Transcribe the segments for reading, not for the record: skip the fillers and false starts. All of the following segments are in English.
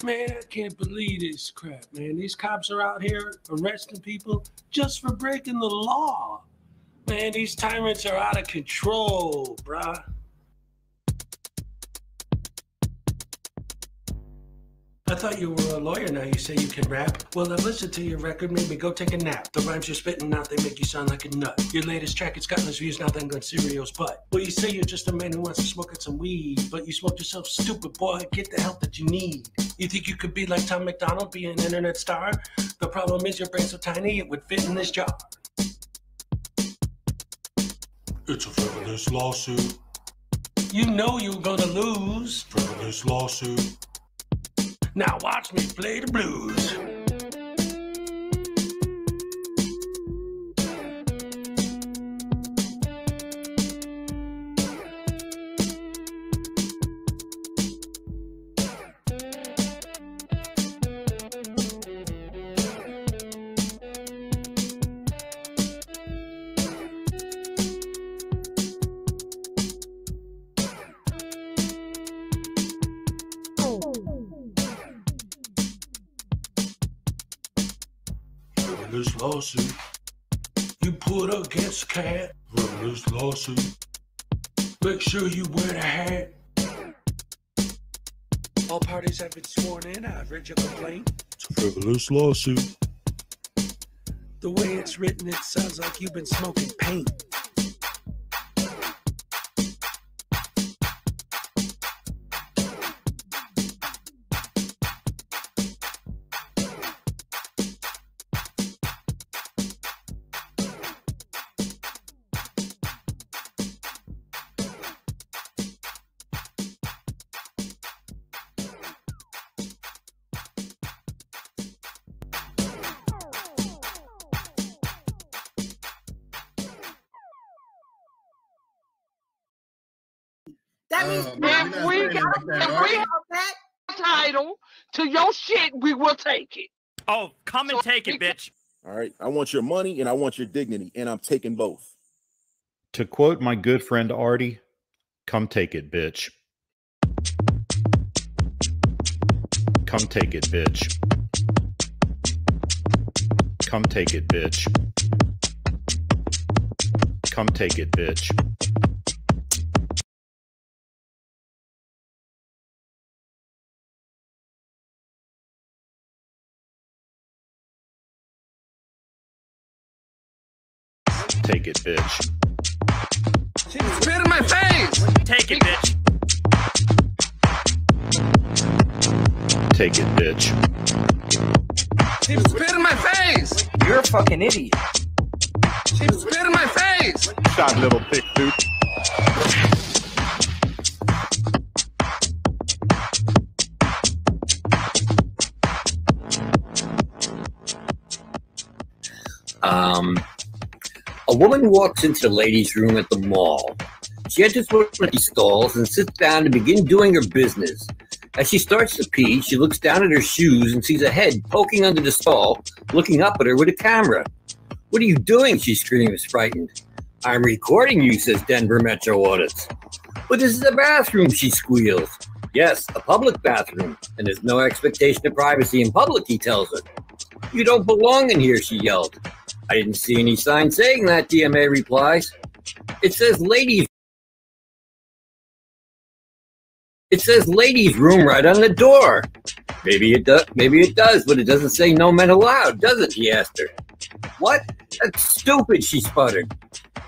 Man, I can't believe this crap, man. These cops are out here arresting people just for breaking the law. Man, these tyrants are out of control, bruh. I thought you were a lawyer, now you say you can rap. Well, I've listened to your record, maybe go take a nap. The rhymes you're spitting out, they make you sound like a nut. Your latest track, it's got less views now than Gun Cereal's butt. Well, you say you're just a man who wants to smoke at some weed, but you smoke yourself stupid, boy, get the help that you need. You think you could be like Tom McDonald, be an internet star? The problem is your brain's so tiny, it would fit in this jar. It's a frivolous lawsuit. You know you were gonna lose. Frivolous lawsuit. Now watch me play the blues. Frivolous lawsuit. You put against cat. Frivolous lawsuit. Make sure you wear the hat. All parties have been sworn in. I've read your complaint. It's a frivolous lawsuit. The way it's written, it sounds like you've been smoking paint. That means if we have that title to your shit, we will take it. Oh, come and take it, bitch. All right. I want your money and I want your dignity, and I'm taking both. To quote my good friend Artie, come take it, bitch. Come take it, bitch. Come take it, bitch. Come take it, bitch. Take it, bitch. She spit in my face. Take it, bitch. Take it, bitch. She spit in my face. You're a fucking idiot. She spit in my face. Shot little thick dude. A woman walks into the ladies' room at the mall. She enters one of these stalls and sits down to begin doing her business. As she starts to pee, she looks down at her shoes and sees a head poking under the stall, looking up at her with a camera. "What are you doing?" she screams, frightened. "I'm recording you," says Denver Metro Audits. "But this is a bathroom," she squeals. "Yes, a public bathroom, and there's no expectation of privacy in public," he tells her. "You don't belong in here," she yelled. "I didn't see any sign saying that," DMA replies. It says ladies room right on the door." Maybe it does, but it doesn't say no men allowed, does it?" he asked her. "What? That's stupid," she sputtered.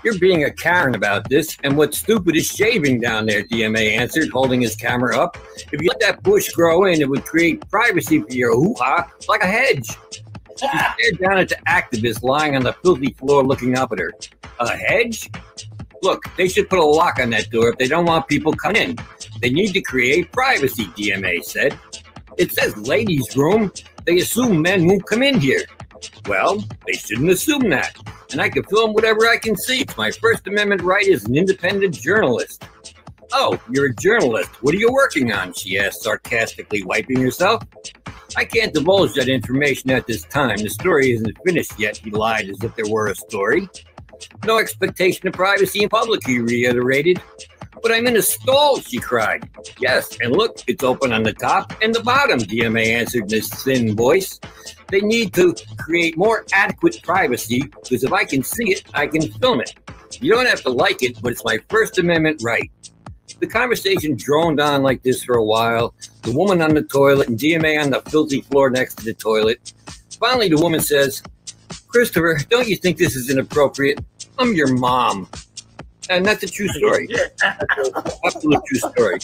"You're being a Karen about this, and what's stupid is shaving down there," DMA answered, holding his camera up. "If you let that bush grow in, it would create privacy for your hoo-ha like a hedge." She stared down at the activist lying on the filthy floor looking up at her. "A hedge? Look, they should put a lock on that door if they don't want people coming in. They need to create privacy," DMA said. "It says ladies' room. They assume men won't come in here." "Well, they shouldn't assume that. And I can film whatever I can see. It's my First Amendment right as an independent journalist." "Oh, you're a journalist. What are you working on?" she asked, sarcastically wiping herself. "I can't divulge that information at this time. The story isn't finished yet," he lied as if there were a story. "No expectation of privacy in public," he reiterated. But I'm in a stall, she cried. Yes, and look, it's open on the top and the bottom, DMA answered in his thin voice. They need to create more adequate privacy, because if I can see it, I can film it. You don't have to like it, but it's my First Amendment right. The conversation droned on like this for a while. The woman on the toilet and DMA on the filthy floor next to the toilet. Finally, the woman says, Christopher, don't you think this is inappropriate? I'm your mom. And that's a true story. Absolute true story.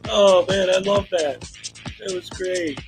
Oh, man, I love that. That was great.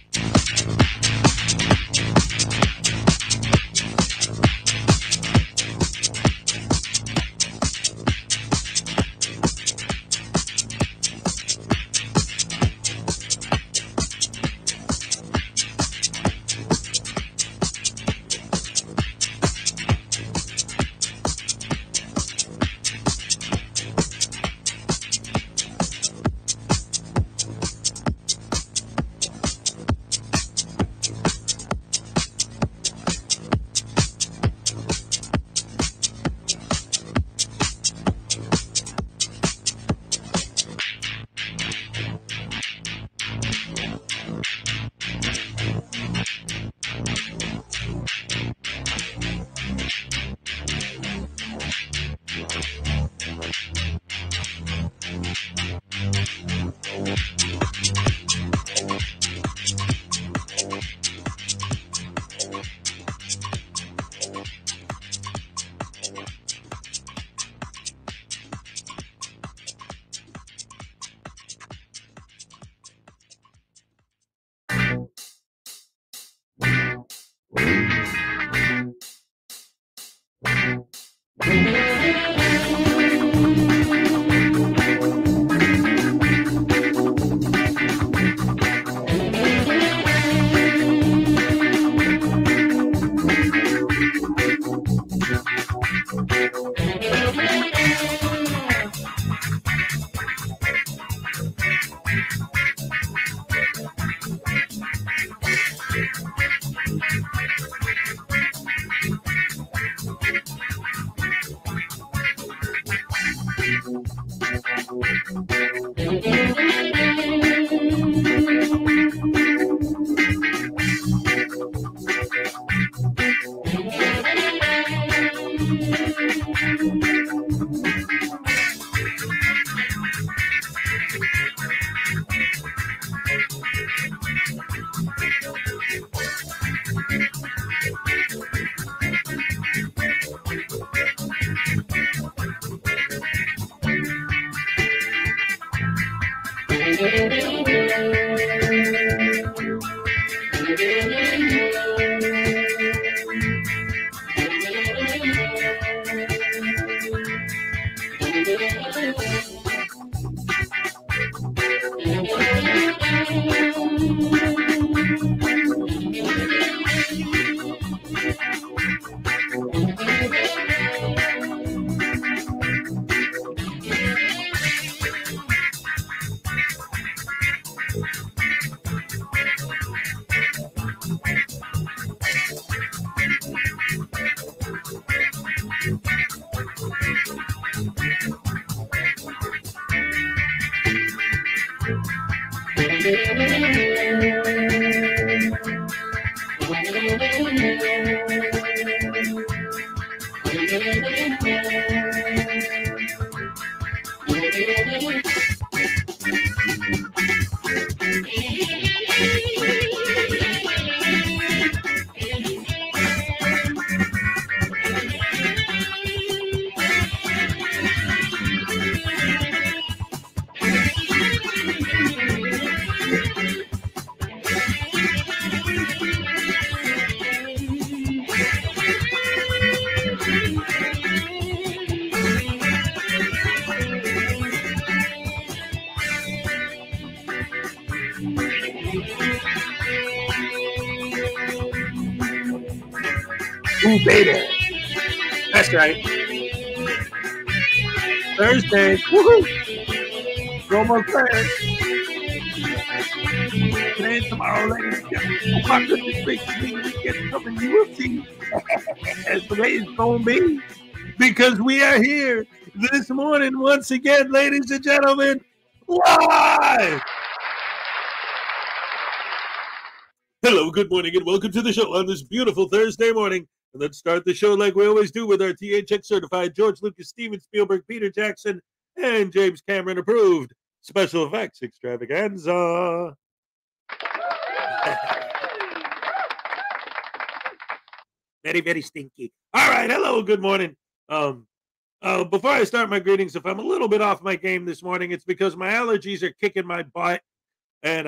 Ooh, baby. That's right. Thursday. Woohoo! It's almost there. Today and tomorrow, ladies and gentlemen. Oh, my goodness gracious me. We get something you will see. As the way it's going to be. Because we are here this morning once again, ladies and gentlemen, live. Hello, good morning, and welcome to the show on this beautiful Thursday morning. And let's start the show like we always do with our THX certified George Lucas, Steven Spielberg, Peter Jackson, and James Cameron approved special effects extravaganza. Very, very stinky. All right, hello, good morning. Before I start my greetings, if I'm a little bit off my game this morning, it's because my allergies are kicking my butt, and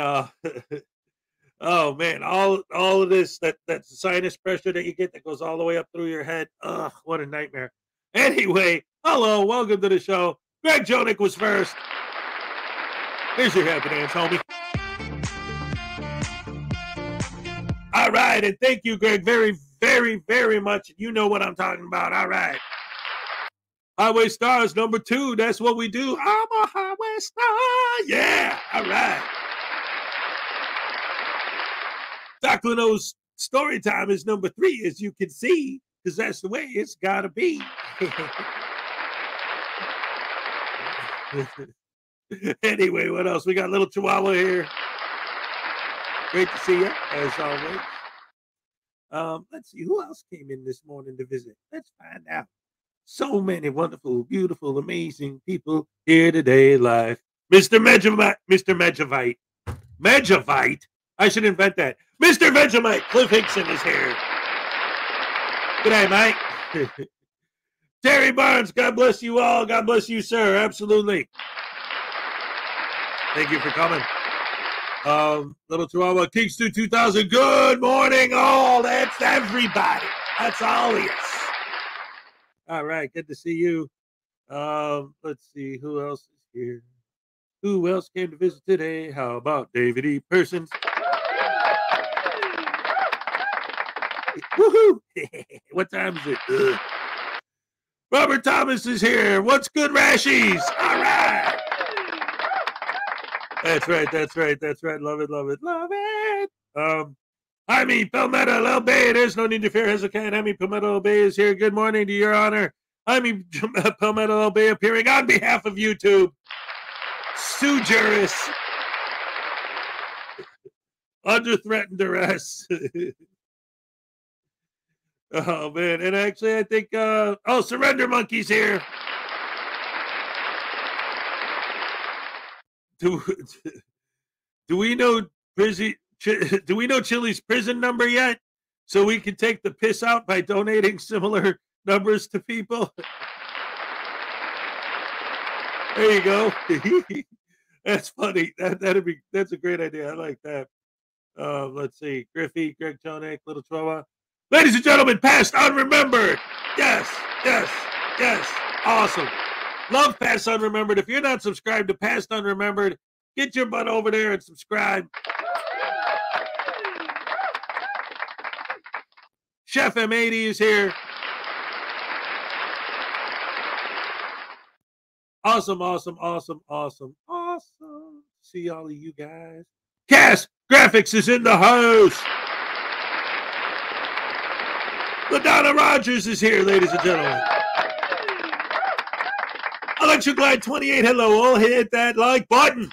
oh man, all of this that sinus pressure that you get that goes all the way up through your head. Ugh, what a nightmare. Anyway, hello, welcome to the show. Greg Jonick was first. Here's your happy dance, homie. All right, and thank you, Greg, very, very, very much. You know what I'm talking about. All right. Highway Stars number 2. That's what we do. I'm a highway star. Yeah. All right. Doc Leno's story time is number 3, as you can see, because that's the way it's got to be. Anyway, what else? We got little Chihuahua here. Great to see you, as always. Let's see, who else came in this morning to visit? Let's find out. So many wonderful, beautiful, amazing people here today live. Mr. Megavite. I should invent that. Mr. Vegemite, Cliff Hickson is here. G'day, Mike. Terry Barnes, God bless you all. God bless you, sir. Absolutely. Thank you for coming. Little Chihuahua Kingston 2000. Good morning, all. That's everybody. That's all of us. All right, good to see you. Let's see who else is here. Who else came to visit today? How about David E. Persons? Woohoo! What time is it? Ugh. Robert Thomas is here. What's good, Rashies? All right. That's right. Love it. Jaime Palmetto El Bay. There's no need to fear. Hezokuai and Jaime Palmetto El Bay is here. Good morning to your honor. Jaime Palmetto El Bay appearing on behalf of YouTube. Sue Juris. Under threat and duress. Oh, man. And actually, I think, Surrender Monkey's here. Do we know Chili's prison number yet? So we can take the piss out by donating similar numbers to people? There you go. That's funny. That's a great idea. I like that. Let's see. Griffey, Greg Jonick, Little Chihuahua. Ladies and gentlemen, Past Unremembered. Yes. Awesome. Love Past Unremembered. If you're not subscribed to Past Unremembered, get your butt over there and subscribe. Chef M80 is here. Awesome. See all of you guys. Cass Graphics is in the house. LaDonna Rogers is here, ladies and gentlemen. Electroglide 28, hello, all hit that like button.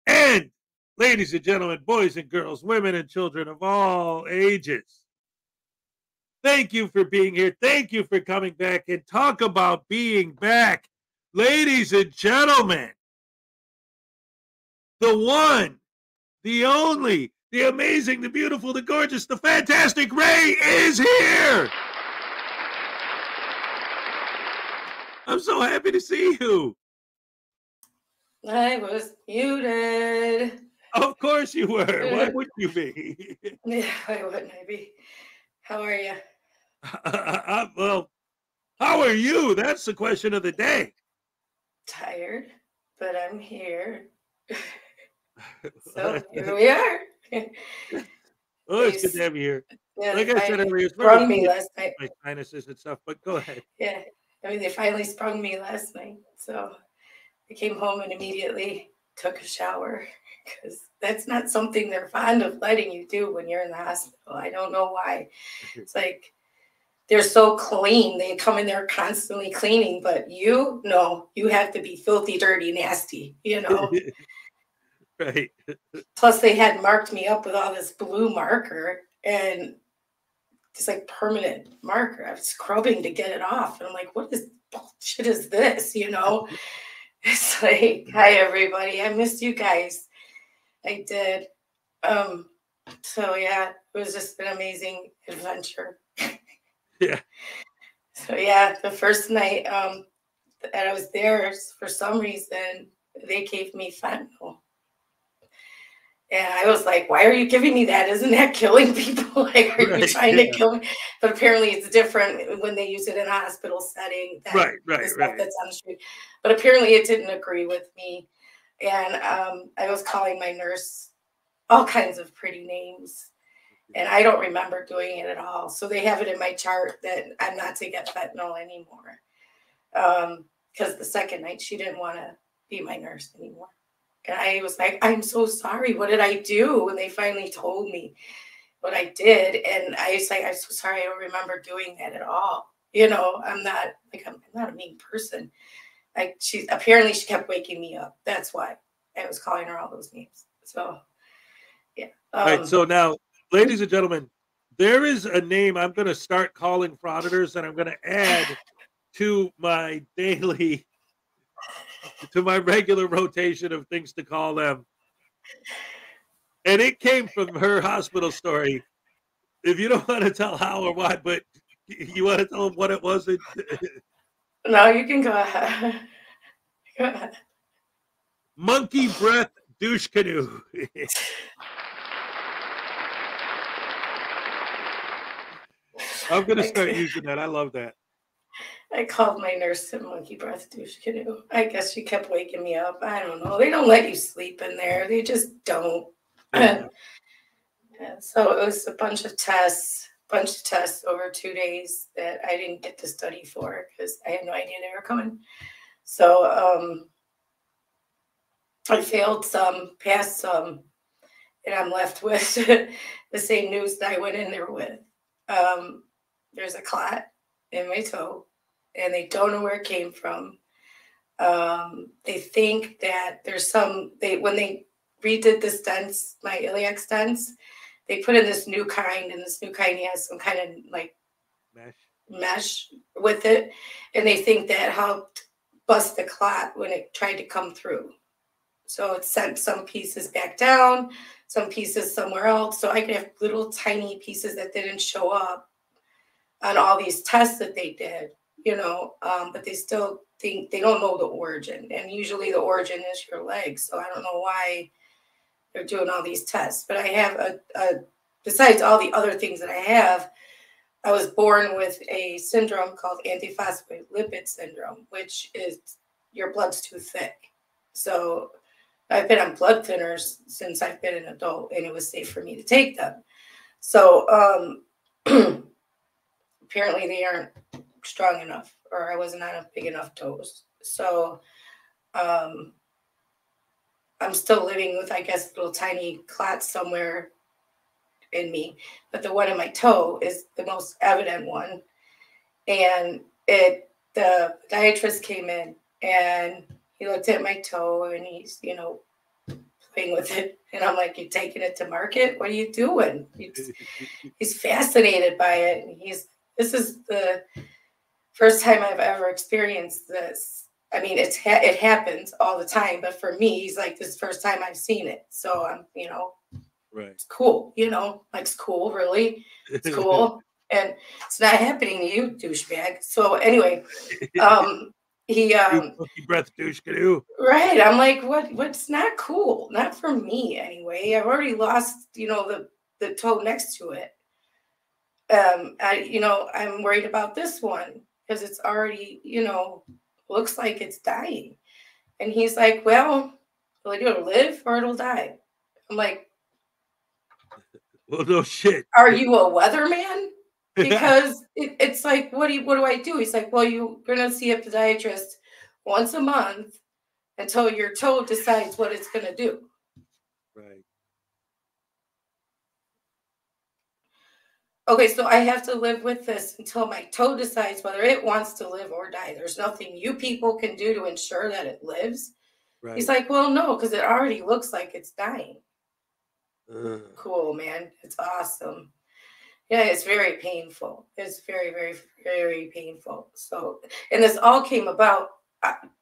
And, ladies and gentlemen, boys and girls, women and children of all ages, thank you for being here. Thank you for coming back. And talk about being back. Ladies and gentlemen, the one, the only, the amazing, the beautiful, the gorgeous, the fantastic Ray is here. I'm so happy to see you. I was muted. Of course you were. Why wouldn't you be? Yeah, why wouldn't I be? How are you? Well, how are you? That's the question of the day. Tired, but I'm here. So here we are. Oh, it's good to have you here. Yeah, like I said earlier, it's sprung me last night. My sinuses and stuff, but go ahead. Yeah, I mean, they finally sprung me last night. So I came home and immediately took a shower because that's not something they're fond of letting you do when you're in the hospital. I don't know why. It's like they're so clean. They come in there constantly cleaning, but you have to be filthy, dirty, nasty, you know. Right. Plus they had marked me up with all this blue marker and it's like permanent marker. I was scrubbing to get it off. And I'm like, what is bullshit is this? You know? It's like, hi everybody. I missed you guys. I did. So yeah, it was just an amazing adventure. Yeah. So yeah, the first night that I was there, for some reason, they gave me fentanyl. And I was like, why are you giving me that? Isn't that killing people? Like, are you trying to kill me? But apparently it's different when they use it in a hospital setting. Right. That's on the street. But apparently it didn't agree with me. And I was calling my nurse all kinds of pretty names. And I don't remember doing it at all. So they have it in my chart that I'm not to get fentanyl anymore. Because the second night she didn't want to be my nurse anymore. And I was like, I'm so sorry. What did I do? And they finally told me what I did. And I was like, I'm so sorry. I don't remember doing that at all. You know, I'm not a mean person. Like she kept waking me up. That's why I was calling her all those names. So, yeah. All right. So now, ladies and gentlemen, there is a name I'm going to start calling frauditors, and I'm going to add to my daily, to my regular rotation of things to call them. And it came from her hospital story. If you don't want to tell how or why, but you want to tell them what it was. No, you can go ahead. Go ahead. Monkey breath douche canoe. I'm going to start using that. I love that. I called my nurse a monkey breath douche canoe. I guess she kept waking me up. I don't know. They don't let you sleep in there. They just don't. Yeah. So it was a bunch of tests over 2 days that I didn't get to study for because I had no idea they were coming. So I failed some, passed some, and I'm left with the same news that I went in there with. There's a clot in my toe, and they don't know where it came from. They think that there's when they redid the stents, my iliac stents, they put in this new kind, and this new kind has some kind of like mesh with it, and they think that helped bust the clot when it tried to come through. So it sent some pieces back down, some pieces somewhere else. So I could have little tiny pieces that didn't show up on all these tests that they did, you know, but they still think they don't know the origin. And usually the origin is your leg. So I don't know why they're doing all these tests. But I have besides all the other things that I have, I was born with a syndrome called antiphospholipid syndrome, which is your blood's too thick. So I've been on blood thinners since I've been an adult, and it was safe for me to take them. So apparently they aren't strong enough, or I wasn't on a big enough dose. So I'm still living with, I guess, little tiny clots somewhere in me, but the one in my toe is the most evident one. And the podiatrist came in and he looked at my toe and he's, you know, playing with it. And I'm like, you taking it to market? What are you doing? He's fascinated by it. And this is the first time I've ever experienced this. I mean, it happens all the time, but for me, he's like, this is the first time I've seen it. So I'm, you know, right. It's cool, you know, like it's cool, really. It's cool. And it's not happening to you, douchebag. So anyway, monkey breath douche canoe. Right. I'm like, what's not cool? Not for me anyway. I've already lost, you know, the toe next to it. I'm worried about this one because it's already, you know, looks like it's dying. And he's like, well, it'll live or it'll die. I'm like, well, no shit. Are you a weatherman? Because it's like, what do I do? He's like, well, you're gonna see a podiatrist once a month until your toe decides what it's gonna do. Right. Okay, so I have to live with this until my toe decides whether it wants to live or die. There's nothing you people can do to ensure that it lives. Right. He's like, well, no, because it already looks like it's dying. Ugh. Cool, man. It's awesome. Yeah, it's very painful. It's very, very, very painful. So, and this all came about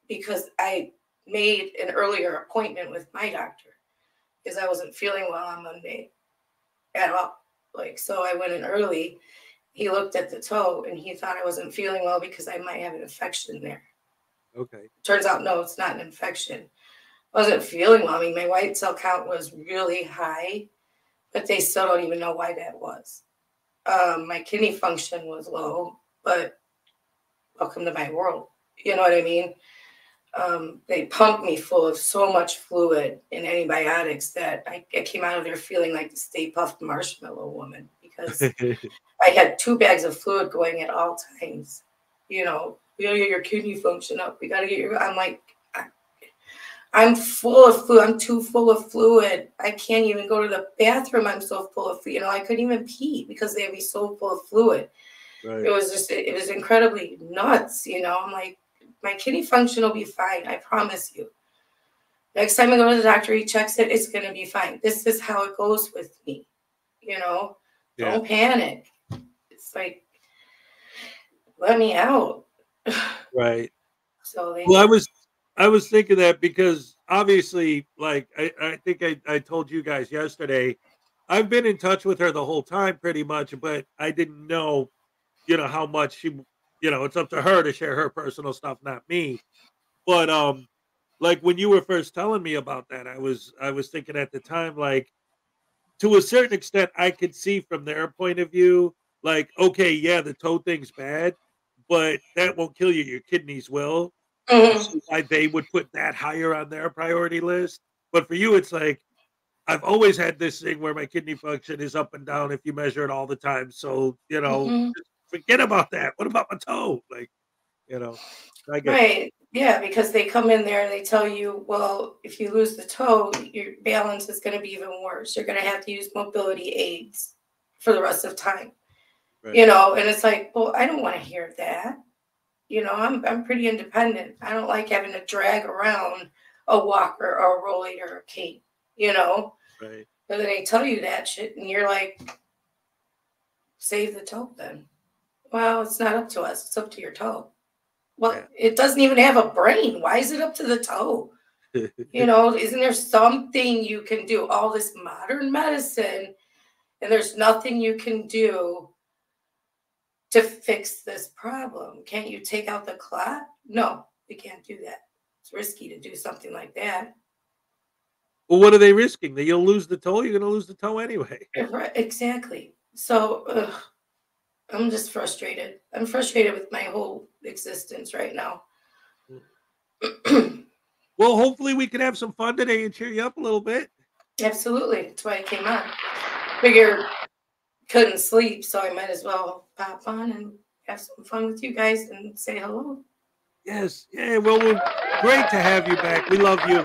because I made an earlier appointment with my doctor because I wasn't feeling well on Monday at all. Like, so I went in early. He looked at the toe and he thought I wasn't feeling well because I might have an infection there. Okay. Turns out, no, it's not an infection. I wasn't feeling well. I mean, my white cell count was really high, but they still don't even know why that was. My kidney function was low, but welcome to my world. You know what I mean? They pumped me full of so much fluid and antibiotics that I came out of there feeling like the Stay Puft Marshmallow Woman because I had 2 bags of fluid going at all times. You know, we gotta get your kidney function up. We gotta get your. I'm like, I'm full of fluid. I'm too full of fluid. I can't even go to the bathroom. I'm so full of fluid. You know, I couldn't even pee because they had me so full of fluid. Right. It was just, it was incredibly nuts. You know, I'm like, my kidney function will be fine. I promise you. Next time I go to the doctor, he checks it. It's going to be fine. This is how it goes with me. You know, don't panic. It's like, let me out. Right. So they. Well, I was thinking that because obviously, like I think I told you guys yesterday, I've been in touch with her the whole time pretty much, but I didn't know, you know, how much she, you know, it's up to her to share her personal stuff, not me. But like when you were first telling me about that, I was thinking at the time, like, to a certain extent, I could see from their point of view, like, okay, yeah, the toe thing's bad, but that won't kill you. Your kidneys will. Mhm. Why they would put that higher on their priority list. But for you, it's like, I've always had this thing where my kidney function is up and down if you measure it all the time. So, you know, Mhm. just forget about that. What about my toe? Like, you know, I get Right. Yeah, because they come in there and they tell you, well, if you lose the toe, your balance is going to be even worse. You're going to have to use mobility aids for the rest of time. Right. You know, and it's like, well, I don't want to hear that. You know, I'm pretty independent. I don't like having to drag around a walker or a rollator or a cane, you know. Right. But then they tell you that shit and you're like, save the toe then. Well, it's not up to us. It's up to your toe. Well, it doesn't even have a brain. Why is it up to the toe? You know, isn't there something you can do? All this modern medicine, and there's nothing you can do to fix this problem. Can't you take out the clot? No, we can't do that. It's risky to do something like that. Well, what are they risking? That you'll lose the toe? You're going to lose the toe anyway. Right, exactly. So I'm just frustrated. I'm frustrated with my whole existence right now. Well, hopefully we can have some fun today and cheer you up a little bit. Absolutely. That's why I came on. Figure couldn't sleep, so I might as well pop on and have some fun with you guys and say hello. Yes. Yeah. Well, great to have you back. We love you.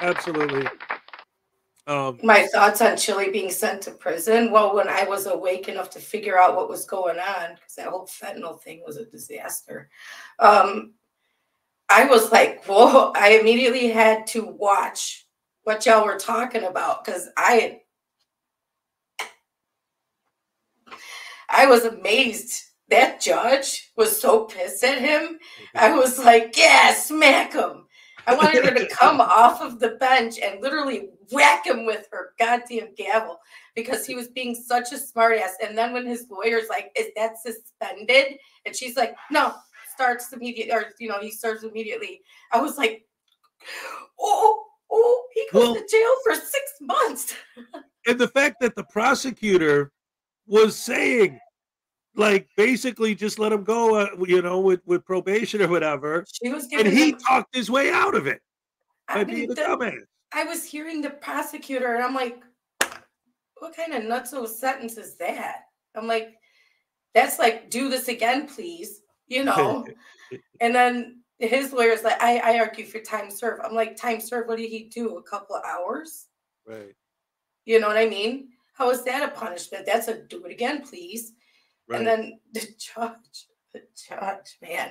Absolutely. My thoughts on Chili being sent to prison. Well, when I was awake enough to figure out what was going on, because that whole fentanyl thing was a disaster. I was like, whoa, I immediately had to watch what y'all were talking about because I was amazed. That judge was so pissed at him. I was like, yeah, smack him. I wanted her to come off of the bench and literally whack him with her goddamn gavel because he was being such a smartass. And then when his lawyer's like, is that suspended? And she's like, no, starts immediately, or, you know, he starts immediately. I was like, oh, he goes to jail for 6 months. And the fact that the prosecutor was saying, like, basically just let him go, you know, with probation or whatever. She was and giving he him, talked his way out of it by I being mean, a dumbass. I was hearing the prosecutor and I'm like, what kind of nutso sentence is that? I'm like, that's like, do this again, please, you know? And then his lawyer's like, I argue for time served. I'm like, time served, what did he do? A couple of hours? Right. You know what I mean? How is that a punishment? That's a do it again, please. And then the judge, man,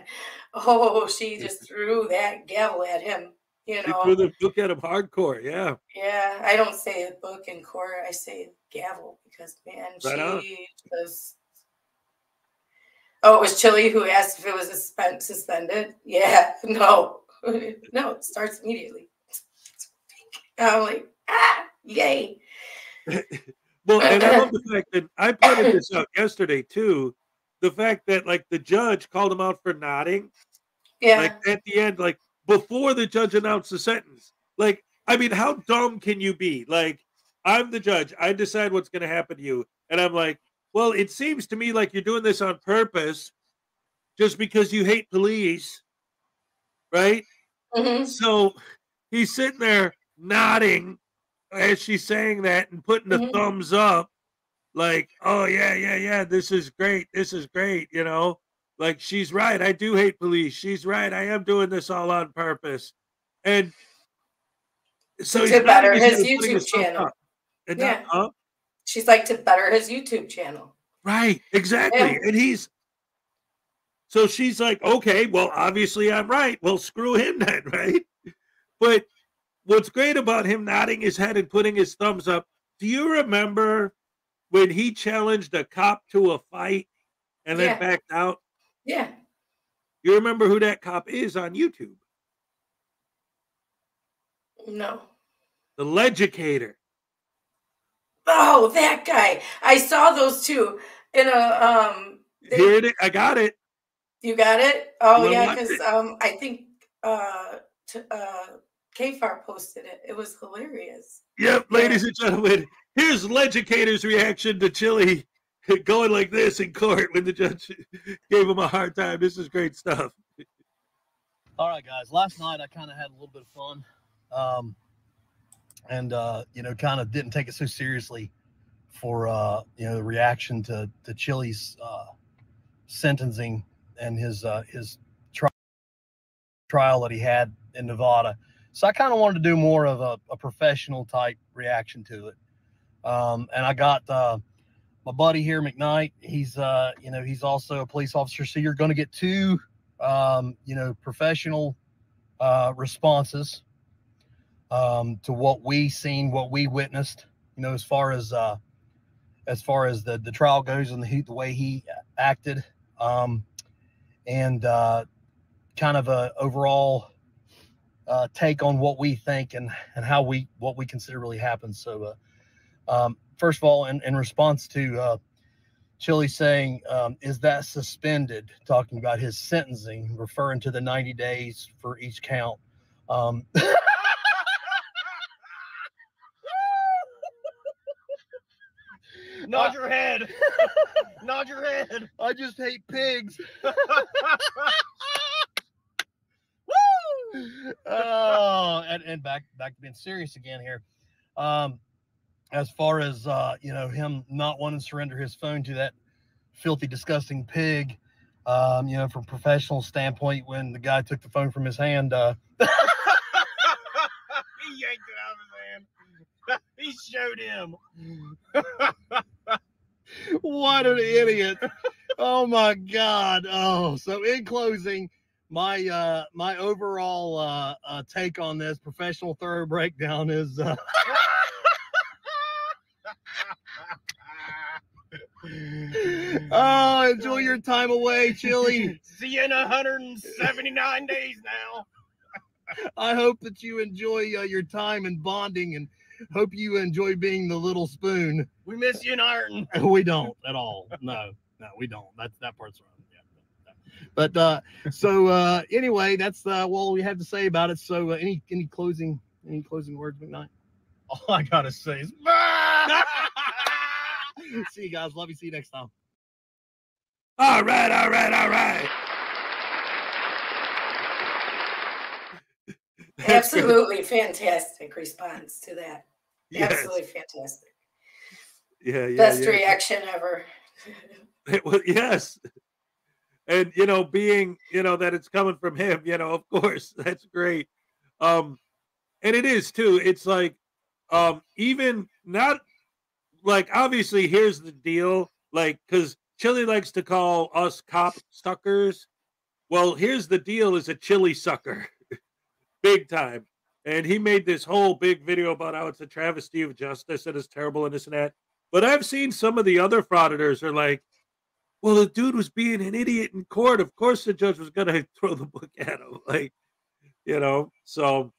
oh, she just threw that gavel at him. You She know, threw the book at him hardcore. Yeah. yeah, I don't say a book in court. I say gavel because, man, Right on. she just. Oh, it was Chili who asked if it was suspended. Yeah, no, no, it starts immediately. I'm like, yay. Well, and I love the fact that I pointed this out yesterday too. The fact that like the judge called him out for nodding. Yeah. Like at the end, like before the judge announced the sentence. Like, I mean, how dumb can you be? Like, I'm the judge. I decide what's going to happen to you. And I'm like, well, it seems to me like you're doing this on purpose just because you hate police. Right? Mm-hmm. So he's sitting there nodding as she's saying that and putting the thumbs up. Like, oh, yeah, this is great. This is great, you know? Like, she's right. I do hate police. She's right. I am doing this all on purpose. And so to better his YouTube channel. And yeah. She's like, to better his YouTube channel. Right, exactly. Yeah. And so she's like, okay, well, obviously I'm right. Well, screw him then, right? But what's great about him nodding his head and putting his thumbs up, do you remember when he challenged a cop to a fight and then backed out? Yeah. You remember who that cop is on YouTube? No. The Legicator. Oh, that guy. I saw those two in a Here it is. I got it. You got it? Oh You yeah, watch because it? I think K-Far posted it. It was hilarious. Yep, ladies and gentlemen, here's Legicator's reaction to Chili going like this in court when the judge gave him a hard time. This is great stuff. All right, guys. Last night I kind of had a little bit of fun, and you know, kind of didn't take it so seriously for you know, the reaction to Chili's sentencing and his trial that he had in Nevada. So I kind of wanted to do more of a professional type reaction to it. And I got my buddy here, McKnight. He's you know, he's also a police officer. So you're going to get two you know, professional responses to what we seen, what we witnessed, you know, as far as the trial goes and the way he acted, and kind of a overall take on what we think and what we consider really happened. So first of all, in response to Chili saying, is that suspended, talking about his sentencing, referring to the 90 days for each count. Nod your head. Nod your head. I just hate pigs. Oh, and back to being serious again here. As far as you know, him not wanting to surrender his phone to that filthy, disgusting pig, you know, from a professional standpoint, when the guy took the phone from his hand, He yanked it out of his hand. He showed him. what an idiot. Oh my God. Oh, so in closing, my my overall take on this professional thorough breakdown is oh, enjoy your time away, Chili. See you in 179 days now. I hope that you enjoy your time and bonding, and hope you enjoy being the little spoon. We miss you in Ireton. We don't at all. No, we don't. That part's wrong. Yeah. But so anyway, that's all we have to say about it. So any closing words, McKnight? All I gotta say is see you guys. Love you. See you next time. All right. Absolutely fantastic response to that. Yes. Absolutely fantastic. Yeah. Best reaction ever. Well, yes. And, you know, being, you know, that it's coming from him, you know, of course, that's great. And it is too. It's like, even not like, obviously, here's the deal. Like, because Chili likes to call us cop suckers. Well, here's the deal: is a chili sucker, big time. And he made this whole big video about how it's a travesty of justice and it's terrible and this and that. But I've seen some of the other frauditors are like, well, the dude was being an idiot in court. Of course the judge was going to throw the book at him. Like, you know, so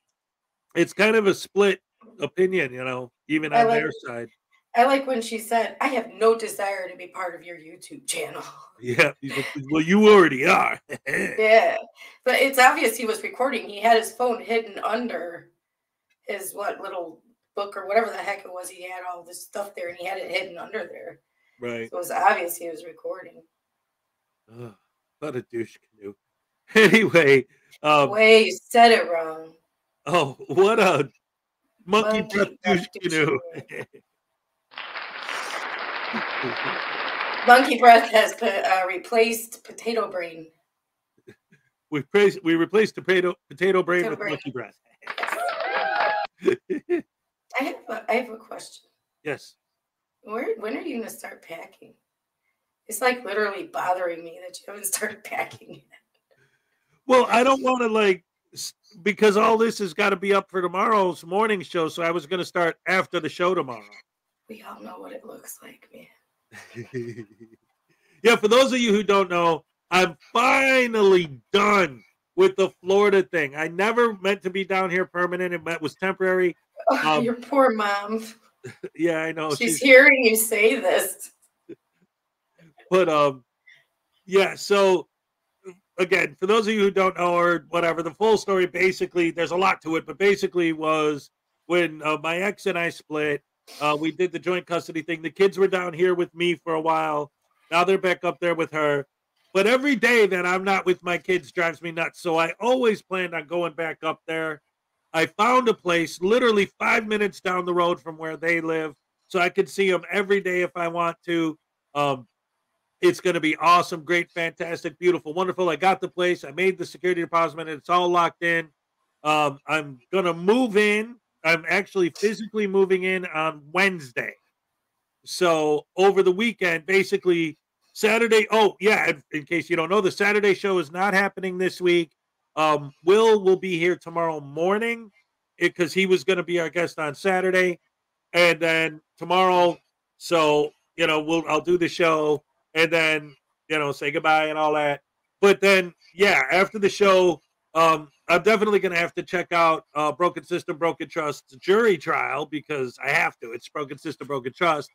it's kind of a split opinion, you know, even on their side. I like when she said, I have no desire to be part of your YouTube channel. Yeah. Well, you already are. Yeah. But it's obvious he was recording. He had his phone hidden under his little book or whatever the heck it was. He had all this stuff there and he had it hidden under there. Right. So it was obvious he was recording. What a douche canoe. Anyway. Wait, you said it wrong. Oh, what a monkey breath douche canoe. Monkey breath has replaced potato brain. We replaced potato brain with monkey breath. I have a question. Yes. When are you going to start packing? It's like literally bothering me that you haven't started packing yet. Well, I don't want to because all this has got to be up for tomorrow's morning show. So I was going to start after the show tomorrow. We all know what it looks like, man. Yeah, for those of you who don't know, I'm finally done with the Florida thing. I never meant to be down here permanent. It was temporary. Oh, your poor mom. Yeah, I know. She's hearing you say this. But yeah, so again, for those of you who don't know or whatever, the full story basically, there's a lot to it, but basically was when my ex and I split, we did the joint custody thing. The kids were down here with me for a while. Now they're back up there with her. But every day that I'm not with my kids drives me nuts. So I always planned on going back up there. I found a place literally 5 minutes down the road from where they live. So I could see them every day if I want to. It's going to be awesome, great, fantastic, beautiful, wonderful. I got the place. I made the security deposit. And it's all locked in. I'm going to move in. I'm actually physically moving in on Wednesday. So over the weekend, basically Saturday. Oh, yeah. In case you don't know, the Saturday show is not happening this week. Will be here tomorrow morning because he was going to be our guest on Saturday. And then tomorrow, so, you know, I'll do the show and then, you know, say goodbye and all that. But then, yeah, after the show, I'm definitely going to have to check out Broken System, Broken Trust jury trial because I have to. It's Broken System, Broken Trust.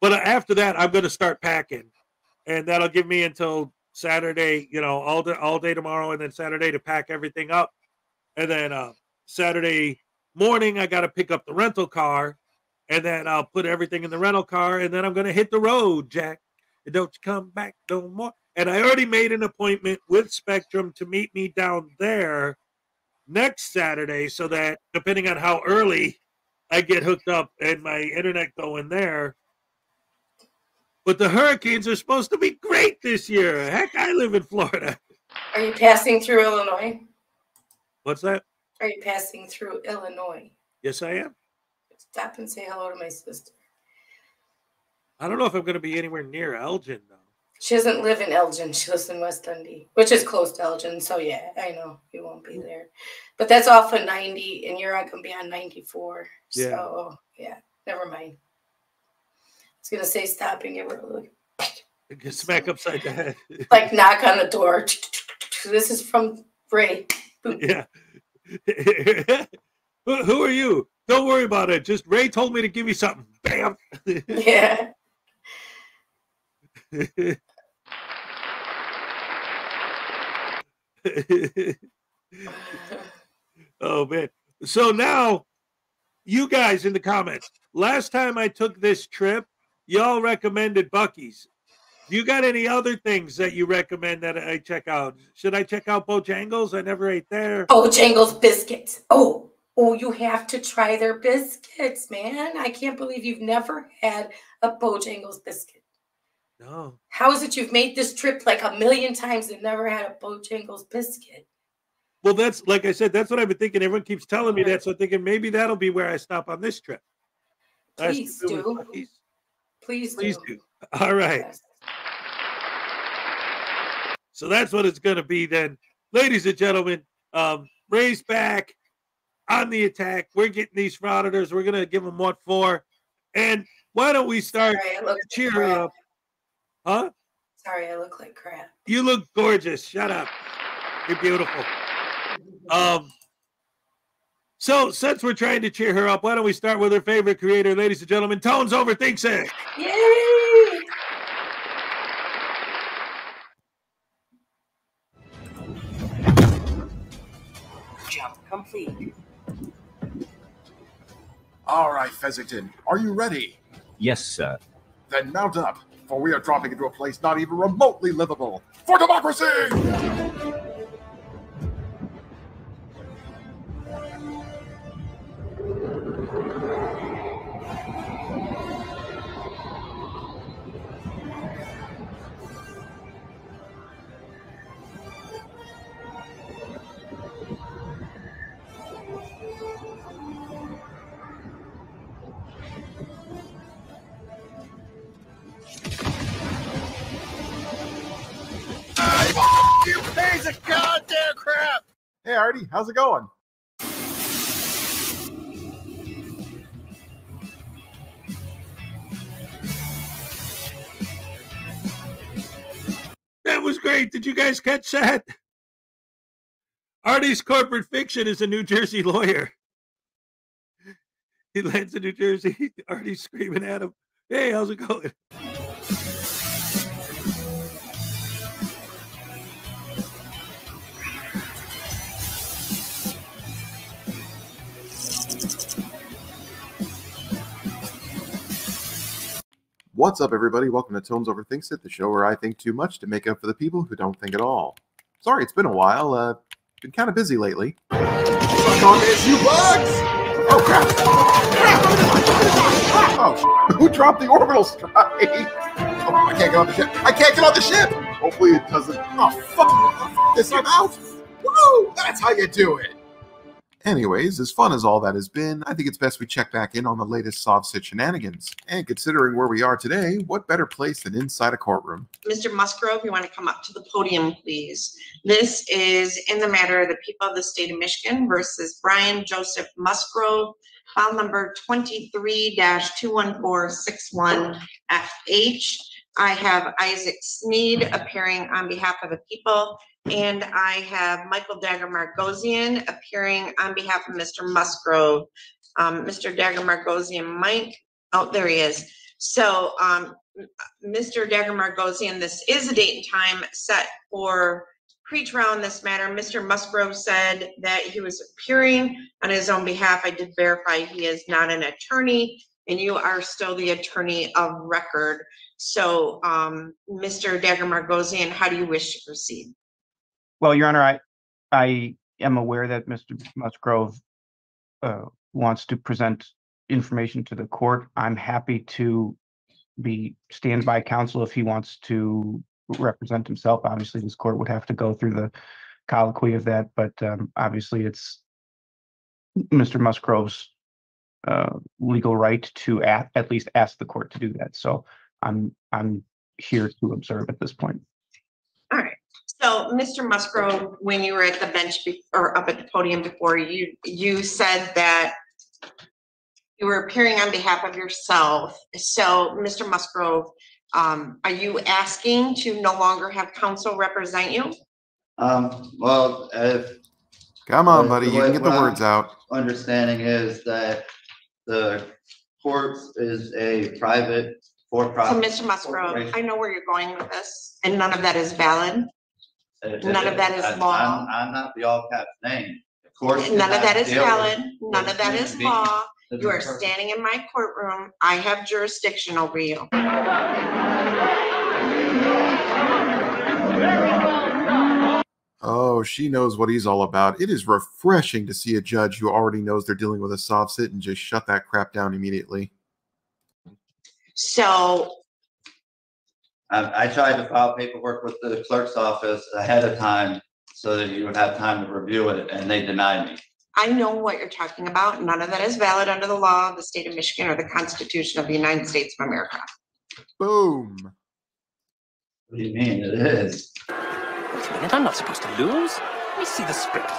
But after that, I'm going to start packing. And that'll give me until Saturday, you know, all day tomorrow and then Saturday to pack everything up. And then Saturday morning, I got to pick up the rental car. And then I'll put everything in the rental car. And then I'm going to hit the road, Jack. And don't you come back no more. And I already made an appointment with Spectrum to meet me down there next Saturday so that depending on how early I get hooked up and my internet going there. But the hurricanes are supposed to be great this year. Heck, I live in Florida. Are you passing through Illinois? What's that? Are you passing through Illinois? Yes, I am. Stop and say hello to my sister. I don't know if I'm going to be anywhere near Elgin, though. She doesn't live in Elgin. She lives in West Dundee, which is close to Elgin. So, yeah, I know you won't be there. But that's off of 90, and you're not going to be on 94. Yeah. So, yeah, never mind. I was going to say stop and get rid of it. Get smack upside the head. Like knock on the door. This is from Ray. Yeah. Who are you? Don't worry about it. Just Ray told me to give you something. Bam. Yeah. Oh, man. So now, you guys in the comments, last time I took this trip, y'all recommended Buc-ee's. You got any other things that you recommend that I check out? Should I check out Bojangles? I never ate there. Bojangles biscuits. Oh, you have to try their biscuits, man. I can't believe you've never had a Bojangles biscuit. No. How is it you've made this trip like a million times and never had a Bojangles biscuit? Well, that's, like I said, that's what I've been thinking. Everyone keeps telling me that, so I'm thinking maybe that'll be where I stop on this trip. Please do. Please do. All right. So that's what it's going to be then. Ladies and gentlemen, Ray's back on the attack. We're getting these frauditors. We're going to give them what for. And why don't we start cheering up? Huh? Sorry, I look like crap. You look gorgeous. Shut up. You're beautiful. So since we're trying to cheer her up, why don't we start with her favorite creator, ladies and gentlemen, Tones Overthinks It. Yay! Jump complete. All right, Fezzington, are you ready? Yes, sir. Then mount up, for we are dropping into a place not even remotely livable. For democracy! You piece of goddamn crap! Hey, Artie, how's it going? That was great. Did you guys catch that? Artie's corporate fiction is a New Jersey lawyer. He lands in New Jersey. Artie's screaming at him, "Hey, how's it going?" What's up, everybody? Welcome to Tones Overthinks It, the show where I think too much to make up for the people who don't think at all. Sorry, it's been a while. Been kind of busy lately. You bugs! Oh, crap! Oh, who dropped the orbital strike? Oh, I can't get on the ship. I can't get on the ship! Hopefully it doesn't. Oh, fuck this, I'm out! Woo! That's how you do it! Anyways, as fun as all that has been, I think it's best we check back in on the latest SovSit shenanigans. And considering where we are today, what better place than inside a courtroom? Mr. Musgrove, you want to come up to the podium, please. This is in the matter of the people of the state of Michigan versus Brian Joseph Musgrove, file number 23-21461FH. I have Isaac Sneed appearing on behalf of the people, and I have Michael Dagger Margosian appearing on behalf of Mr. Musgrove. Mr. Dagger Margosian might, oh, there he is. So, Mr. Dagger Margosian, this is a date and time set for pre-trial in this matter. Mr. Musgrove said that he was appearing on his own behalf. I did verify he is not an attorney, and you are still the attorney of record. So, Mr. Dagger Margosian, how do you wish to proceed? Well, Your Honor, I am aware that Mr. Musgrove wants to present information to the court. I'm happy to be standby counsel if he wants to represent himself. Obviously, this court would have to go through the colloquy of that, but obviously it's Mr. Musgrove's legal right to at least ask the court to do that. So I'm here to observe at this point. All right. So, Mr. Musgrove, when you were at the bench or up at the podium before, you said that you were appearing on behalf of yourself. So, Mr. Musgrove, are you asking to no longer have counsel represent you? Well, if come on, buddy, you can get the words out. Understanding is that the court is a private for-profit. So, Mr. Musgrove, I know where you're going with this, and none of that is valid. None of that is law. I'm not the all caps name. Of course, none of that is valid. None of that is law. You are standing in my courtroom. I have jurisdiction over you. Oh, she knows what he's all about. It is refreshing to see a judge who already knows they're dealing with a SovSit and just shut that crap down immediately. So I tried to file paperwork with the clerk's office ahead of time so that you would have time to review it, and they denied me. I know what you're talking about. None of that is valid under the law of the state of Michigan or the Constitution of the United States of America. Boom. What do you mean? It is. Wait a minute, I'm not supposed to lose. Let me see the script.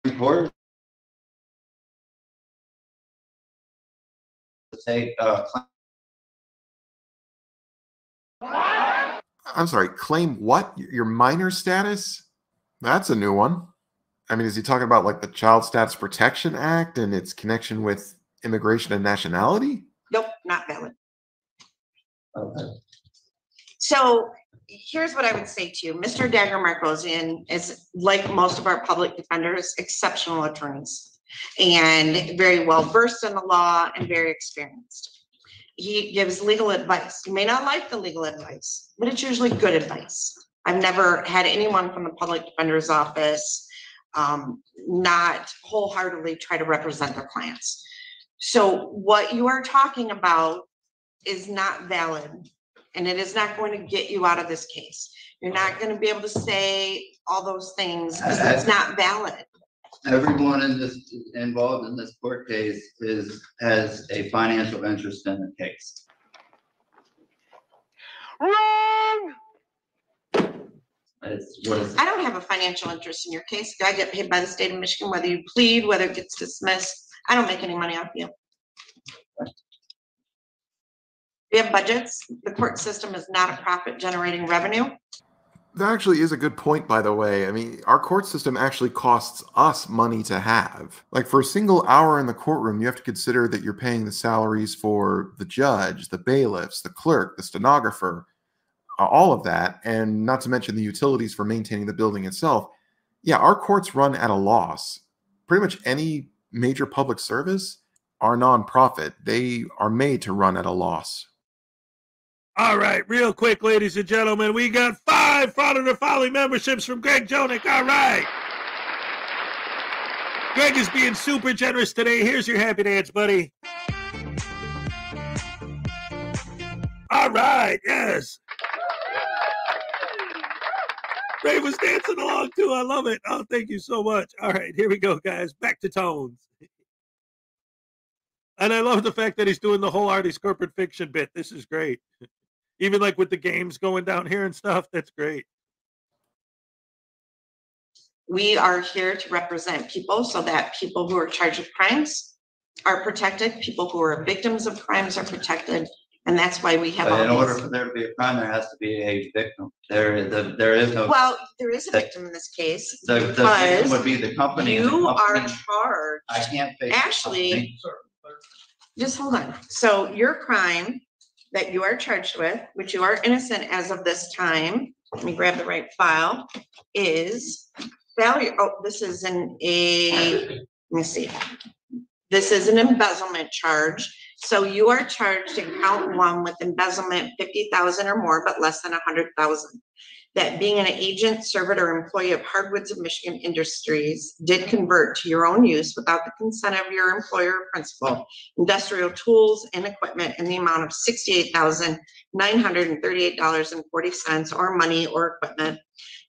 Report. Take I'm sorry, claim what? Your minor status? That's a new one. I mean, is he talking about like the Child Status Protection Act and its connection with immigration and nationality? Nope, not valid. Okay. So here's what I would say to you. Mr. Dagger Markosian is, like most of our public defenders, exceptional attorneys and very well versed in the law and very experienced. He gives legal advice. You may not like the legal advice, but it's usually good advice. I've never had anyone from the public defender's office not wholeheartedly try to represent their clients. So what you are talking about is not valid, and it is not going to get you out of this case. You're not going to be able to say all those things because it's not valid. Everyone in this involved in this court case has a financial interest in the case. Wrong. What is it? I don't have a financial interest in your case. I get paid by the state of Michigan, whether you plead, whether it gets dismissed. I don't make any money off you. We have budgets. The court system is not a profit generating revenue. That actually is a good point, by the way. I mean, our court system actually costs us money to have. Like for a single hour in the courtroom, you have to consider that you're paying the salaries for the judge, the bailiffs, the clerk, the stenographer, all of that, and not to mention the utilities for maintaining the building itself. Yeah, our courts run at a loss. Pretty much any major public service are nonprofit. They are made to run at a loss. All right, real quick, ladies and gentlemen, we got 5 Frauditor Folly memberships from Greg Jonick. All right. Greg is being super generous today. Here's your happy dance, buddy. All right, yes. Ray was dancing along too. I love it. Oh, thank you so much. All right, here we go, guys. Back to tones. And I love the fact that he's doing the whole Artie's corporate fiction bit. This is great. Even like with the games going down here and stuff, that's great. We are here to represent people so that people who are charged with crimes are protected. People who are victims of crimes are protected. And that's why we have But all in order these. for there to be a crime, there has to be a victim. There is no. Well, there is a victim in this case. The victim because would be the company. and the You are company- charged. I can't face the Actually, company. just hold on. So your crime that you are charged with, which you are innocent as of this time, let me grab the right file, is failure. Oh, this is let me see. This is an embezzlement charge. So you are charged in count 1 with embezzlement 50,000 or more, but less than 100,000. That being an agent, servitor, or employee of Hardwoods of Michigan Industries did convert to your own use without the consent of your employer or principal, industrial tools and equipment in the amount of $68,938.40 or money or equipment.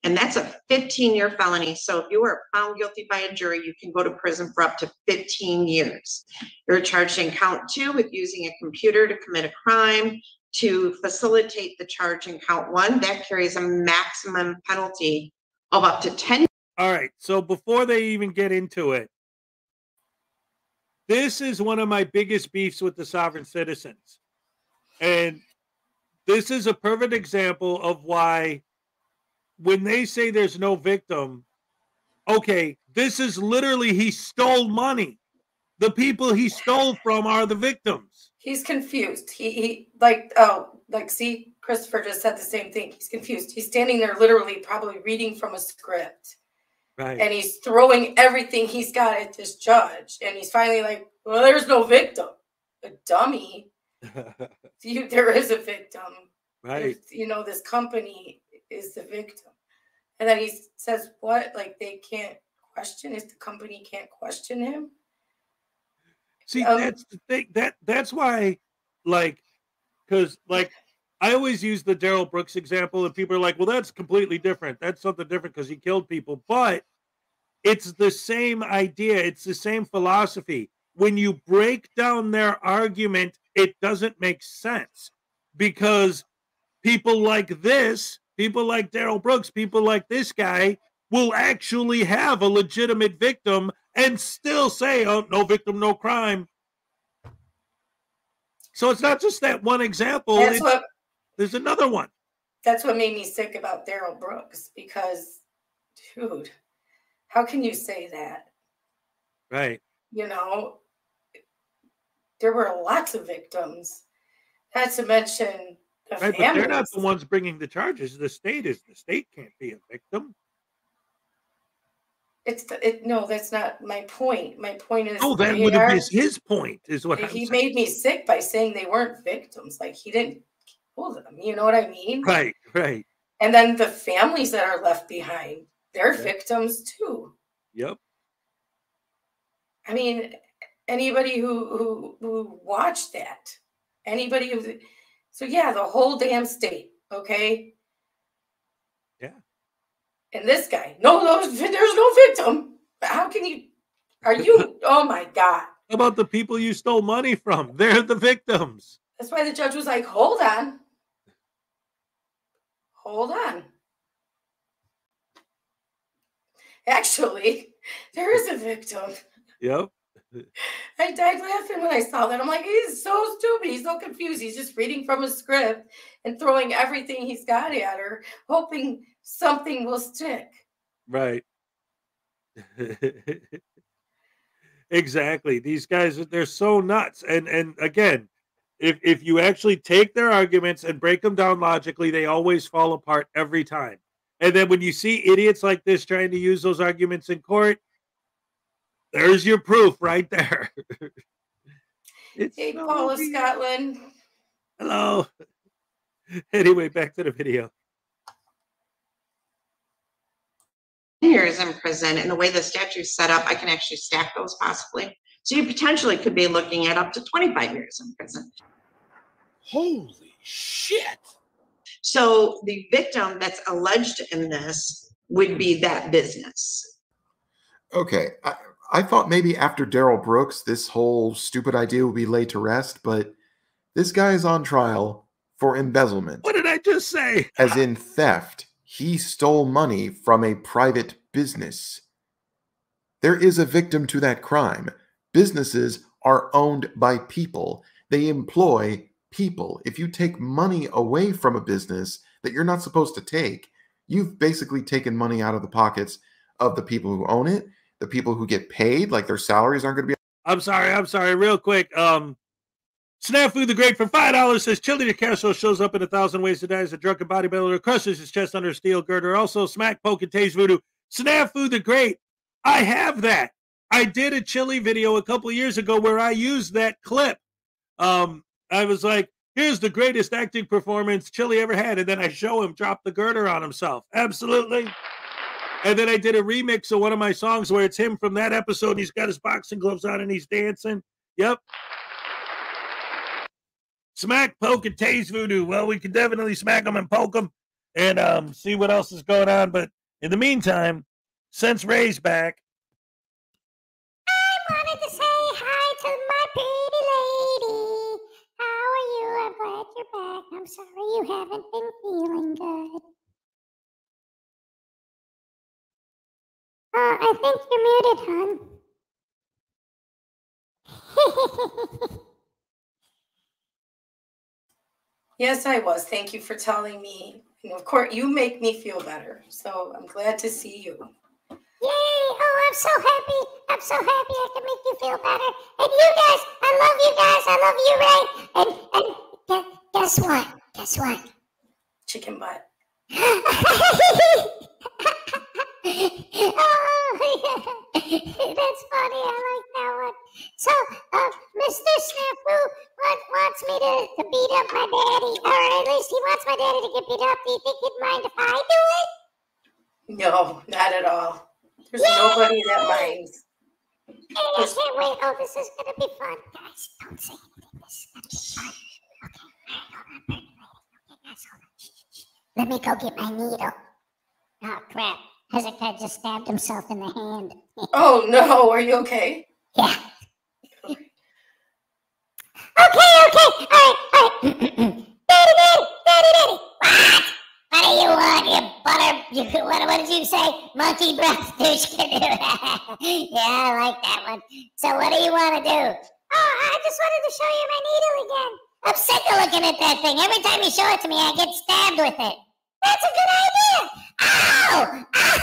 And that's a 15-year felony. So if you are found guilty by a jury, you can go to prison for up to 15 years. You're charged in count 2 with using a computer to commit a crime. To facilitate the charge in count 1, that carries a maximum penalty of up to 10. All right, so before they even get into it, this is one of my biggest beefs with the sovereign citizens. And this is a perfect example of why when they say there's no victim, okay, this is literally he stole money. The people he stole from are the victims. He's confused. See, Christopher just said the same thing. He's confused. He's standing there literally probably reading from a script. Right. And he's throwing everything he's got at this judge. And he's finally like, well, there's no victim. A dummy. There is a victim. Right. This company is the victim. And then he says, what? Like they can't question? Is the company can't question him? See, that's the thing. That's why, because I always use the Daryl Brooks example, and people are like, "Well, that's completely different. That's something different because he killed people." But it's the same idea. It's the same philosophy. When you break down their argument it doesn't make sense, because people like this, people like Daryl Brooks, people like this guy will actually have a legitimate victim and still say, oh, no victim, no crime. So it's not just that one example. There's another one. That's what made me sick about Daryl Brooks, because, dude, how can you say that? Right. You know, there were lots of victims. Not to mention the Right, families. but they're not the ones bringing the charges. The state is. The state can't be a victim. No, that's not my point. My point is, Oh, that would have been his point, is what I'm he saying. made me sick by saying they weren't victims. Like, he didn't kill them. You know what I mean? Right, right. And then the families that are left behind, they're victims too. Yep. I mean, anybody who watched that, anybody who, so yeah, the whole damn state, okay? Yeah. And this guy, no, there's no victim. How can you, oh my God. How about the people you stole money from? They're the victims. That's why the judge was like, hold on. Hold on. Actually, there is a victim. Yep. I died laughing when I saw that. I'm like, he's so stupid. He's so confused. He's just reading from a script and throwing everything he's got at her, hoping something will stick. Right. Exactly. These guys, they're so nuts. And again, if you actually take their arguments and break them down logically, they always fall apart every time. And then when you see idiots like this trying to use those arguments in court, there's your proof right there. Hey, Paul of Scotland. Hello. Anyway, back to the video. Years in prison, and the way the statute's set up, I can actually stack those possibly. So you potentially could be looking at up to 25 years in prison. Holy shit. So the victim that's alleged in this would be that business. Okay. I thought maybe after Daryl Brooks, this whole stupid idea would be laid to rest, but this guy is on trial for embezzlement. What did I just say? As in theft. He stole money from a private business. There is a victim to that crime. Businesses are owned by people. They employ people. If you take money away from a business that you're not supposed to take, you've basically taken money out of the pockets of the people who own it, the people who get paid, like their salaries aren't going to be. I'm sorry, real quick. Snafu the Great for $5 says Chili DeCastro shows up in 1,000 Ways to Die as a drunken bodybuilder, crushes his chest under a steel girder. Also, Smack, Poke, and Taze Voodoo. Snafu the Great. I have that. I did a Chili video a couple years ago where I used that clip. I was like, here's the greatest acting performance Chili ever had. And then I show him drop the girder on himself. Absolutely. And then I did a remix of one of my songs where it's him from that episode. And he's got his boxing gloves on and he's dancing. Yep. Smack, Poke, and Taze Voodoo. Well, we can definitely smack them and poke them and see what else is going on. But in the meantime, since Ray's back, I wanted to say hi to my pretty lady. How are you? I'm glad you're back. I'm sorry you haven't been feeling good. I think you're muted, hon. Yes, I was. Thank you for telling me. And of course, you make me feel better. So I'm glad to see you. Yay! Oh, I'm so happy. I'm so happy I can make you feel better. And you guys, I love you guys. I love you, Ray. And guess what? Guess what? Chicken butt. Oh, that's funny. I like that one. So, Mr. Snafu wants me to beat up my daddy, or at least he wants my daddy to get beat up. Do you think he'd mind if I do it? No, not at all. There's nobody that minds. Hey, I can't wait. Oh, this is going to be fun. Guys, don't say anything. This is going to be fun. Okay, hold on. Okay, guys, hold on. Shh. Let me go get my needle. Oh, crap. Hezekiah just stabbed himself in the hand. Oh, no. Are you okay? Yeah. Okay, Okay, all right. Daddy. What do you want, you butter? What did you say? Monkey breath douche canoe. Yeah, I like that one. So what do you want to do? Oh, I just wanted to show you my needle again. I'm sick of looking at that thing. Every time you show it to me, I get stabbed with it. That's a good idea. Ow! Ow!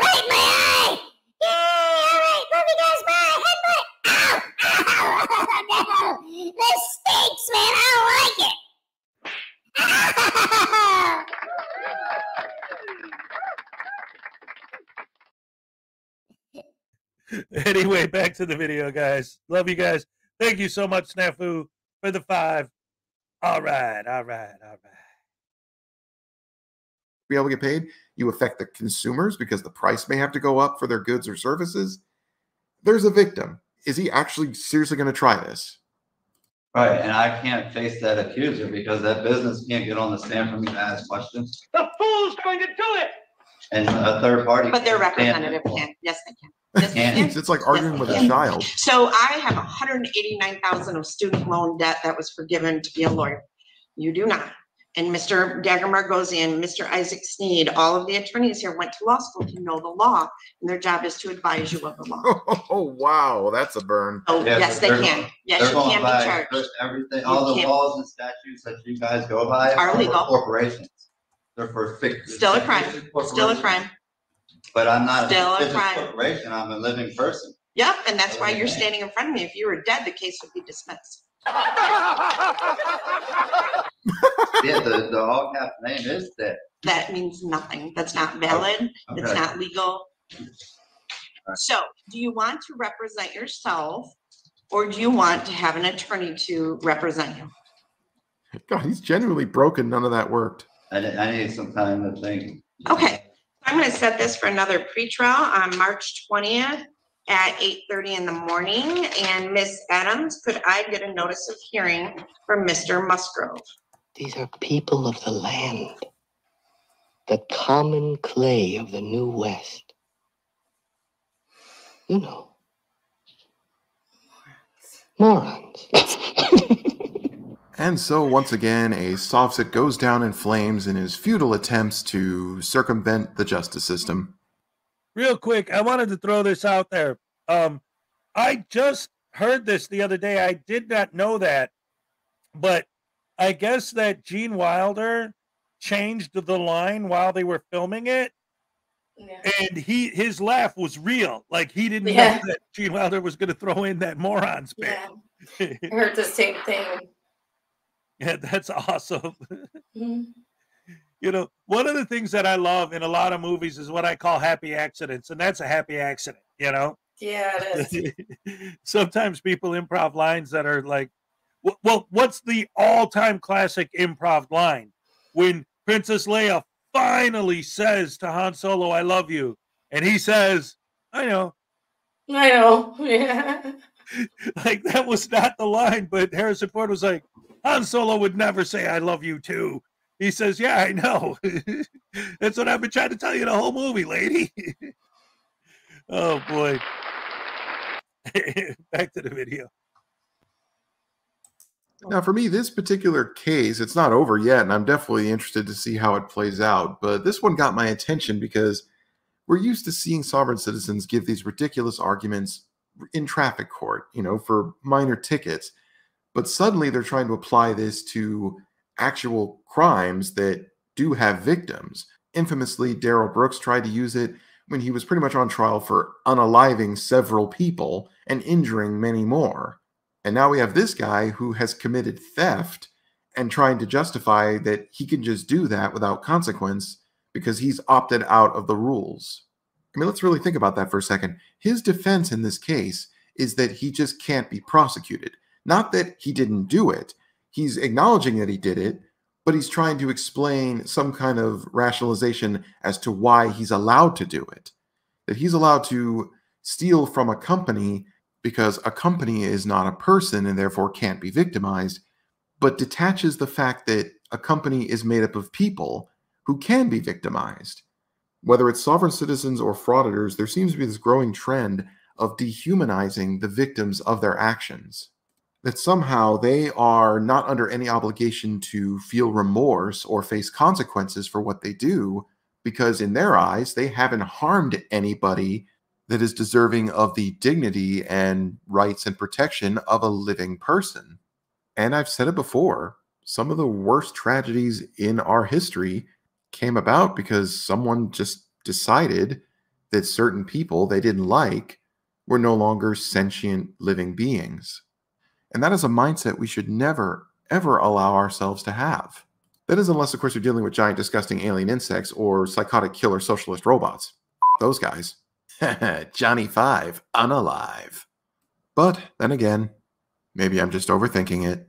Right in my eye. Yay! All right, love you guys. Bye. Headbutt. Ow! Ow! Oh, no! This stinks, man. I don't like it. Ow! Anyway, back to the video, guys. Love you guys. Thank you so much, Snafu, for the 5. All right. Be able to get paid. You affect the consumers because the price may have to go up for their goods or services. There's a victim. Is he actually seriously going to try this? Right, and I can't face that accuser because that business can't get on the stand for me to ask questions. The fool's going to do it. And a third party. But their can't representative can. Yes, they can. Yes, they can. It's like arguing with a child. So I have $189,000 of student loan debt that was forgiven to be a lawyer. You do not. And Mr. Dagger Margosian, Mr. Isaac Sneed, all of the attorneys here went to law school to know the law, and their job is to advise you of the law. Oh, wow, that's a burn. Oh, Yeah, yes, they can. Yes, you can be charged. Everything, all the laws and statutes that you guys go by are legal. Corporations. They're for fixed. Still a crime. Still a crime. But I'm not Still a a crime. corporation. I'm a living person. Yep, and that's why you're standing in front of me. If you were dead, the case would be dismissed. Yeah, the all cap name is dead. That means nothing. That's not valid. Okay. It's not legal. Right. So, do you want to represent yourself, or do you want to have an attorney to represent you? God, he's genuinely broken. None of that worked. I need some time to think. Okay, I'm going to set this for another pretrial on March 20th at 8:30 in the morning. And Miss Adams, could I get a notice of hearing for Mr. Musgrove? These are people of the land, the common clay of the New West. You know, morons. And so, once again, a soffit goes down in flames in his futile attempts to circumvent the justice system. Real quick, I wanted to throw this out there. I just heard this the other day. I did not know that, but I guess that Gene Wilder changed the line while they were filming it. Yeah. And his laugh was real. Like, he didn't know that Gene Wilder was going to throw in that morons bit. Yeah. I heard the same thing. Yeah, that's awesome. Mm-hmm. You know, one of the things that I love in a lot of movies is what I call happy accidents, and that's a happy accident, you know? Yeah, it is. Sometimes people improv lines that are like, well, what's the all-time classic improv line? When Princess Leia finally says to Han Solo, "I love you," and he says, "I know." I know. Yeah. Like, that was not the line, but Harrison Ford was like, Han Solo would never say, "I love you too." He says, "Yeah, I know." That's what I've been trying to tell you the whole movie, lady. Oh, boy. Back to the video. Now, for me, this particular case, it's not over yet, and I'm definitely interested to see how it plays out. But this one got my attention because we're used to seeing sovereign citizens give these ridiculous arguments in traffic court, you know, for minor tickets. But suddenly they're trying to apply this to actual crimes that do have victims. Infamously, Darrell Brooks tried to use it when he was pretty much on trial for unaliving several people and injuring many more. And now we have this guy who has committed theft and trying to justify that he can just do that without consequence because he's opted out of the rules. I mean, let's really think about that for a second. His defense in this case is that he just can't be prosecuted. Not that he didn't do it. He's acknowledging that he did it, but he's trying to explain some kind of rationalization as to why he's allowed to do it. That he's allowed to steal from a company because a company is not a person and therefore can't be victimized, but detaches the fact that a company is made up of people who can be victimized. Whether it's sovereign citizens or frauditors, there seems to be this growing trend of dehumanizing the victims of their actions. that somehow they are not under any obligation to feel remorse or face consequences for what they do, because in their eyes, they haven't harmed anybody that is deserving of the dignity and rights and protection of a living person. And I've said it before, some of the worst tragedies in our history came about because someone just decided that certain people they didn't like were no longer sentient living beings. And that is a mindset we should never, ever allow ourselves to have. That is unless, of course, you're dealing with giant, disgusting alien insects or psychotic killer socialist robots. Those guys. Johnny Five, unalive. But then again, maybe I'm just overthinking it.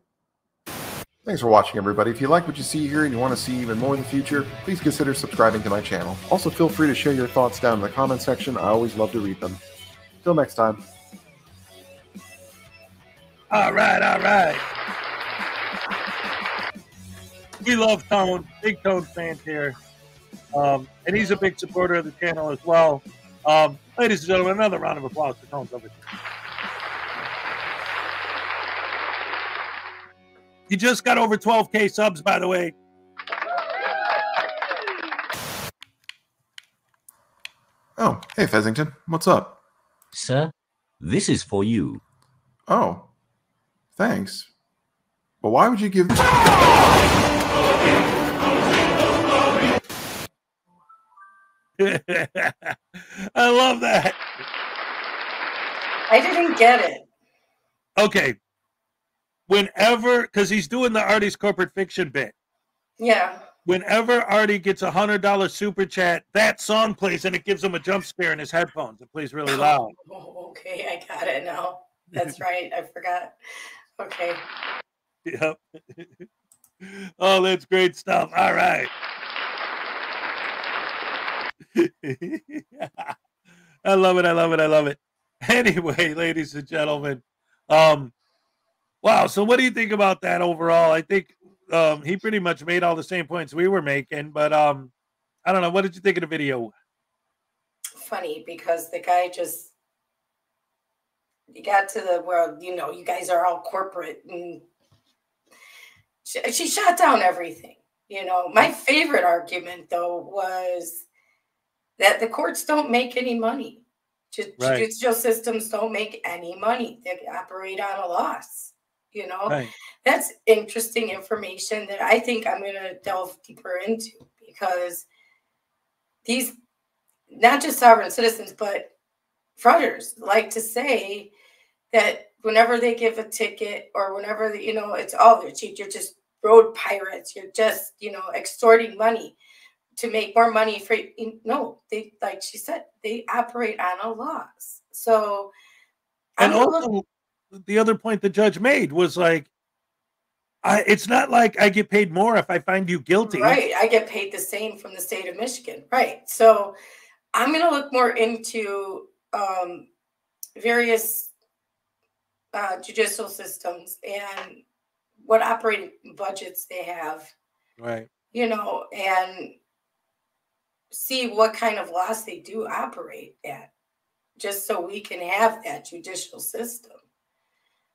Thanks for watching, everybody. If you like what you see here and you want to see even more in the future, please consider subscribing to my channel. Also, feel free to share your thoughts down in the comment section. I always love to read them. Till next time. All right. We love Tone. Big Tone fans here. And he's a big supporter of the channel as well. Ladies and gentlemen, another round of applause for Tone over here. He just got over 12K subs, by the way. Oh, hey, Fezzington. What's up? Sir, this is for you. Oh, thanks. But why would you give... I love that. I didn't get it. Okay. Whenever, because he's doing the Artie's corporate fiction bit. Yeah. Whenever Artie gets $100 super chat, that song plays and it gives him a jump scare in his headphones. It plays really loud. Oh, okay, I got it now. That's right. I forgot. Okay. Yep. Oh, that's great stuff. All right. I love it. Anyway, ladies and gentlemen, wow. So what do you think about that overall? I think he pretty much made all the same points we were making, but I don't know. What did you think of the video? Funny, because the guy just got to the world, you guys are all corporate, and she shot down everything. My favorite argument though was that the courts don't make any money. Judicial systems don't make any money. They operate on a loss. Right. That's interesting information that I think I'm going to delve deeper into, because these, not just sovereign citizens, but frauditors like to say that whenever they give a ticket or whenever, it's all they're cheap. You're just road pirates. You're just, extorting money to make more money for, no, they, like she said, they operate on a loss. So, and also the other point the judge made was like, it's not like I get paid more if I find you guilty. Right. I get paid the same from the state of Michigan. Right. So I'm going to look more into various judicial systems and what operating budgets they have. Right. And see what kind of loss they do operate at, just so we can have that judicial system.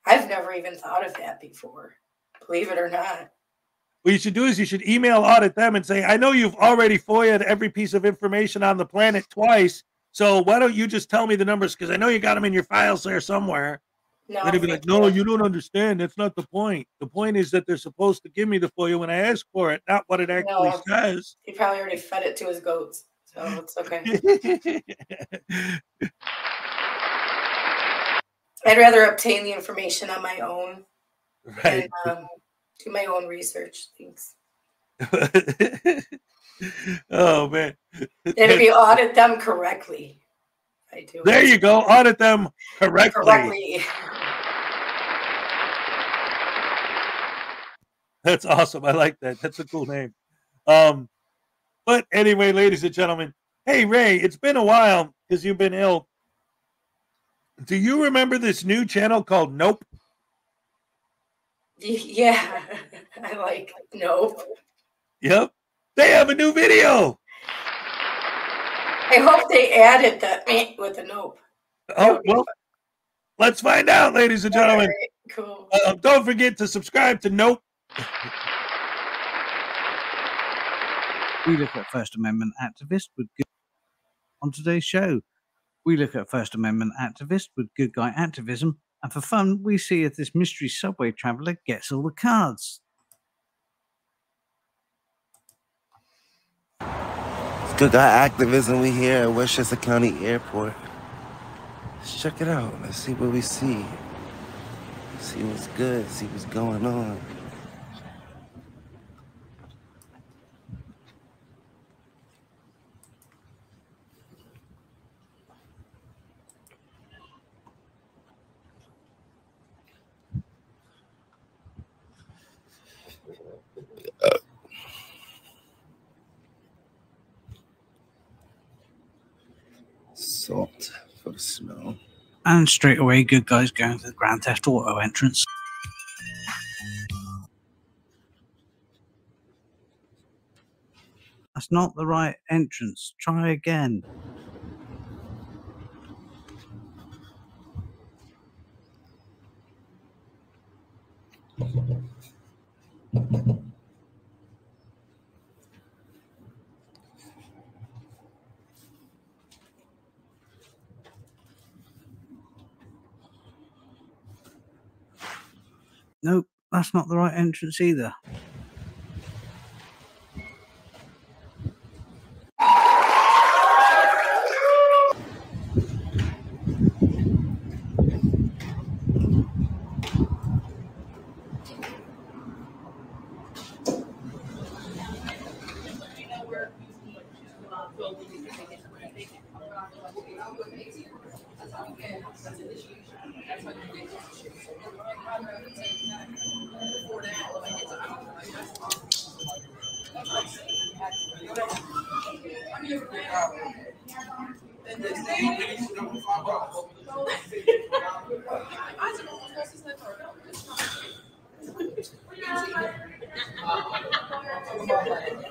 I've never even thought of that before, believe it or not. What you should do is you should email audit them and say, I know you've already FOIA'd every piece of information on the planet twice, so why don't you just tell me the numbers? Because I know you got them in your files there somewhere. No, they'd be like, no, you don't understand. That's not the point. The point is that they're supposed to give me the FOIA when I ask for it, not what it actually says. He probably already fed it to his goats, so it's okay. I'd rather obtain the information on my own, right? And do my own research. Thanks. Oh man! And if you audit them correctly, I do. There you go. Audit them correctly. That's awesome. I like that. That's a cool name. But anyway, ladies and gentlemen, hey Ray, it's been a while because you've been ill. Do you remember this new channel called Nope? Yeah, I like Nope. Yep, they have a new video. I hope they added the with the Nope. Oh well, let's find out, ladies and gentlemen. Cool. Don't forget to subscribe to Nope. We look at First Amendment activists with good on today's show. We look at First Amendment activists with good guy activism, and for fun, we see if this mystery subway traveler gets all the cards. It's good guy activism we here at Westchester County Airport. Let's check it out. Let's see what we see. See what's good, see what's going on. Salt for the snow. And straight away, good guys going to the Grand Theft Auto entrance. That's not the right entrance. Try again. Nope, that's not the right entrance either.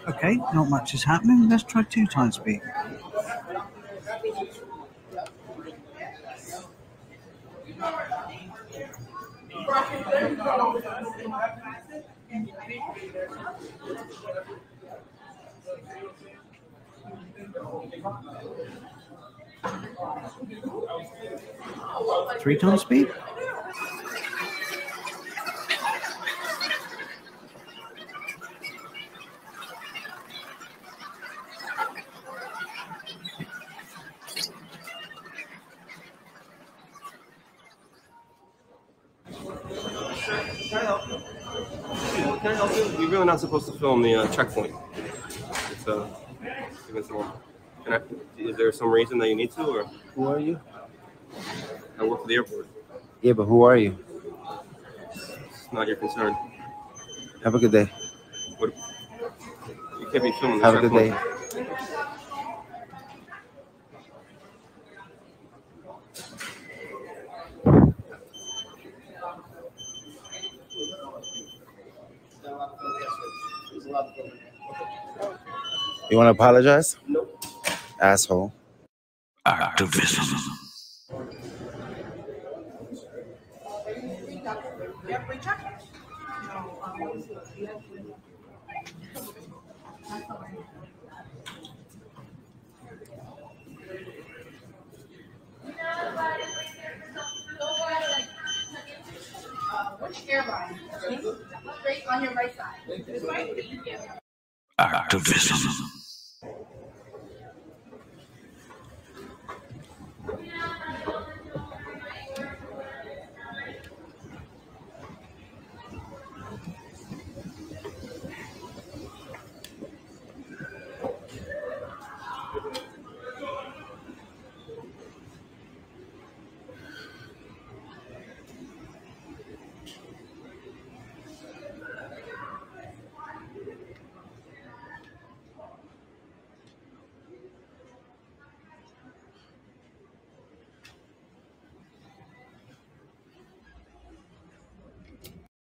Okay, not much is happening. Let's try 2 times speed. Three times speed. Can I help you? Can I help you? You're really not supposed to film the checkpoint. It's against the law. Is there some reason that you need to, or? Who are you? I work for the airport. Yeah, but who are you? It's not your concern. Have a good day. What? You can't be filming the Have a good checkpoint. day. You want to apologize? Nope. Asshole. Activism. Which airline? Straight on your right side. This way? Activism.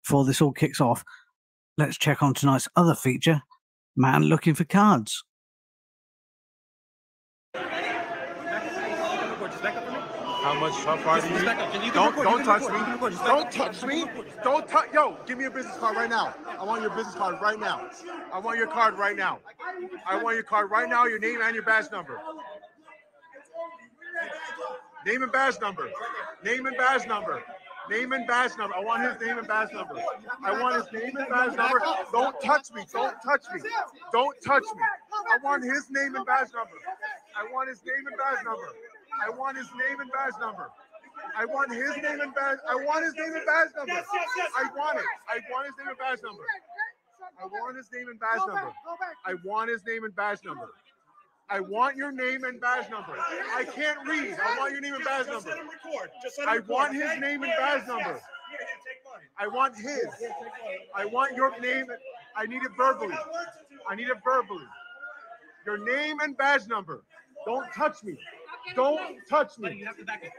Before this all kicks off, let's check on tonight's other feature, Man Looking for Cards. How far do you need? Don't touch me. Don't touch me. Don't touch. Yo, give me your business card right now. I want your business card right now. I want your card right now. I want your card right now, your name and your badge number. Name and badge number. Name and badge number. Name and badge number. I want his name and badge number. I want his name and badge number. Don't touch me. Don't touch me. Don't touch me. I want his name and badge number. I want his name and badge number. I want his name and badge number. I want his name and badge. I want his name and badge number. I want it. I want his name and badge number. I want his name and badge number. I want his name and badge number. I want your name and badge number. I can't read. I want your name and badge number. I want his name and badge number. I want his. I want your name. I need it verbally. I need it verbally. Your name and badge number. Don't touch me. Don't touch me.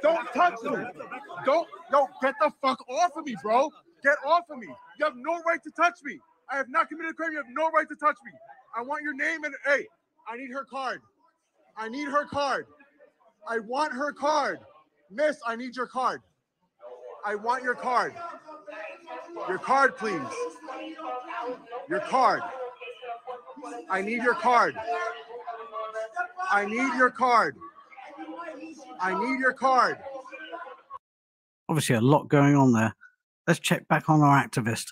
Don't touch me. Don't. No, get the fuck off of me, bro. Get off of me. You have no right to touch me. I have not committed a crime. You have no right to touch me. I want your name and, hey, I need her card. I need her card. I want her card. Miss, I need your card. I want your card. Your card, please. Your card. I need your card. I need your card. I need your card. Obviously, a lot going on there. Let's check back on our activist.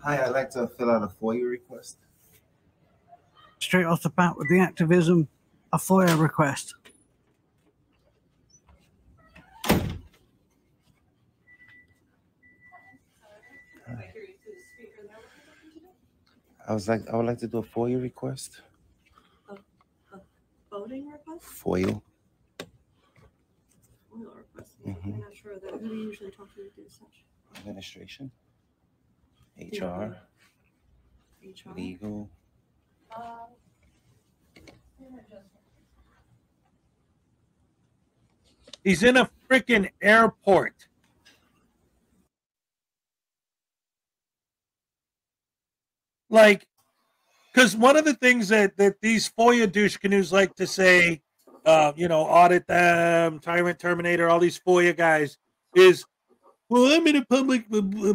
Hi, I'd like to fill out a FOIA request. Straight off the bat with the activism, a FOIA request. I would like to do a FOIA request. Voting request? FOIA. FOIA request. Mhm. I'm not sure that. Who do you usually talk to do such? Administration. HR. HR. Legal. He's in a freaking airport. Like, because one of the things that these FOIA douche canoes like to say, audit them, tyrant terminator, all these FOIA guys, is, well, I'm in a public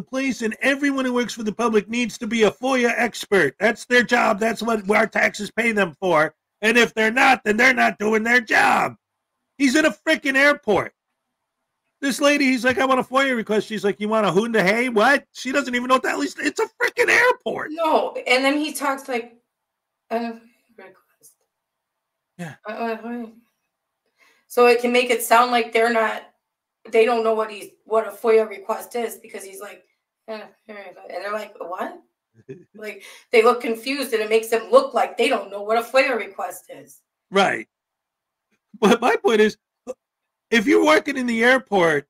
place and everyone who works for the public needs to be a FOIA expert. That's their job. That's what our taxes pay them for. And if they're not, then they're not doing their job. He's in a freaking airport. This lady, he's like, I want a FOIA request. She's like, you want a Hyundai? Hey, what? She doesn't even know what that is. It's a freaking airport. No, and then he talks like, request. Yeah. So it can make it sound like they don't know what a FOIA request is, because he's like, and they're like, what? Like, they look confused, and it makes them look like they don't know what a FOIA request is. Right. But my point is, if you're working in the airport,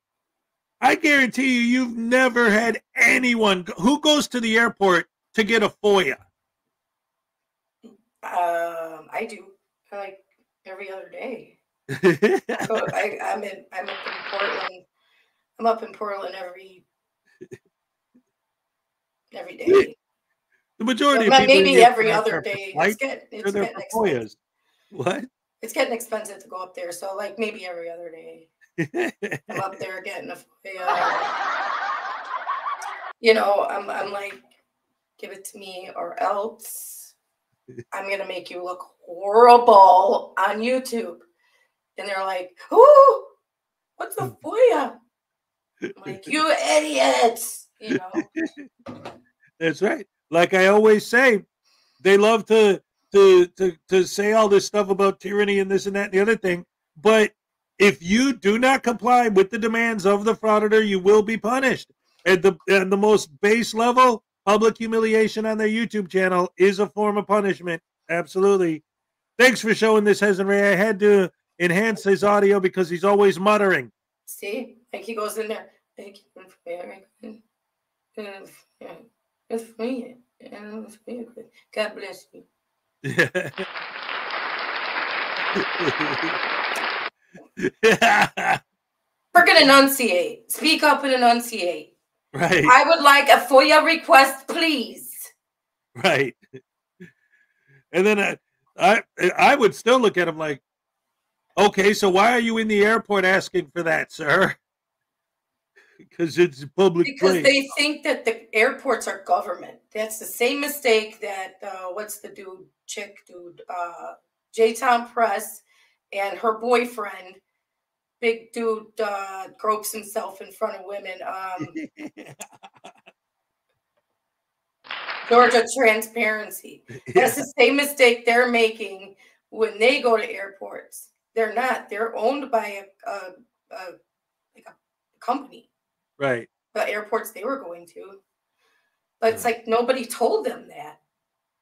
I guarantee you've never had anyone who goes to the airport to get a FOIA. I do. I like every other day. I'm up in Portland. I'm up in Portland every day. The majority of Well, people maybe every other day. It's getting FOIAs. What? It's getting expensive to go up there, so like maybe every other day. I'm up there getting a FOIA. I'm like, give it to me, or else I'm gonna make you look horrible on YouTube. And they're like, "Oh, what's a FOIA?" I'm like, "You idiots!" That's right. Like I always say, they love to say all this stuff about tyranny and this and that and the other thing. But if you do not comply with the demands of the frauditor, you will be punished. At the most base level, public humiliation on their YouTube channel is a form of punishment. Absolutely. Thanks for showing this, Hezokuai. I had to enhance his audio because he's always muttering. See, like he goes in there. Thank you it's free. God bless you. Freaking and enunciate. Speak up and enunciate. Right. I would like a FOIA request, please. Right. And then I would still look at him like, okay, so why are you in the airport asking for that, sir? Because it's a public Because place. they think that the airports are government. That's the same mistake that what's the dude, J-Town Press and her boyfriend, big dude, gropes himself in front of women. Georgia Transparency. That's the same mistake they're making when they go to airports. They're not. They're owned by a company. Right. The airports they were going to. But it's like nobody told them that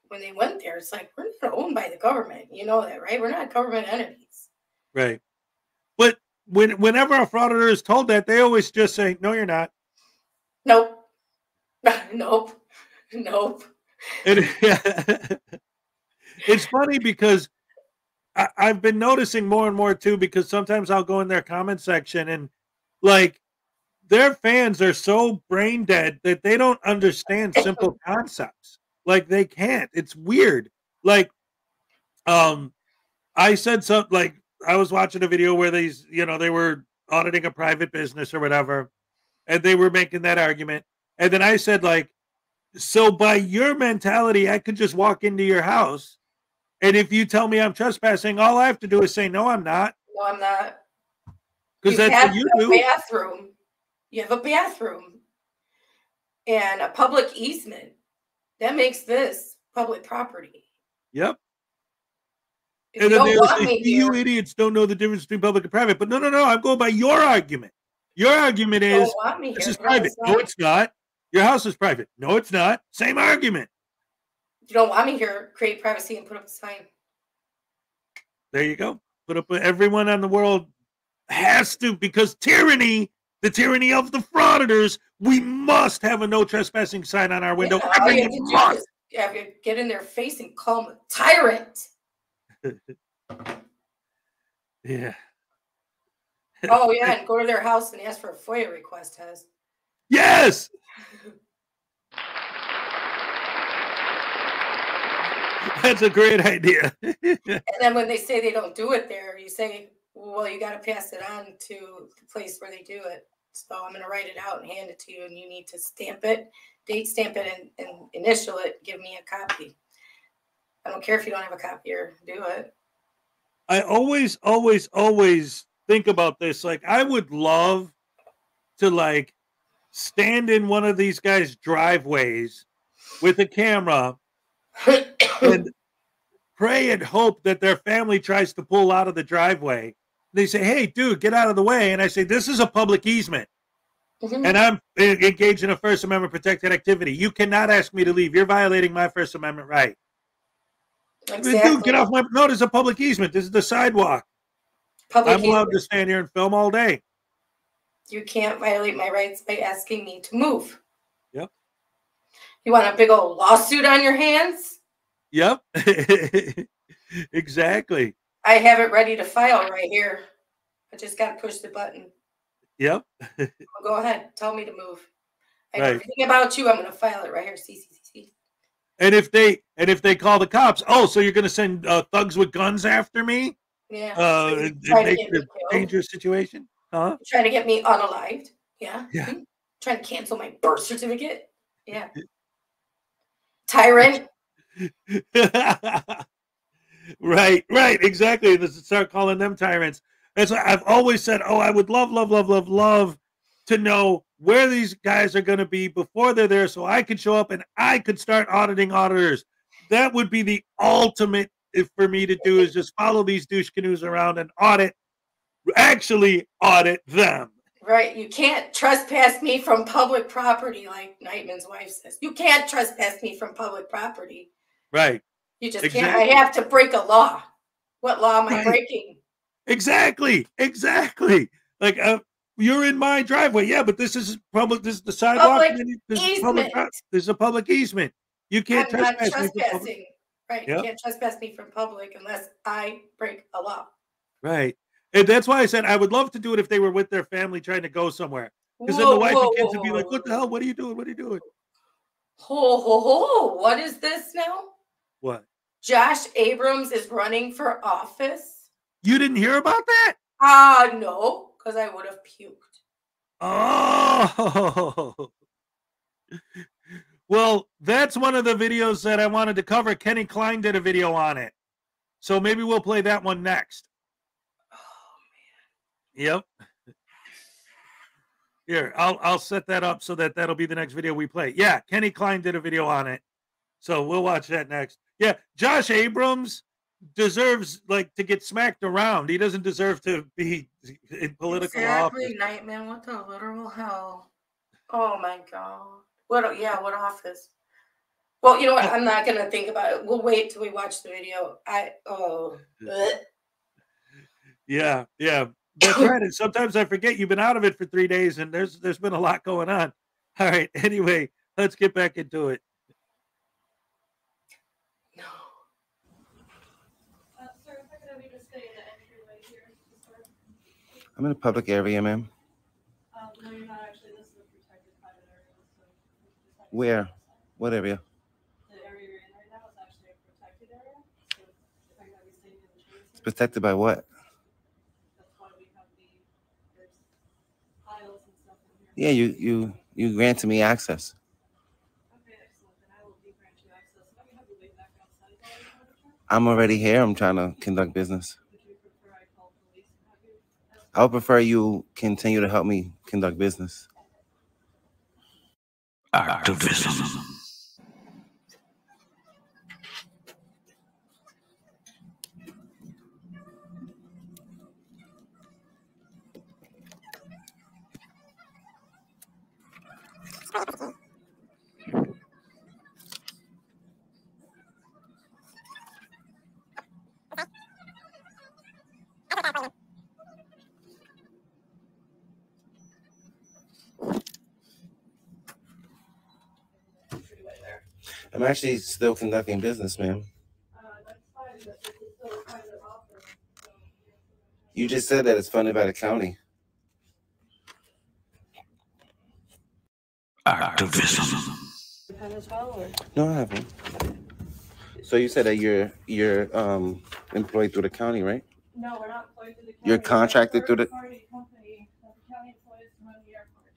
when they went there. It's like, we're not owned by the government. You know that, right? We're not government entities. Right. But whenever a frauditor is told that, they always just say, no, you're not. Nope. Nope. Nope. It's funny because I've been noticing more and more too, because sometimes I'll go in their comment section and like their fans are so brain dead that they don't understand simple concepts. Like they can't. It's weird. Like, I said something like I was watching a video where they were auditing a private business or whatever, and they were making that argument. And then I said, like, so by your mentality, I could just walk into your house, and if you tell me I'm trespassing, all I have to do is say, no, I'm not. No, I'm not. Because that's what you do. Bathroom. You have a bathroom and a public easement. That makes this public property. Yep. If And you then don't they want say, me you here, idiots don't know the difference between public and private. But no, I'm going by your argument. Your argument you don't is want me this here. is private. No, it's not. Your house is private. No, it's not. Same argument. You don't want me here. Create privacy and put up a sign. There you go. Put up everyone in the world has to, because tyranny, the tyranny of the frauditors, we must have a no trespassing sign on our window. Yeah, all you have to do is get in their face and call them a tyrant. Yeah. Oh, yeah, and go to their house and ask for a FOIA request, Hez. Yes. That's a great idea. And then when they say they don't do it there, you say, well, you got to pass it on to the place where they do it. So I'm going to write it out and hand it to you, and you need to stamp it, date stamp it, and initial it. Give me a copy. I don't care if you don't have a copy or do it. I always think about this. Like, I would love to like stand in one of these guys' driveways with a camera and pray and hope that their family tries to pull out of the driveway. They say, hey, dude, get out of the way. And I say, this is a public easement. And I'm engaged in a First Amendment protected activity. You cannot ask me to leave. You're violating my First Amendment right. Exactly. Dude, get off my... No, there's a public easement. This is the sidewalk. I'm allowed to stand here and film all day. You can't violate my rights by asking me to move. Yep. You want a big old lawsuit on your hands? Yep. Exactly. I have it ready to file right here. I just got to push the button. Yep. Well, go ahead. Tell me to move. I know Right. everything about you. I'm going to file it right here. See. And if they call the cops, oh, so you're going to send thugs with guns after me? Yeah. It Trying to makes get me it a killed. dangerous situation, huh? Trying to get me unalived. Yeah. Yeah. Trying to cancel my birth certificate. Yeah. Tyrant. Right, exactly. Let's start calling them tyrants. That's why I've always said, oh, I would love to know where these guys are going to be before they're there, so I could show up and I could start auditing auditors. That would be the ultimate for me to do, is just follow these douche canoes around and actually audit them. Right. You can't trespass me from public property, like Nightman's wife says. You can't trespass me from public property. Right. You just Exactly. can't. I have to break a law. What law am I breaking? Exactly. Like, you're in my driveway. Yeah, but this is public. This is the sidewalk. This is a public easement. You can't I'm not trespass me from public. trespassing. Right. Yep. You can't trespass me from public unless I break a law. Right. And that's why I said I would love to do it if they were with their family trying to go somewhere. Because then the wife and kids would be like, what the hell? What are you doing? What are you doing? Ho, ho, ho. What is this now? What? Josh Abrams is running for office? You didn't hear about that? No, because I would have puked. Oh. Well, that's one of the videos that I wanted to cover. Kenny Klein did a video on it. So maybe we'll play that one next. Oh, man. Yep. Here, I'll set that up so that'll be the next video we play. Yeah, Kenny Klein did a video on it. So we'll watch that next. Yeah, Josh Abrams deserves to get smacked around. He doesn't deserve to be in political office. Exactly, Nightman. What the literal hell? Oh my god. What office? Well, you know what? I'm not gonna think about it. We'll wait till we watch the video. Yeah. That's right. And sometimes I forget you've been out of it for 3 days and there's been a lot going on. All right. Anyway, let's get back into it. No. Sir, if I could have you just stay in the entryway here to start. I'm in a public area, ma'am. No, you're not actually. This is a protected private area. So Where? What area? the area you're in right now is actually a protected area. So if I could have you stay in the entryway. It's protected by what? That's why we have there's aisles and stuff in here. Yeah, you granted me access. Okay, excellent. Then I will grant you access. Let me have you wait back outside while you monitor. I'm already here. I'm trying to conduct business. Would you prefer I call police and have you? I would prefer you continue to help me conduct business. Activism. I'm actually still conducting business, ma'am. That's fine, but this is still a private office. So You just said that it's funded by the county. Activism. pen as well, or? No, I haven't. So you said that you're employed through the county, right? No, we're not employed through the county. You're contracted through the. Third-party company that the county employs to run the airport.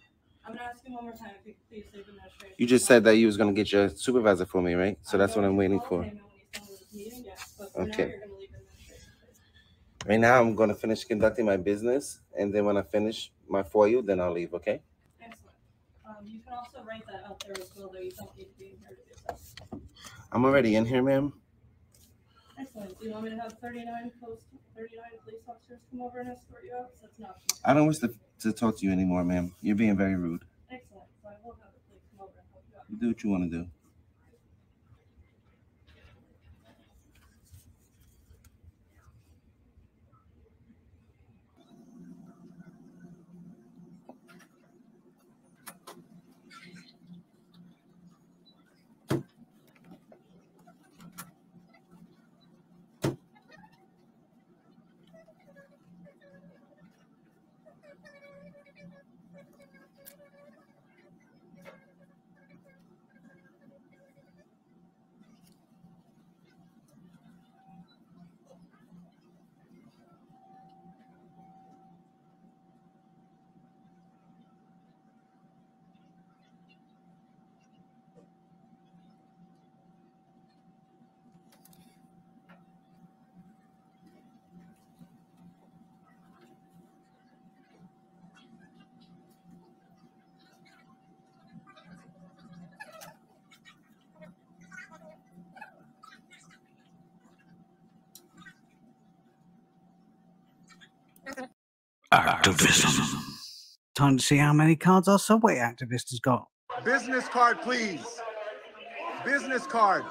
I'm gonna ask you one more time if you could please leave administration. You just said that you was gonna get your supervisor for me, right? So that's what I'm waiting for. Okay. Right now, I'm gonna finish conducting my business, and then when I finish my for you, then I'll leave. Okay. Excellent. You can also write that out there as well, though you don't need to be in here to do so. I'm already in here, ma'am. Excellent. Do you want me to have 39 police officers come over and escort you out? That's not. I don't wish to talk to you anymore, ma'am. You're being very rude. Excellent. So I will have the police come over and help you out. You do what you want to do. Activism. Time to see how many cards our subway activist has got. Business card, please. Business card.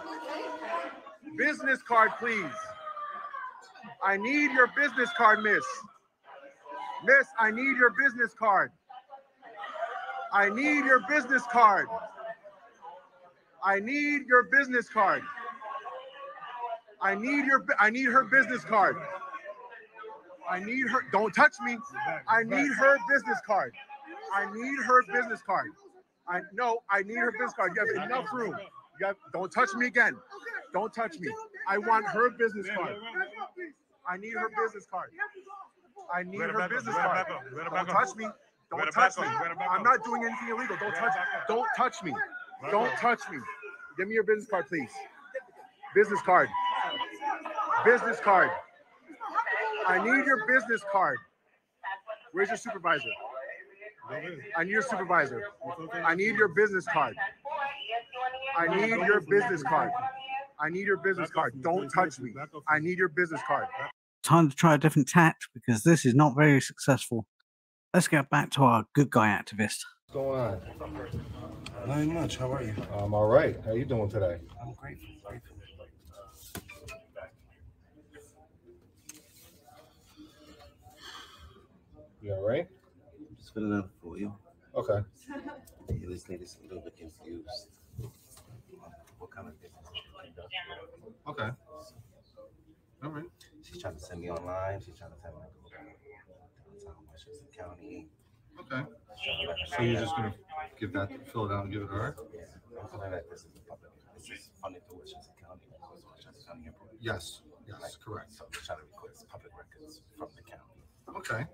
Business card, please. I need your business card, miss. Miss, I need your business card. I need your business card. I need your business card. I need her business card. I need her. Don't touch me. I need her business card. I need her business card. I need her business card. You have enough room. Don't touch me again. Don't touch me. I want her business card. I need her business card. I need her business card. Don't touch me. Don't touch me. I'm not doing anything illegal. Don't touch me. Don't touch me. Don't touch me. Give me your business card, please. Business card. Business card. I need your business card. Where's your supervisor? I need your supervisor. I need your business card. I need your business card. I need your business card. Don't touch me. I need your business card. Time to try a different tact because this is not very successful. Let's get back to our good guy activist. What's going on? Nothing much. How are you? I'm all right. How you doing today? I'm grateful. You all right? Just filling out for you. Okay. This lady's a little bit confused. What kind of business she conducts? Okay. All right. She's trying to send me online. She's trying to tell me to go downtown Westchester County. Okay. So you're just gonna fill it out and give it to her? Yeah. I'm feeling like this is public. This is funded through Westchester County. Westchester County employees. Yes. Yes. Correct. So I'm just trying to request public records from the county. Okay.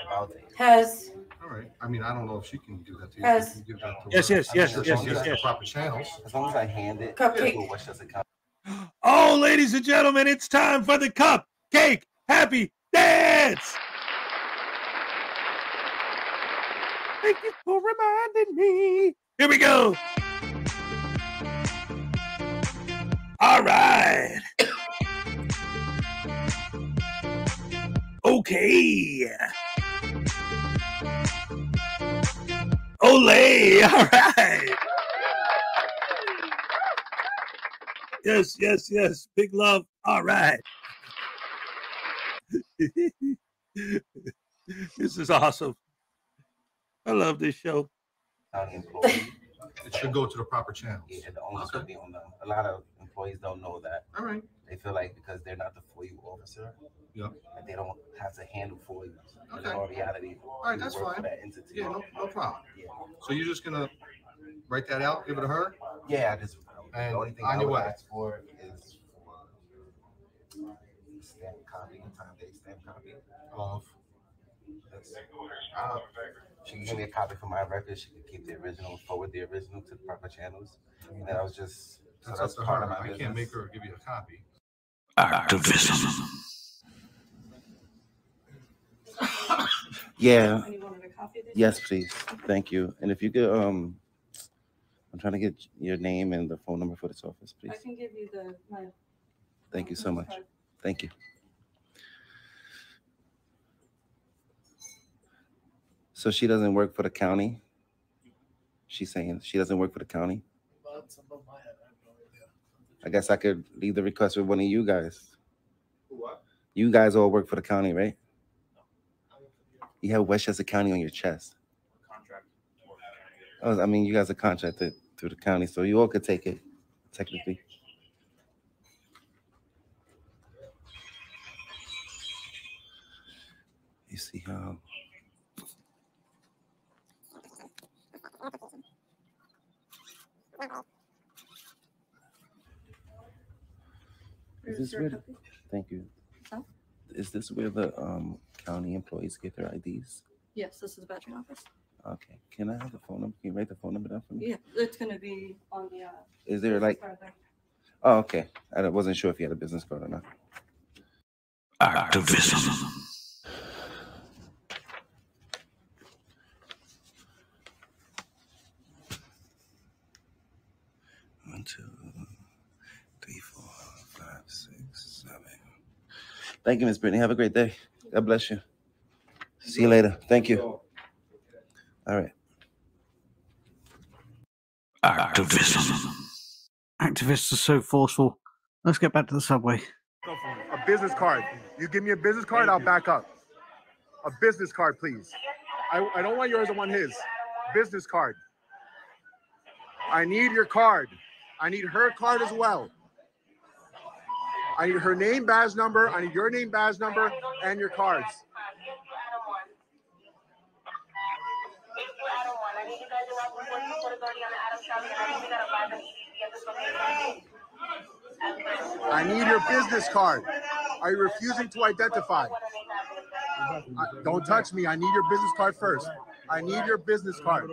About it. Has. All right. I mean, I don't know if she can do that to you. Has. She can give that to Yes, her. yes, I mean, yes, as yes, long as yes, it's the yes. proper channels. As long as I hand it Cupcake. to Westchester County. Oh, ladies and gentlemen, it's time for the Cupcake Happy Dance. Thank you for reminding me. Here we go. All right. Okay. Olay. All right. Yes, yes, yes. Big love. All right. This is awesome. I love this show. County employee. It should go to the proper channels. Yeah, the onus will be on them. A lot of employees don't know that. All right. They feel like because they're not the FOIA officer, Yep. that they don't have to handle FOIAs. But Okay. in all reality, All right, that's we work fine. for that entity. Yeah, no problem. Yeah. So you're just gonna write that out, give it to her? Yeah, I just And the only thing on I your would way. ask for is for stamp copy, a time date stamp copy. That's, she can give me a copy for my record. She can keep the original, forward the original to the proper channels. And then I was just That's up to part of her. my I business. can't make her give you a copy. Activism. Yeah. And you wanted a copy of this? Yes, please. Thank you. And if you could, I'm trying to get your name and the phone number for this office, please. I can give you my. Thank you so much. Thank you. So she doesn't work for the county? She's saying she doesn't work for the county? I guess I could leave the request with one of you guys. What? You guys all work for the county, right? You have Westchester County on your chest. Oh, I mean, you guys are contracted through the county, so you all could take it, technically. You see how... Is this where? Thank you. Huh? Is this where the county employees get their IDs? Yes, this is the batching office. Okay. Can I have the phone number? Can you write the phone number down for me? Yeah, it's gonna be on the. Is there like? card there. Oh, okay. I wasn't sure if you had a business card or not. Activism. 1, 2, 3, 4, 5, 6, 7. Thank you, Miss Brittany. Have a great day. God bless you. See you later. Thank you. All right. Activism. Activists are so forceful. Let's get back to the subway. A business card. You give me a business card, I'll back up. A business card, please. I don't want yours, I want his. Business card. I need your card. I need her card as well. I need her name, badge number. I need your name, badge number, and your cards. I need your business card. Are you refusing to identify? Don't touch me. I need your business card first. I need your business card.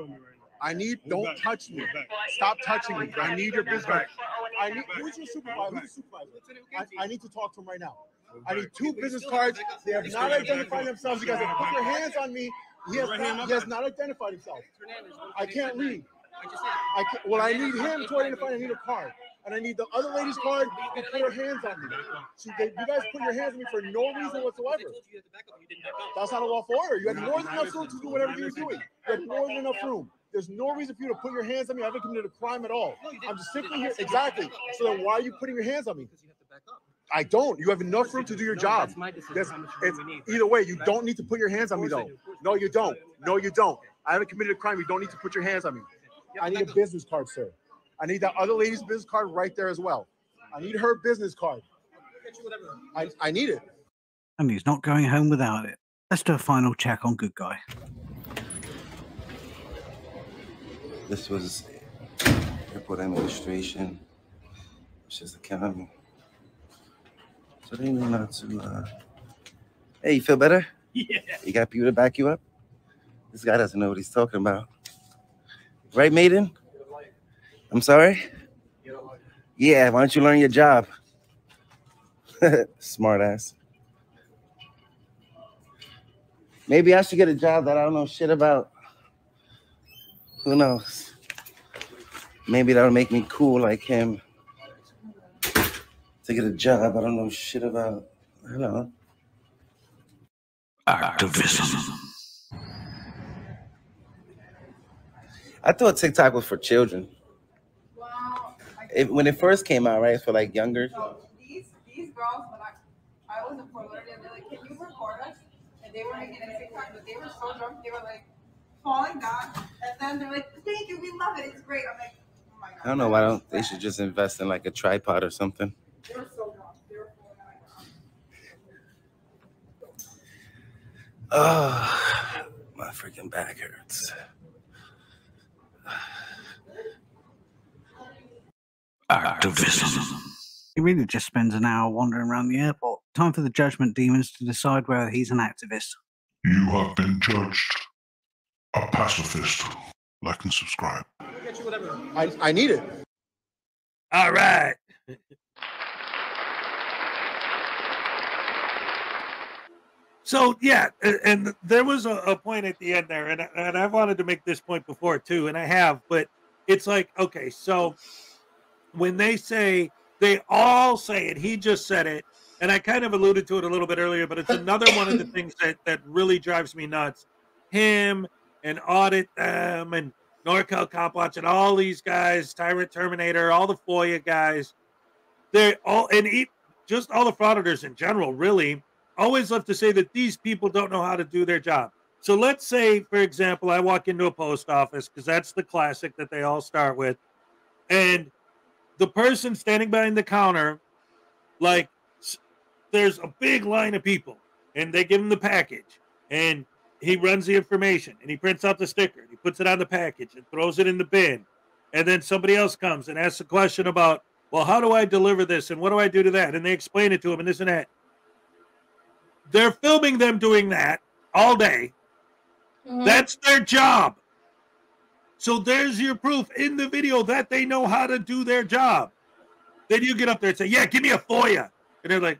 Don't touch me. Stop touching me. I need your business card. Who's your supervisor? Who's the supervisor? I need to talk to him right now. I need 2 business cards. They have not identified themselves. You guys have put your hands on me. He has not identified himself. I can't read. I need him to identify. I need a card. And I need the other lady's card to put her hands on me. You guys put your hands on me for no reason whatsoever. That's not a lawful order. You had more than enough room to do whatever you were doing. You had more than enough room. There's no reason for you to put your hands on me. I haven't committed a crime at all. I'm just simply here. Exactly. So then why are you putting your hands on me? I don't. You have enough room to do your job. Either way, you don't need to put your hands on me, though. No, you don't. No, you don't. I haven't committed a crime. You don't need to put your hands on me. I need a business card, sir. I need that other lady's business card right there as well. I need her business card. I need it. And he's not going home without it. Let's do a final check on Good Guy. This was airport administration, which is the county. So they knew not to. Hey, you feel better? Yeah. You got people to back you up? This guy doesn't know what he's talking about. Right, Maiden? I'm sorry? Yeah, why don't you learn your job? Smart ass. Maybe I should get a job that I don't know shit about. Who knows? Maybe that'll make me cool like him. To get a job I don't know shit about. I don't know. Activism. I thought TikTok was for children. When it first came out, right, it's for like younger. So these girls, when I was in Fort Lauderdale, they're like, can you record us? And they were making a TikTok, but they were so drunk, they were like falling down. And then they're like, thank you, we love it, it's great. I'm like, oh my God. I don't know why they should just invest in like a tripod or something. They were so drunk. They were falling down. Oh, my freaking back hurts. Activism. He really just spends an hour wandering around the airport. Time for the judgment demons to decide whether he's an activist. You have been judged a pacifist. Like and subscribe. I need it. All right. So yeah, and there was a point at the end there, and I wanted to make this point before too, and I have, but it's like, okay, so when they all say it, he just said it, and I kind of alluded to it a little bit earlier, but it's another one of the things that really drives me nuts. Him and Audit and NorCal Cop Watch and all these guys, Tyrant Terminator, all the FOIA guys, they're all, and just all the frauditors in general, really, always love to say that these people don't know how to do their job. So let's say, for example, I walk into a post office, because that's the classic that they all start with, and the person standing behind the counter, like, there's a big line of people, and they give him the package, and he runs the information, and he prints out the sticker, and he puts it on the package, and throws it in the bin, and then somebody else comes and asks a question about, well, how do I deliver this, and what do I do to that, and they explain it to him, and this and that. They're filming them doing that all day. Mm-hmm. That's their job. So there's your proof in the video that they know how to do their job. Then you get up there and say, yeah, give me a FOIA. And they're like,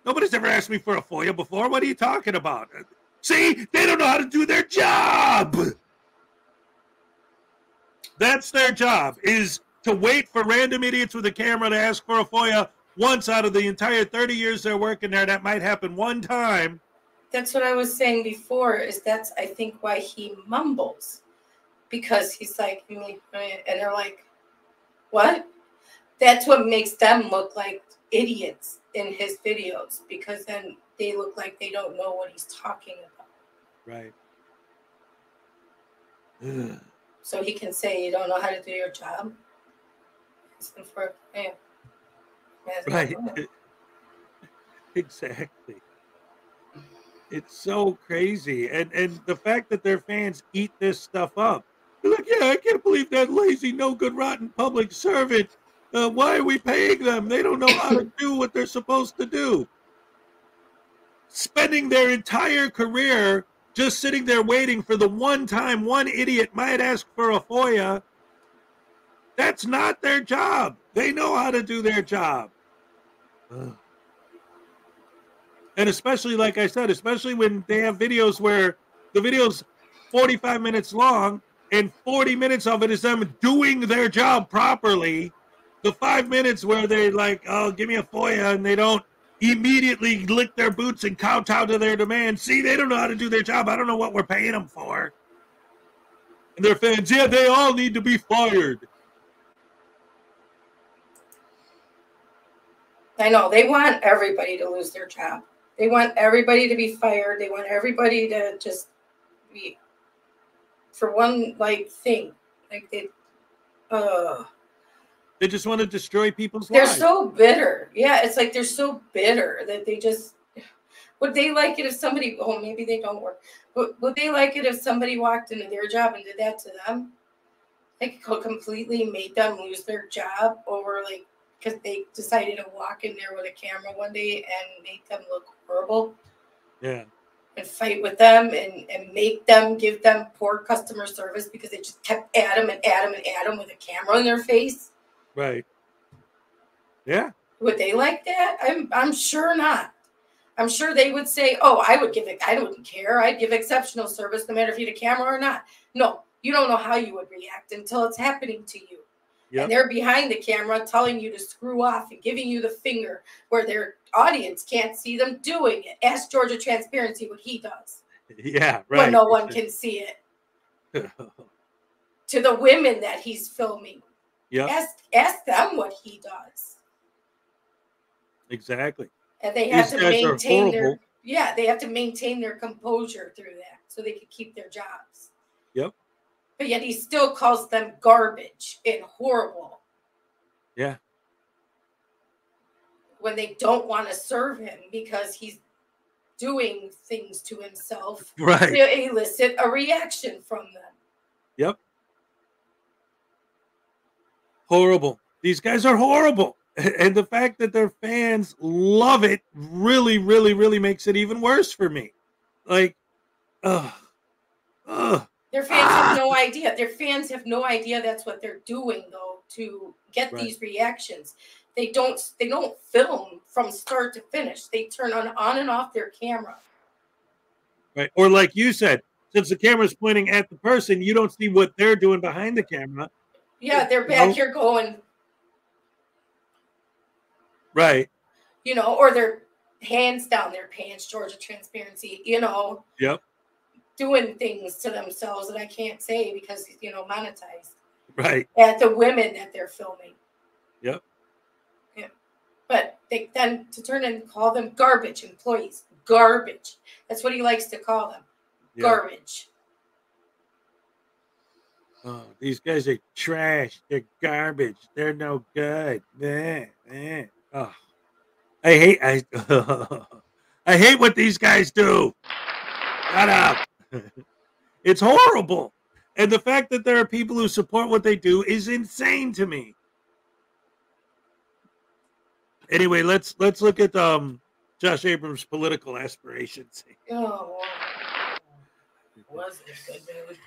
nobody's ever asked me for a FOIA before. What are you talking about? See, they don't know how to do their job. That's their job, is to wait for random idiots with a camera to ask for a FOIA once out of the entire 30 years they're working there. That might happen one time. That's what I was saying before, is that's, I think, why he mumbles. Because he's like, and they're like, what? That's what makes them look like idiots in his videos, because then they look like they don't know what he's talking about. Right. So he can say, you don't know how to do your job? Right. Exactly. It's so crazy. And the fact that their fans eat this stuff up. They're like, yeah, I can't believe that lazy, no good, rotten public servant. Why are we paying them? They don't know how to do what they're supposed to do. Spending their entire career just sitting there waiting for the one time one idiot might ask for a FOIA. That's not their job. They know how to do their job. Ugh. And especially, like I said, especially when they have videos where the video's 45 minutes long and 40 minutes of it is them doing their job properly. The 5 minutes where they're like, oh, give me a FOIA, and they don't immediately lick their boots and kowtow to their demands. See, they don't know how to do their job. I don't know what we're paying them for. And their fans, yeah, they all need to be fired. I know. They want everybody to lose their job. They want everybody to be fired. They want everybody to just be, for one, like, thing. Like, They just want to destroy people's they're lives. so bitter. Yeah, it's like they're so bitter that they just, would they like it if somebody, oh, maybe they don't work, but would they like it if somebody walked into their job and did that to them? Like, completely made them lose their job over, like, because they decided to walk in there with a camera one day and make them look horrible. Yeah. And fight with them and make them give them poor customer service because they just kept at them and at them and at them with a camera in their face. Right. Yeah. Would they like that? I'm sure not. I'm sure they would say, oh, I would give it, I wouldn't care. I'd give exceptional service no matter if you had a camera or not. No, you don't know how you would react until it's happening to you. Yep. And they're behind the camera telling you to screw off and giving you the finger where their audience can't see them doing it. Ask Georgia Transparency what he does. Yeah, right. When no one can see it. To the women that he's filming. Yeah. Ask them what he does. Exactly. And they have These to guys are maintain horrible. they have to maintain their composure through that so they can keep their jobs. Yep. But yet he still calls them garbage and horrible. Yeah. When they don't want to serve him because he's doing things to himself right. to elicit a reaction from them. Yep. Horrible. These guys are horrible. And the fact that their fans love it really, really, really makes it even worse for me. Like, Their fans have no idea. Their fans have no idea that's what they're doing, though, to get these reactions. They don't film from start to finish. They turn on and off their camera. Right. Or like you said, since the camera's pointing at the person, you don't see what they're doing behind the camera. Yeah, they're back here going. Right. You know, or their hands down their pants, Georgia Transparency, you know. Yep. Doing things to themselves that I can't say because, you know, monetized. Right. At the women that they're filming. Yep. Yeah. But they then to turn and call them garbage employees. Garbage. That's what he likes to call them. Yeah. Garbage. Oh, these guys are trash. They're garbage. They're no good. Oh. I hate what these guys do. Shut up. It's horrible. And the fact that there are people who support what they do is insane to me. Anyway, let's look at Josh Abrams' political aspirations. Oh, was this good, dude?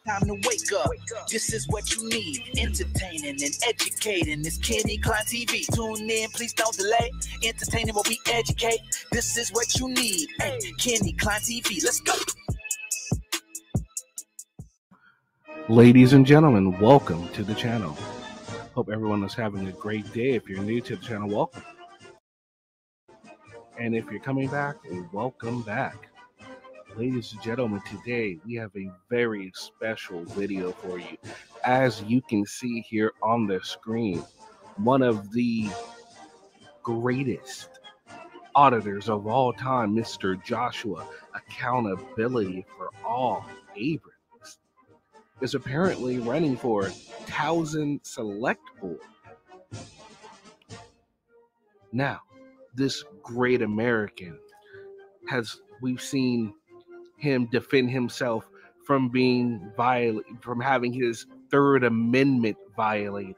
Time to wake up. This is what you need. Entertaining and educating. It's Kenny Klein TV. Tune in, please don't delay. Entertaining while we educate. This is what you need. Hey, Kenny Klein TV. Let's go. Ladies and gentlemen, welcome to the channel. Hope everyone is having a great day. If you're new to the channel, welcome. And if you're coming back, welcome back. Ladies and gentlemen, today we have a very special video for you. As you can see here on the screen, one of the greatest auditors of all time, Mr. Joshua Accountability for All Abrams, is apparently running for Towson Select Board. Now, this great American we've seen him defend himself from being violated, from having his Third Amendment violated.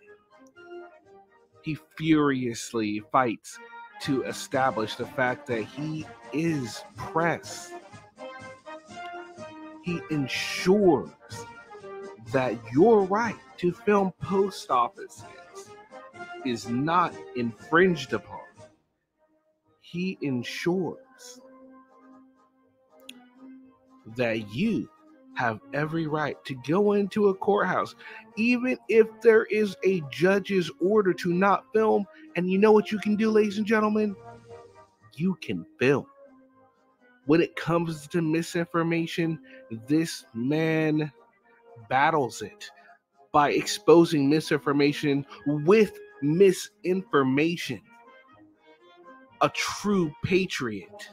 He furiously fights to establish the fact that he is press. He ensures that your right to film post offices is not infringed upon. He ensures that you have every right to go into a courthouse, even if there is a judge's order to not film. And you know what you can do, ladies and gentlemen? You can film. When it comes to misinformation, this man battles it by exposing misinformation with misinformation. A true patriot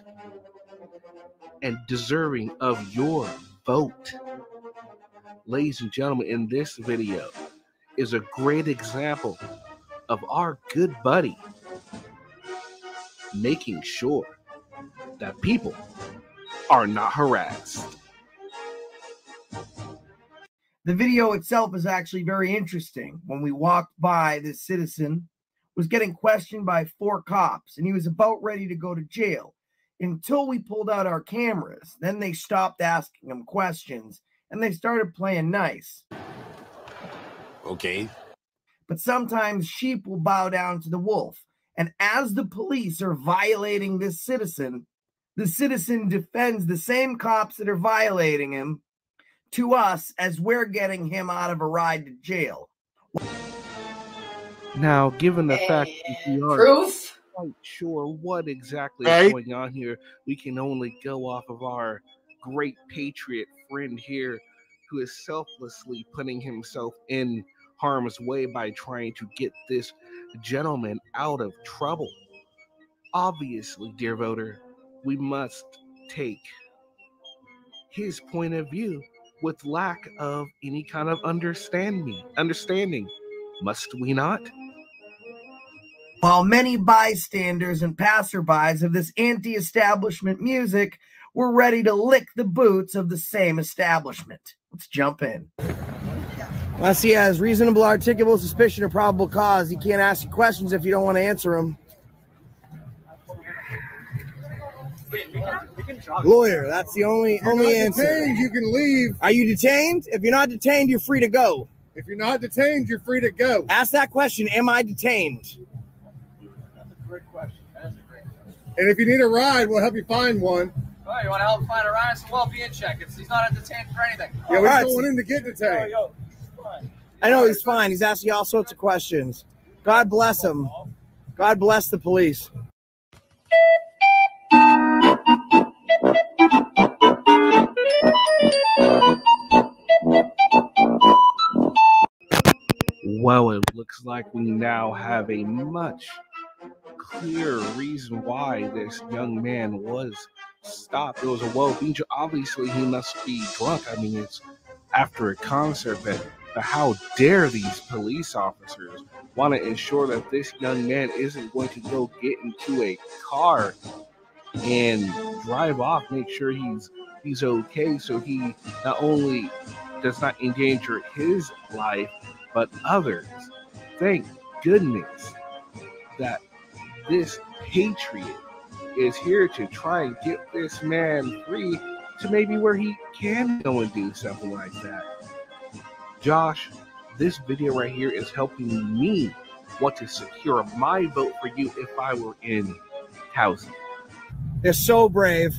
and deserving of your vote. Ladies and gentlemen, in this video is a great example of our good buddy making sure that people are not harassed. The video itself is actually very interesting. When we walked by, this citizen was getting questioned by 4 cops, and he was about ready to go to jail until we pulled out our cameras. Then they stopped asking him questions, and they started playing nice. Okay. But sometimes sheep will bow down to the wolf, and as the police are violating this citizen, the citizen defends the same cops that are violating him to us as we're getting him out of a ride to jail. Now, given the fact that we are Proof? quite sure what exactly is going on here, we can only go off of our great patriot friend here, who is selflessly putting himself in harm's way by trying to get this gentleman out of trouble. Obviously, dear voter, we must take his point of view with lack of any kind of understanding. Must we not? While many bystanders and passerbys of this anti-establishment music were ready to lick the boots of the same establishment. Let's jump in. Unless he has reasonable articulable suspicion or probable cause, he can't ask you questions if you don't want to answer them. Lawyer, that's the only answer. Detained, you can leave. Are you detained? If you're not detained, you're free to go. If you're not detained, you're free to go. Ask that question, am I detained? That's a great question. That's a great question. And if you need a ride, we'll help you find one. Oh, you want to help find a ride? It's a well-being check. He's not detained for anything. Yeah, we're going in to get detained. I know he's fine. He's asking all sorts of questions. God bless him. God bless the police. Well, it looks like we now have a much clearer reason why this young man was stopped. It was a well-being check. Obviously, he must be drunk. I mean, it's after a concert, but how dare these police officers want to ensure that this young man isn't going to go get into a car and drive off, make sure he's okay, so he not only does not endanger his life, but others. Thank goodness that this patriot is here to try and get this man free to maybe where he can go and do something like that. Josh, this video right here is helping me want to secure my vote for you if I were in housing. They're so brave.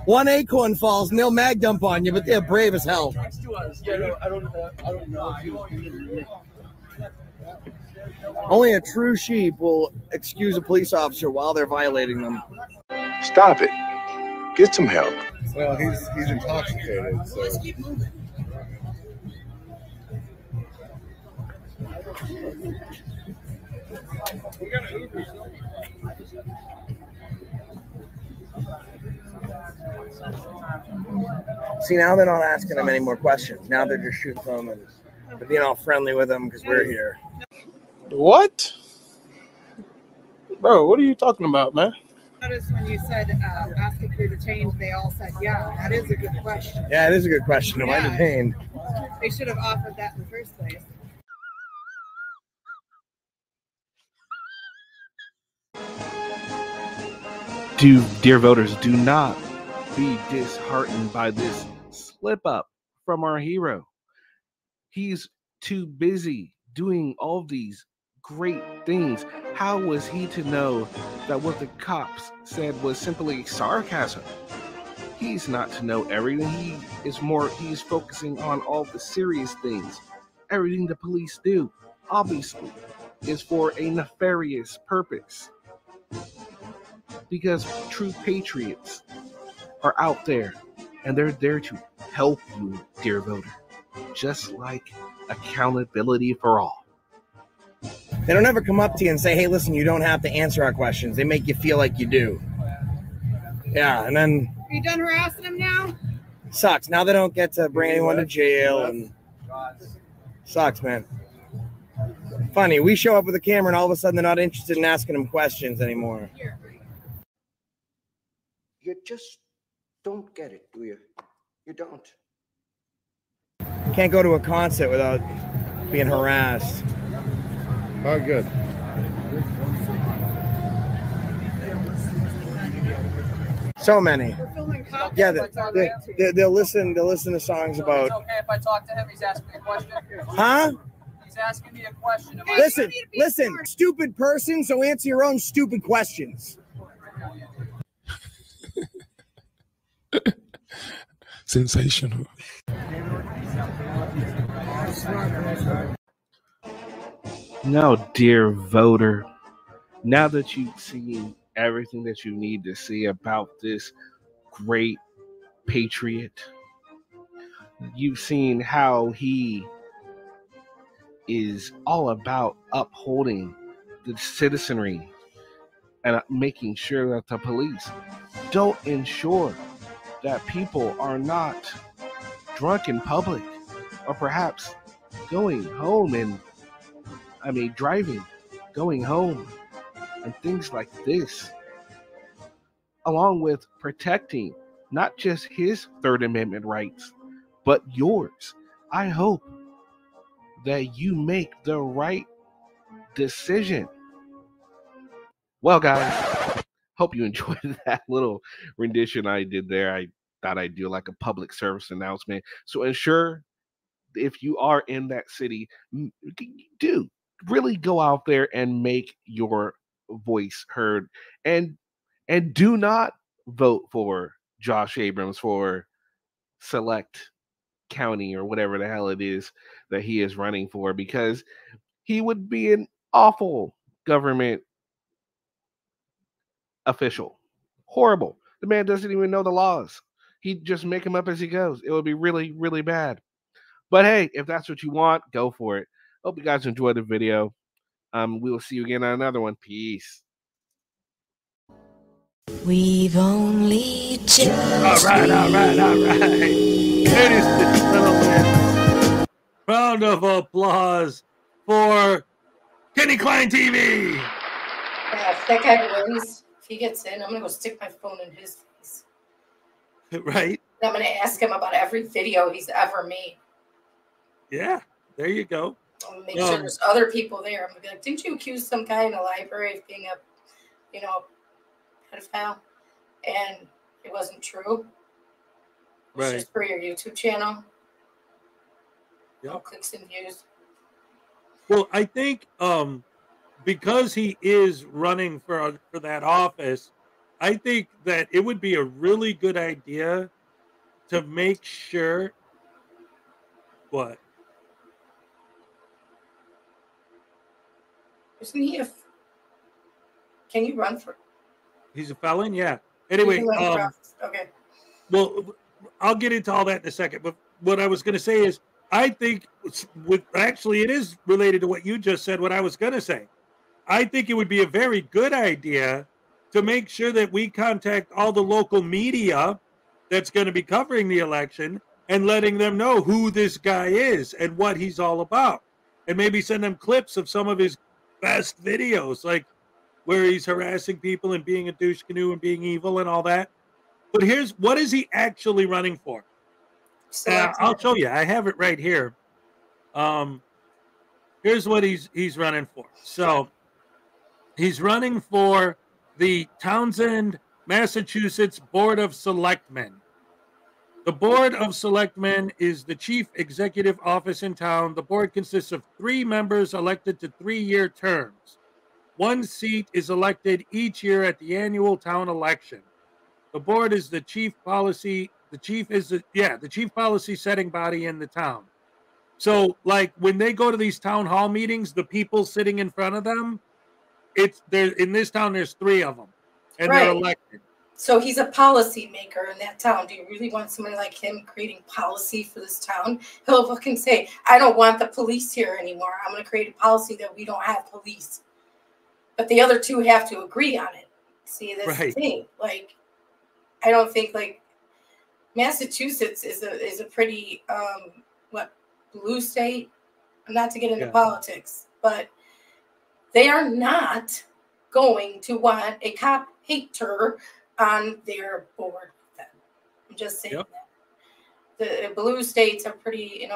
One acorn falls and they'll mag dump on you, but they're brave as hell. Yeah, I don't know if you. Only a true sheep will excuse a police officer while they're violating them. Stop it. Get some help. Well, he's intoxicated, so. See, now they're not asking them any more questions. Now they're just shooting them and they're being all friendly with them because we're here. What? Bro, what are you talking about, man? Notice when you said ask if you're detained, they all said, yeah, that is a good question. Yeah, it is a good question. Am I Yeah. detained? They should have offered that in the first place. Dear voters, do not be disheartened by this slip up from our hero. He's too busy doing all these great things. How was he to know that what the cops said was simply sarcasm? He's not to know everything. He's focusing on all the serious things. Everything the police do, obviously, is for a nefarious purpose. Because true patriots are out there and they're there to help you, dear voter. Just like accountability for all. They don't ever come up to you and say, hey, listen, you don't have to answer our questions. They make you feel like you do. Yeah, and then Are you done harassing them now? sucks. Now they don't get to bring anyone to jail, and sucks, man. Funny, we show up with a camera and all of a sudden they're not interested in asking them questions anymore. You just don't get it, do you? You don't. Can't go to a concert without being harassed. Oh, good. So many. Yeah, Right. they'll listen to songs about. It's okay if I talk to him. He's asking me a question. Huh? He's asking me a question. Listen, stupid person, so answer your own stupid questions. Sensational. Now, dear voter, now that you've seen everything that you need to see about this great patriot, you've seen how he is all about upholding the citizenry and making sure that the police don't ensure that people are not drunk in public or perhaps going home and driving, going home and things like this, along with protecting not just his Third Amendment rights, but yours. I hope that you make the right decision. Well, guys, hope you enjoyed that little rendition I did there. I thought I'd do like a public service announcement. So ensure if you are in that city, do really go out there and make your voice heard, and do not vote for Josh Abrams for select county or whatever the hell it is that he is running for, because he would be an awful government official. Horrible. The man doesn't even know the laws. He'd just make them up as he goes. It would be really, really bad. But hey, if that's what you want, go for it. Hope you guys enjoyed the video. We will see you again on another one. Peace. We've only just all right. Ladies and gentlemen, round of applause for Kenny Klein TV. Yeah, if that guy wins, if he gets in, I'm gonna go stick my phone in his face. Right? And I'm gonna ask him about every video he's ever made. Yeah, there you go. I'll make sure there's other people there. I'm gonna be like, didn't you accuse some guy in the library of being a, pedophile? And it wasn't true. It's Right. just for your YouTube channel. Yep. No clicks and views. Well, I think because he is running for that office, I think that it would be a really good idea to make sure. What? Isn't he can you run for? He's a felon? Yeah. Anyway, okay. Well, I'll get into all that in a second. But what I was going to say is, I think it is related to what you just said, what I was going to say. I think it would be a very good idea to make sure that we contact all the local media that's going to be covering the election and letting them know who this guy is and what he's all about. And maybe send them clips of some of his best videos. Like, where he's harassing people and being a douche canoe and being evil and all that. But here's what is he actually running for? I'll show you. I have it right here. Here's what he's running for. So he's running for the Townsend, Massachusetts Board of Selectmen. The Board of Selectmen is the chief executive office in town. The board consists of 3 members elected to 3-year terms. 1 seat is elected each year at the annual town election. The board is the chief policy setting body in the town. So, like, when they go to these town hall meetings, the people sitting in front of them, in this town, there's 3 of them, and they're elected. So he's a policy maker in that town. Do you really want somebody like him creating policy for this town? He'll fucking say, I don't want the police here anymore. I'm going to create a policy that we don't have police. But the other 2 have to agree on it. See, that's the thing. Like, I don't think, like, Massachusetts is a pretty, blue state? Not to get into politics, but they are not going to want a cop hater on their board with them. I'm just saying that. The blue states are pretty,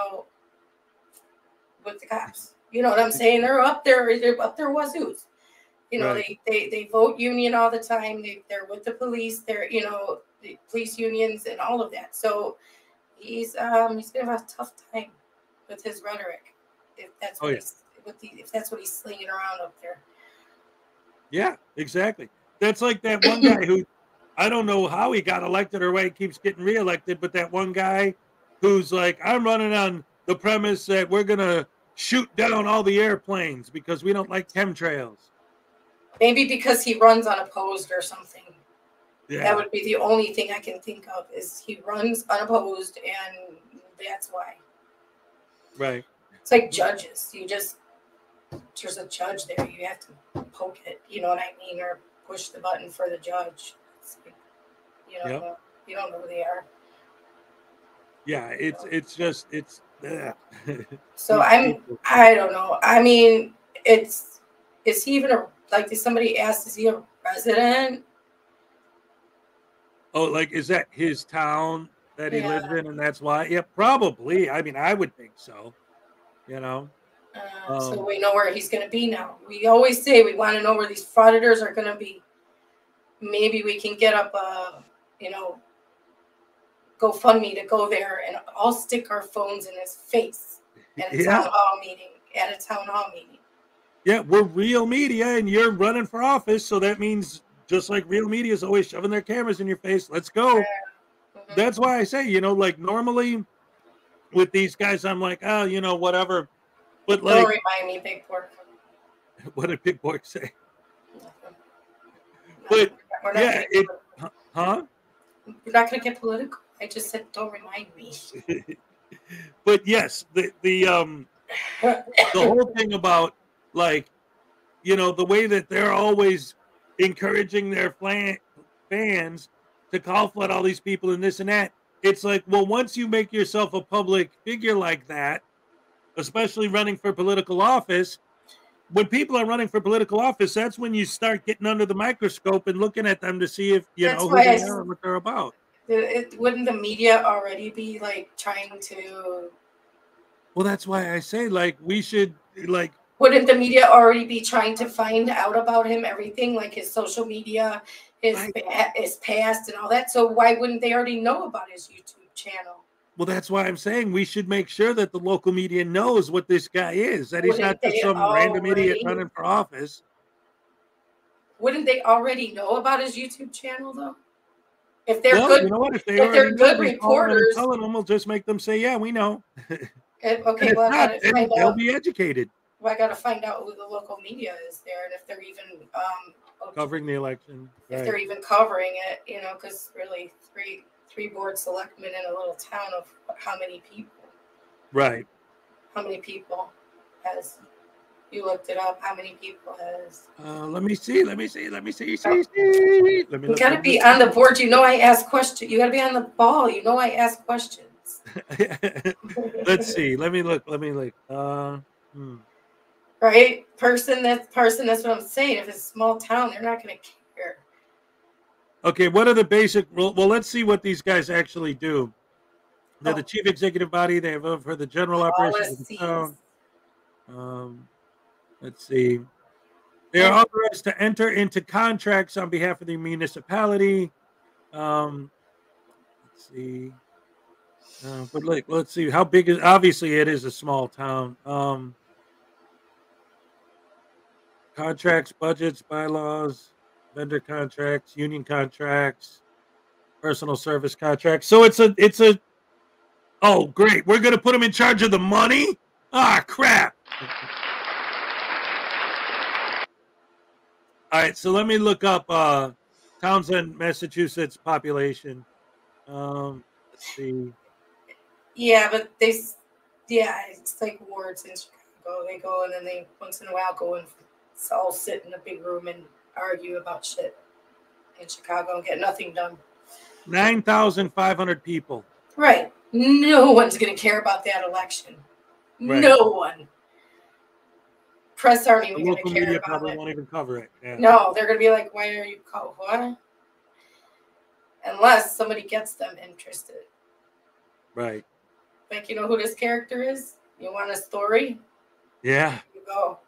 with the cops. You know what I'm saying? They're up there wazoos. They vote union all the time. They're with the police. They're, the police unions and all of that. So he's gonna have a tough time with his rhetoric if that's if that's what he's slinging around up there. Yeah, exactly. That's like that one guy who, I don't know how he got elected or why he keeps getting reelected, but that one guy who's like, I'm running on the premise that we're going to shoot down all the airplanes because we don't like chemtrails. Maybe because he runs unopposed or something. Yeah. That would be the only thing I can think of is he runs unopposed and that's why. Right. It's like judges. There's a judge there. You have to poke it, you know what I mean? Or push the button for the judge. Like, you don't know who they are. Yeah, it's just. So I don't know. I mean, is he even did somebody ask, is he a resident? Oh, like, is that his town that he lives in and that's why? Yeah, probably. I mean, I would think so, So we know where he's going to be now. We always say we want to know where these frauditors are going to be. Maybe we can get up GoFundMe to go there and all stick our phones in his face at a town hall meeting. Yeah, we're real media and you're running for office. So that means just like real media is always shoving their cameras in your face. Let's go. Mm-hmm. That's why I say, like normally with these guys, I'm like, oh, whatever. But like, don't remind me, Big Pork. What did Big Pork say? But yeah, huh? We're not going to get political. I just said, don't remind me. But yes, the whole thing about the way that they're always encouraging their fans to call flood all these people and this and that. It's like, well, once you make yourself a public figure like that, especially running for political office, when people are running for political office, that's when you start getting under the microscope and looking at them to see if you know who they are and what they're about. Wouldn't the media already be trying to? Well, that's why I say we should Wouldn't the media already be trying to find out about him, everything, like his social media, his past and all that? So why wouldn't they already know about his YouTube channel? Well, that's why I'm saying we should make sure that the local media knows what this guy is, that he's not just some random idiot running for office. Wouldn't they already know about his YouTube channel, though? If they're good, if they're good reporters, telling them will just make them say, "Yeah, we know." Okay, well, I gotta find they'll out. be educated. Well, I got to find out who the local media is there, and if they're even covering the election. If they're even covering it, because really three board selectmen in a little town of how many people? Right. How many people has? You looked it up. How many people has? Let me see. You got to be on the board. I ask questions. You got to be on the ball. I ask questions. Let's see. Let me look. right? That's what I'm saying. If it's a small town, they're not going to care. Okay, what are the basic rules? Well, let's see what these guys actually do. They're the chief executive body. They have for the general operations of the town. Let's see. They are authorized to enter into contracts on behalf of the municipality. Let's see. But like, let's see. How big is? Obviously, it is a small town. Contracts, budgets, bylaws, vendor contracts, union contracts, personal service contracts. So it's a. Oh, great! We're gonna put them in charge of the money. Ah, crap. All right, so let me look up Townsend, Massachusetts population. Let's see. Yeah, but it's like wards in Chicago. They go and then they once in a while go and all sit in a big room and argue about shit in Chicago and get nothing done. 9,500 people. Right. No one's going to care about that election. Right. No one. Press aren't even going to Local care media about probably it. won't even cover it. Yeah. No, they're going to be like, why are you called what? Unless somebody gets them interested. Right. Like, you know who this character is? You want a story? Yeah. Here you go.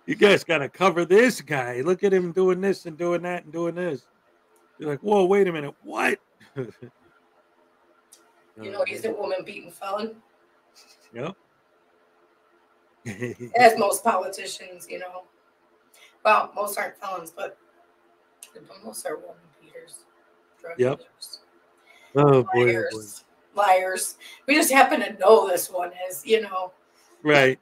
You guys got to cover this guy. Look at him doing this and doing that and doing this. You're like, whoa, wait a minute. What? You know, he's a woman beating felon. Yep. As most politicians, you know. Well, most aren't felons, but most are woman beaters. Drug Yep. dealers. Oh, boy. Liars. Liars. We just happen to know this one is, you know. Right.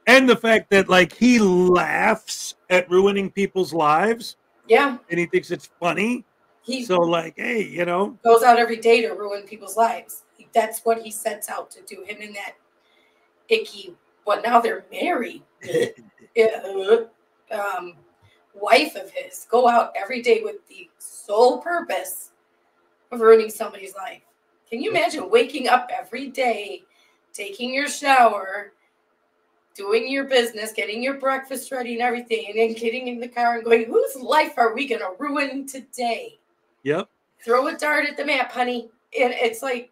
And the fact that, like, he laughs at ruining people's lives. Yeah. And he thinks it's funny. So, like, hey, you know. Goes out every day to ruin people's lives. That's what he sets out to do. Him and that icky, well, now they're married. Wife of his go out every day with the sole purpose of ruining somebody's life. Can you imagine waking up every day, taking your shower, doing your business, getting your breakfast ready and everything, and then getting in the car and going, whose life are we going to ruin today? Yep. Throw a dart at the map, honey. And it's like,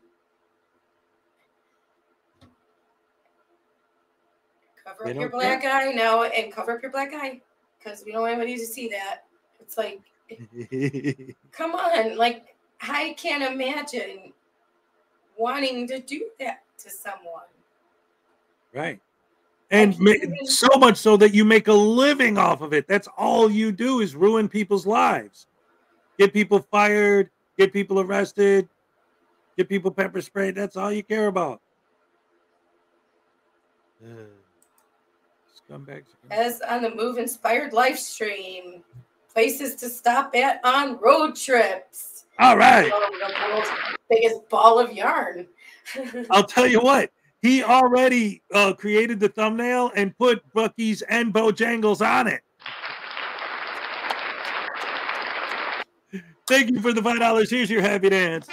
cover up your black eye now and cover up your black eye because we don't want anybody to see that. It's like, come on. Like, I can't imagine wanting to do that to someone. Right. And so much so that you make a living off of it. That's all you do is ruin people's lives. Get people fired, get people arrested, get people pepper sprayed. That's all you care about. Scumbags. As on the Move Inspired live stream, places to stop at on road trips. All right. The world's biggest ball of yarn. I'll tell you what. He already created the thumbnail and put Buc-ee's and Bojangles on it. Thank you for the $5. Here's your happy dance.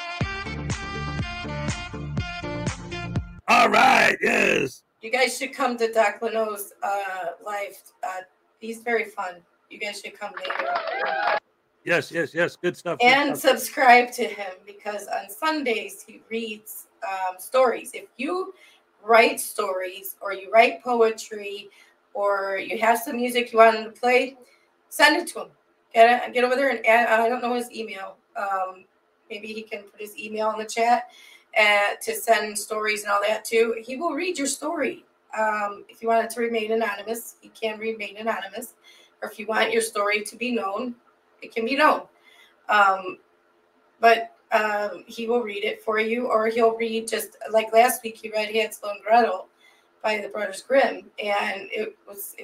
All right, yes. You guys should come to Doc Leno's live. He's very fun. You guys should come later. Yes. Good stuff. And subscribe to him because on Sundays he reads stories. If you write stories or you write poetry or you have some music you want him to play, send it to him. Get over there and add, I don't know his email. Maybe he can put his email in the chat to send stories and all that too. He will read your story. If you want it to remain anonymous, he can remain anonymous. Or if you want your story to be known, it can be known. But he will read it for you, or he'll read just like last week. He read Hansel and Gretel by the Brothers Grimm, and it was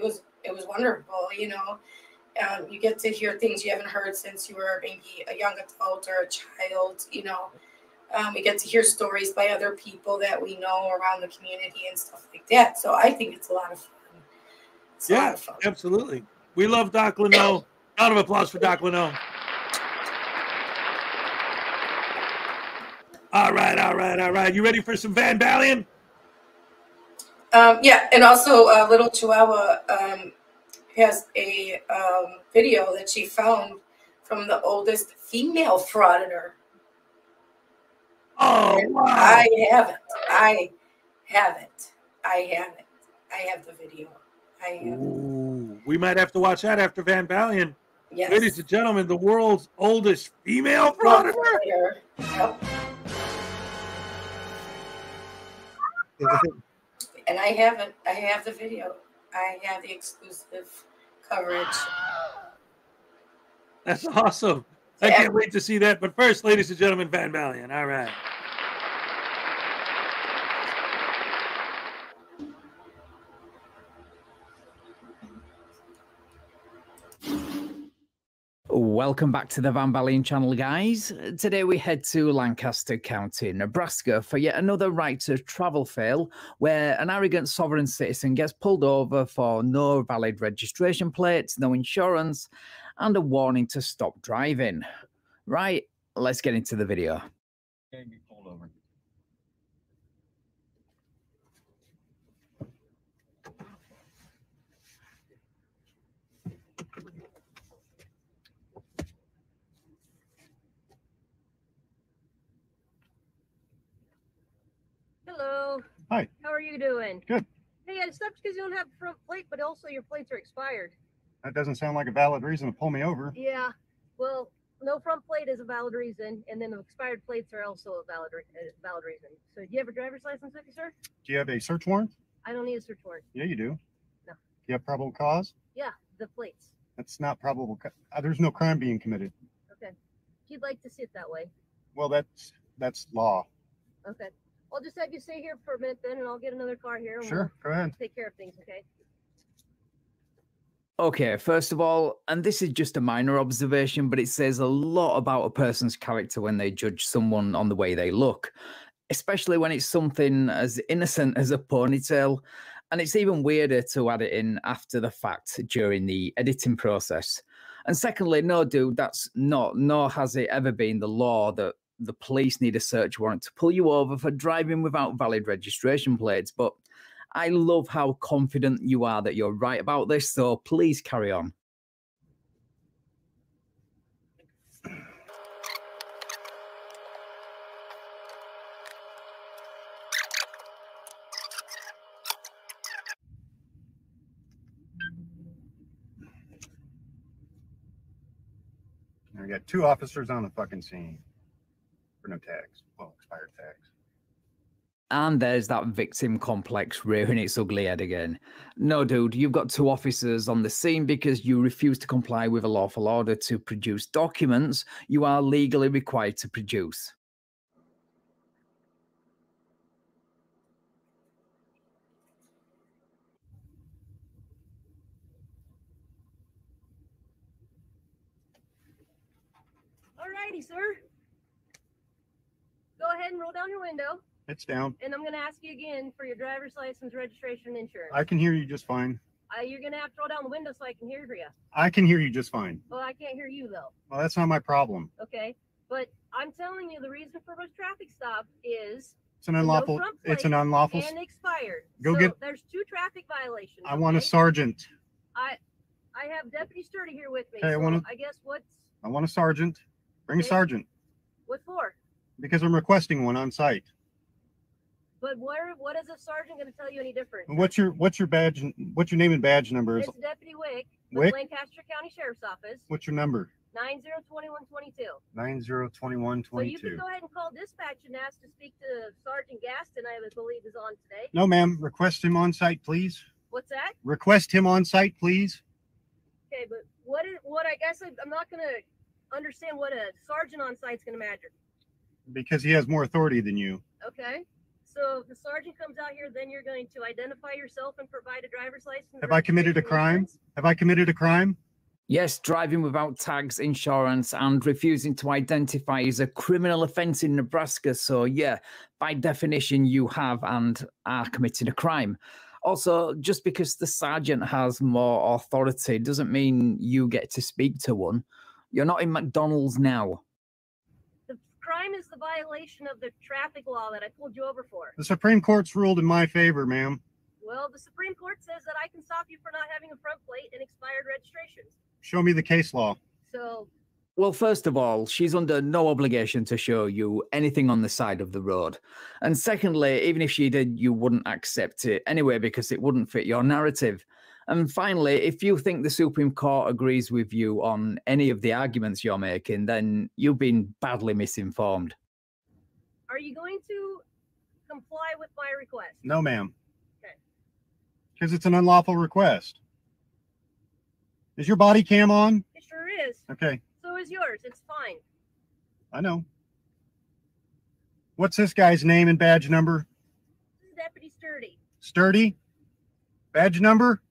wonderful. You know, you get to hear things you haven't heard since you were maybe a young adult or a child. You know, we get to hear stories by other people that we know around the community and stuff like that. So I think it's a lot of fun. Yeah, absolutely. We love Doc Leno. Round of applause for Doc Leno. All right. You ready for some Van Balen? Yeah, and also Little Chihuahua has a video that she found from the oldest female frauditor. Oh, wow. I have it. I have it. I have it. I have the video. I have it. Ooh, we might have to watch that after Van Balian. Yes. Ladies and gentlemen, the world's oldest female frauditor. Yep. And I have it. I have the video. I have the exclusive coverage. That's awesome. I can't wait to see that. But first, ladies and gentlemen, Van Balian. All right. Welcome back to the Van Balian channel, guys. Today we head to Lancaster County, Nebraska for yet another right to travel fail where an arrogant sovereign citizen gets pulled over for no valid registration plates, no insurance, and a warning to stop driving. Right, let's get into the video. Get pulled over. Hello. Hi. How are you doing? Good. Hey, I stopped because you don't have a front plate, but also your plates are expired. That doesn't sound like a valid reason to pull me over. Yeah. Well, no front plate is a valid reason, and then the expired plates are also a valid reason. So, do you have a driver's license with you, sir? Do you have a search warrant? I don't need a search warrant. Yeah, you do. No. Do you have probable cause? Yeah, the plates. That's not probable. There's no crime being committed. Okay. If you'd like to see it that way. Well, that's law. Okay. I'll just have you stay here for a minute then, and I'll get another car here. And Sure, go ahead. Take care of things, okay? Okay, first of all, and this is just a minor observation, but it says a lot about a person's character when they judge someone on the way they look, especially when it's something as innocent as a ponytail. And it's even weirder to add it in after the fact during the editing process. And secondly, no, dude, that's not, nor has it ever been the law that the police need a search warrant to pull you over for driving without valid registration plates. But I love how confident you are that you're right about this, so please carry on. We got 2 officers on the fucking scene for no tags. Well, expired tags. And there's that victim complex rearing its ugly head again. No, dude, you've got 2 officers on the scene because you refuse to comply with a lawful order to produce documents you are legally required to produce. Alrighty, sir. Go ahead and roll down your window. It's down. And I'm going to ask you again for your driver's license, registration, and insurance. I can hear you just fine. You're going to have to roll down the window so I can hear you. I can hear you just fine. Well, I can't hear you, though. Well, that's not my problem. Okay? But I'm telling you the reason for this traffic stop is... It's an unlawful. No It's an unlawful. and expired. Go so get. There's 2 traffic violations. I want a sergeant. I have Deputy Sturdy here with me. Okay, so I guess I want a sergeant. Bring a sergeant. What for? Because I'm requesting one on site. But what is a sergeant going to tell you any different? What's your badge? What's your name and badge number? It's Deputy Wick, Wick? Lancaster County Sheriff's Office. What's your number? 902122. 902122. So you can go ahead and call dispatch and ask to speak to Sergeant Gaston, I believe is on today. No, ma'am. Request him on site, please. What's that? Request him on site, please. Okay, but what I guess I'm not going to understand what a sergeant on site's going to matter. Because he has more authority than you. Okay. So if the sergeant comes out here, then you're going to identify yourself and provide a driver's license. Have I committed a crime? Have I committed a crime? Yes, driving without tags, insurance, and refusing to identify is a criminal offense in Nebraska. So yeah, by definition, you have and are committing a crime. Also, just because the sergeant has more authority doesn't mean you get to speak to one. You're not in McDonald's now. The crime is the violation of the traffic law that I pulled you over for. The Supreme Court's ruled in my favor, ma'am. Well, the Supreme Court says that I can stop you for not having a front plate and expired registrations. Show me the case law. So, Well, first of all, she's under no obligation to show you anything on the side of the road. And secondly, even if she did, you wouldn't accept it anyway because it wouldn't fit your narrative. And finally, if you think the Supreme Court agrees with you on any of the arguments you're making, then you've been badly misinformed. are you going to comply with my request? No, ma'am. Okay. Because it's an unlawful request. Is your body cam on? It sure is. Okay, So is yours. It's fine. I know. What's this guy's name and badge number? This is Deputy Sturdy. Sturdy? Badge number?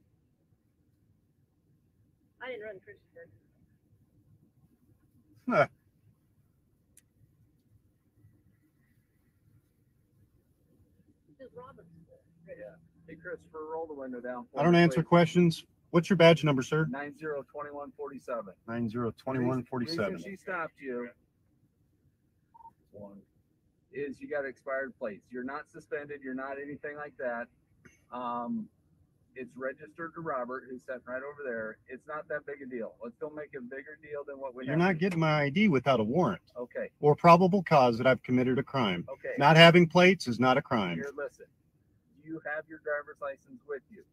I didn't run Christopher. Huh. This is Robin's. Yeah. Hey, Christopher, roll the window down. I don't answer questions. What's your badge number, sir? 902147. 902147. Reason she stopped you one is you got expired plates. You're not suspended. You're not anything like that. It's registered to Robert, who's sitting right over there. It's not that big a deal. Let's don't make a bigger deal than what we You're have. not getting my ID without a warrant. Okay. Or probable cause that I've committed a crime. Okay. Not having plates is not a crime. Here, listen. Do you have your driver's license with you?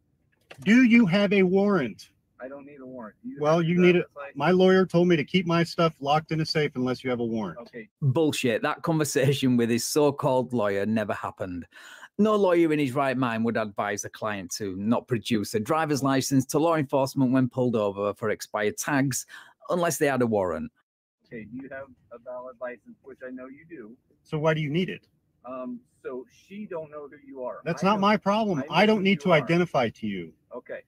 Do you have a warrant? I don't need a warrant. Do you Well, have your you need it. driver's license? My lawyer told me to keep my stuff locked in a safe unless you have a warrant. Okay. Bullshit. That conversation with his so-called lawyer never happened. No lawyer in his right mind would advise a client to not produce a driver's license to law enforcement when pulled over for expired tags unless they had a warrant. Okay. Do you have a valid license, which I know you do? So why do you need it? So she don't know who you are. That's I not know- my problem. know I don't who need you to are. identify to you. Okay.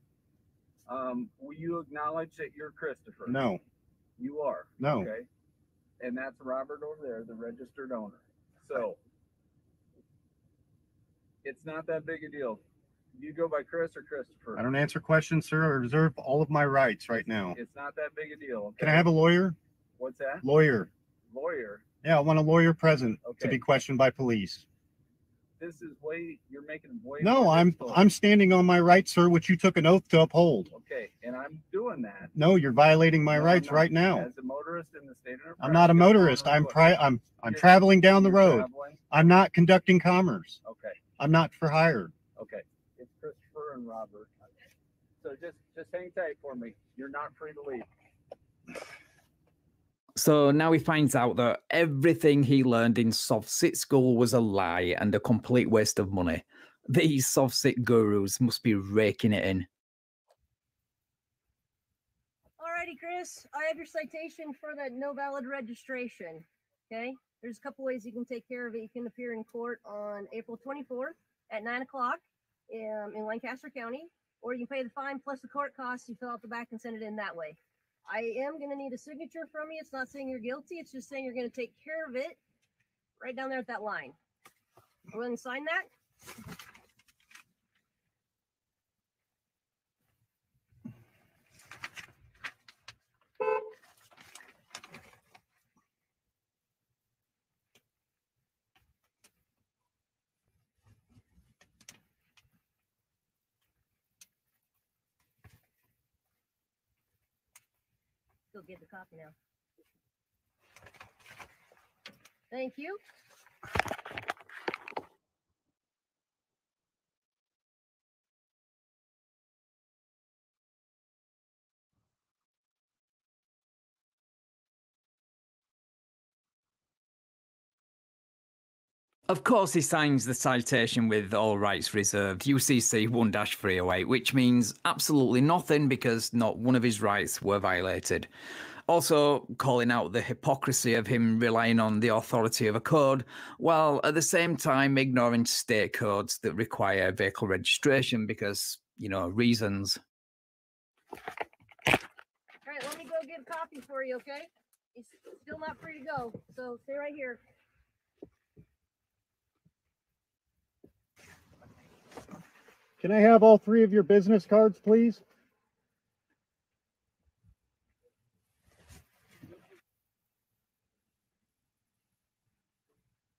Will you acknowledge that you're Christopher? No. You are. No. Okay. And that's Robert over there, the registered owner. So it's not that big a deal. Do you go by Chris or Christopher? I don't answer questions, sir. I reserve all of my rights right now. It's not that big a deal. Okay? Can I have a lawyer? What's that? Lawyer. Lawyer. Yeah, I want a lawyer present to Okay. be questioned by police. This is you're making way No, more I'm difficult. standing on my rights, sir, which you took an oath to uphold. Okay, and I'm doing that. No, you're violating my No, I'm rights not. right now. As a motorist in the state of Nebraska, I'm not a motorist. I'm traveling down the you're road. traveling? I'm not conducting commerce. Okay. I'm not for hire. Okay. It's Christopher and Robert. So just hang tight for me. You're not free to leave. So now he finds out that everything he learned in soft sit school was a lie and a complete waste of money. These soft sit gurus must be raking it in. Alrighty, Chris, I have your citation for that no valid registration. Okay, there's a couple ways you can take care of it. You can appear in court on April 24th at 9 o'clock in Lancaster County, or you can pay the fine plus the court costs. You fill out the back and send it in that way. I am going to need a signature from you. It's not saying you're guilty. It's just saying you're going to take care of it right down there at that line. Go ahead and sign that. Go get the copy now. Thank you. Of course, he signs the citation with all rights reserved, UCC 1-308, which means absolutely nothing because not one of his rights were violated. Also, calling out the hypocrisy of him relying on the authority of a code, while at the same time ignoring state codes that require vehicle registration because, you know, reasons. All right, let me go get a copy for you, okay? He's still not free to go, so stay right here. Can I have all three of your business cards, please?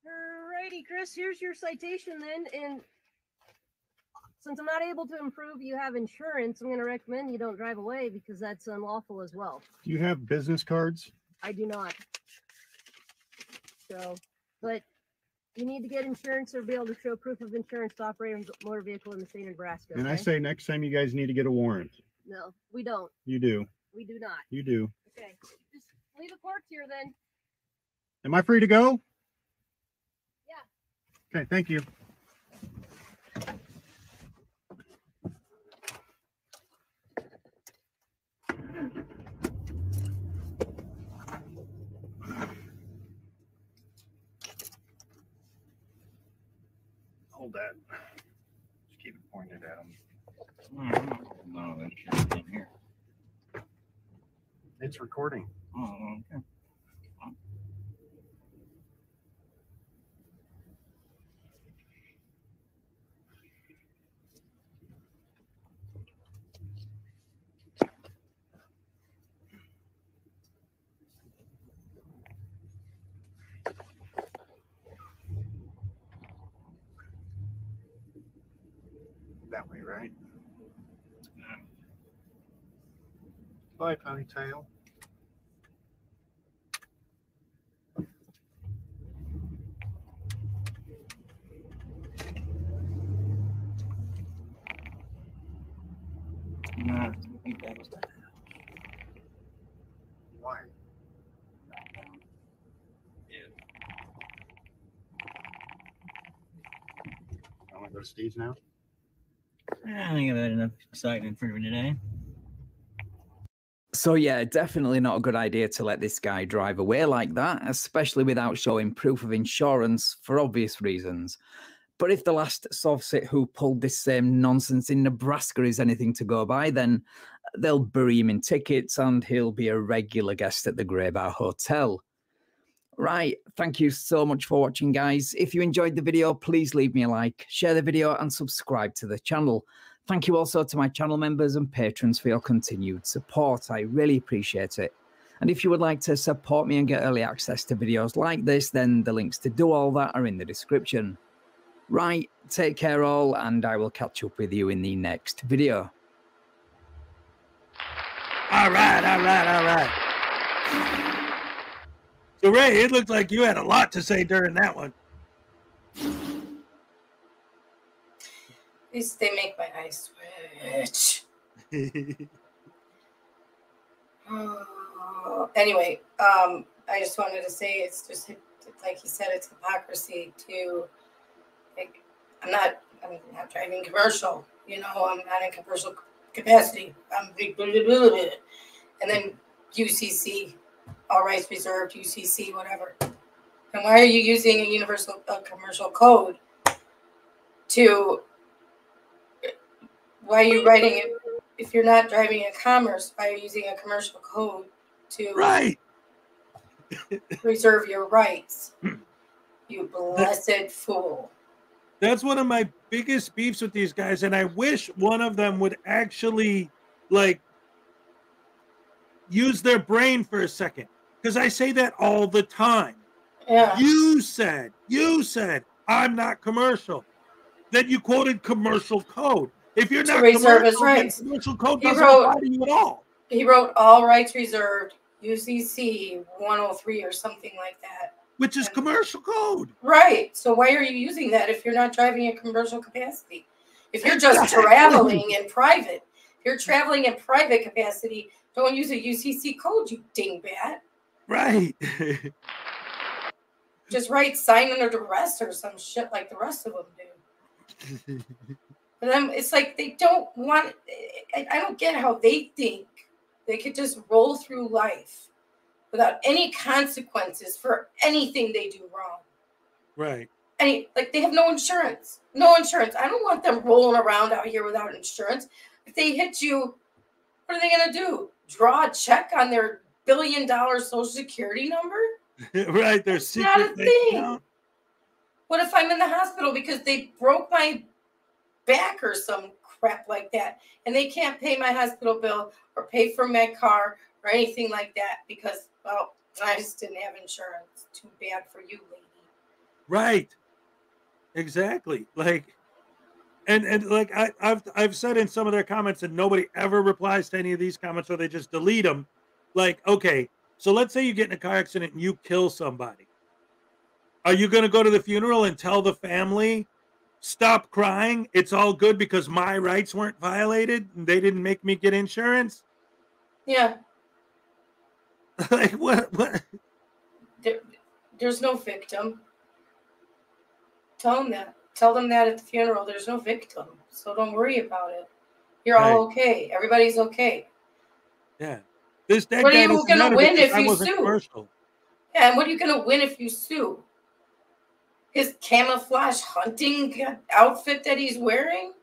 Alrighty, Chris, here's your citation then, and since I'm not able to improve you have insurance, I'm going to recommend you don't drive away because that's unlawful as well. Do you have business cards? I do not. So, but you need to get insurance or be able to show proof of insurance to operate a motor vehicle in the state of Nebraska. And I okay? say next time you guys need to get a warrant. No, we don't. You do. We do not. You do. Okay, just leave the courts here then. Am I free to go? Yeah. Okay, thank you. Hold that. Just keep it pointed at him. No, that's in here. It's recording. Oh, okay. That way, right? Bye, ponytail. No, keep that. Why? I want to go to Steve's now. I think I've had enough excitement for today. So yeah, definitely not a good idea to let this guy drive away like that, especially without showing proof of insurance for obvious reasons. But if the last Sovsit who pulled this same nonsense in Nebraska is anything to go by, then they'll bury him in tickets and he'll be a regular guest at the Grey Bar Hotel. Right, thank you so much for watching, guys. If you enjoyed the video, please leave me a like, share the video and subscribe to the channel. Thank you also to my channel members and patrons for your continued support. I really appreciate it. And if you would like to support me and get early access to videos like this, then the links to do all that are in the description. Right, take care all, and I will catch up with you in the next video. All right. So, Ray, it looked like you had a lot to say during that one. At least they make my eyes switch. Anyway, I just wanted to say it's just like he said, it's hypocrisy to like I'm not driving commercial, you know, I'm not in commercial capacity. I'm big blah, blah, blah, blah. And then UCC, all rights reserved, UCC, whatever. And why are you using a universal commercial code to? Why are you writing it if you're not driving a commerce? Why are you using a commercial code to reserve your rights? You blessed fool. That's one of my biggest beefs with these guys, and I wish one of them would actually like use their brain for a second, because I say that all the time. Yeah. You said I'm not commercial. Then you quoted commercial code. If you're To not reserve his commercial, rights. then commercial code He doesn't wrote- apply to you at all. He wrote all rights reserved, UCC 103 or something like that. Which is commercial code. Right. So why are you using that if you're not driving in commercial capacity? If you're just traveling in private, if you're traveling in private capacity, don't use a UCC code, you dingbat. Right. Just write sign under duress or some shit like the rest of them do. But then it's like they don't want. I don't get how they think they could just roll through life without any consequences for anything they do wrong. Right. Like they have no insurance. No insurance. I don't want them rolling around out here without insurance. If they hit you, what are they gonna do? Draw a check on their $1 billion Social Security number? Right. There's It's not a thing. What if I'm in the hospital because they broke my back or some crap like that, and they can't pay my hospital bill or pay for my car or anything like that because, well, I just didn't have insurance. Too bad for you, lady. Right. Exactly. Like, And like I've said in some of their comments, and nobody ever replies to any of these comments, or they just delete them. Like, okay, so let's say you get in a car accident and you kill somebody. Are you going to go to the funeral and tell the family, stop crying, it's all good because my rights weren't violated and they didn't make me get insurance? Yeah. Like what? There's no victim. Tell them that. Tell them that at the funeral. There's no victim, so don't worry about it. You're all okay. Everybody's okay. Yeah. This dead What are guy you doesn't going to matter win because if I you wasn't sue? commercial. Yeah, and what are you going to win if you sue? His camouflage hunting outfit that he's wearing?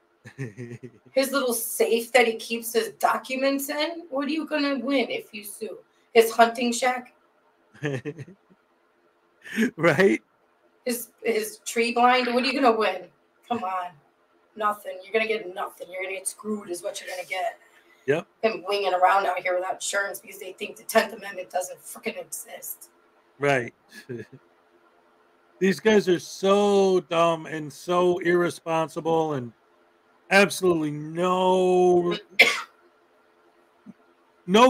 His little safe that he keeps his documents in? What are you going to win if you sue? His hunting shack? Right? His tree blind? What are you going to win? Come on. Nothing. You're going to get nothing. You're going to get screwed is what you're going to get. Yep. Them winging around out here without insurance because they think the 10th Amendment doesn't freaking exist. Right. These guys are so dumb and so irresponsible and absolutely no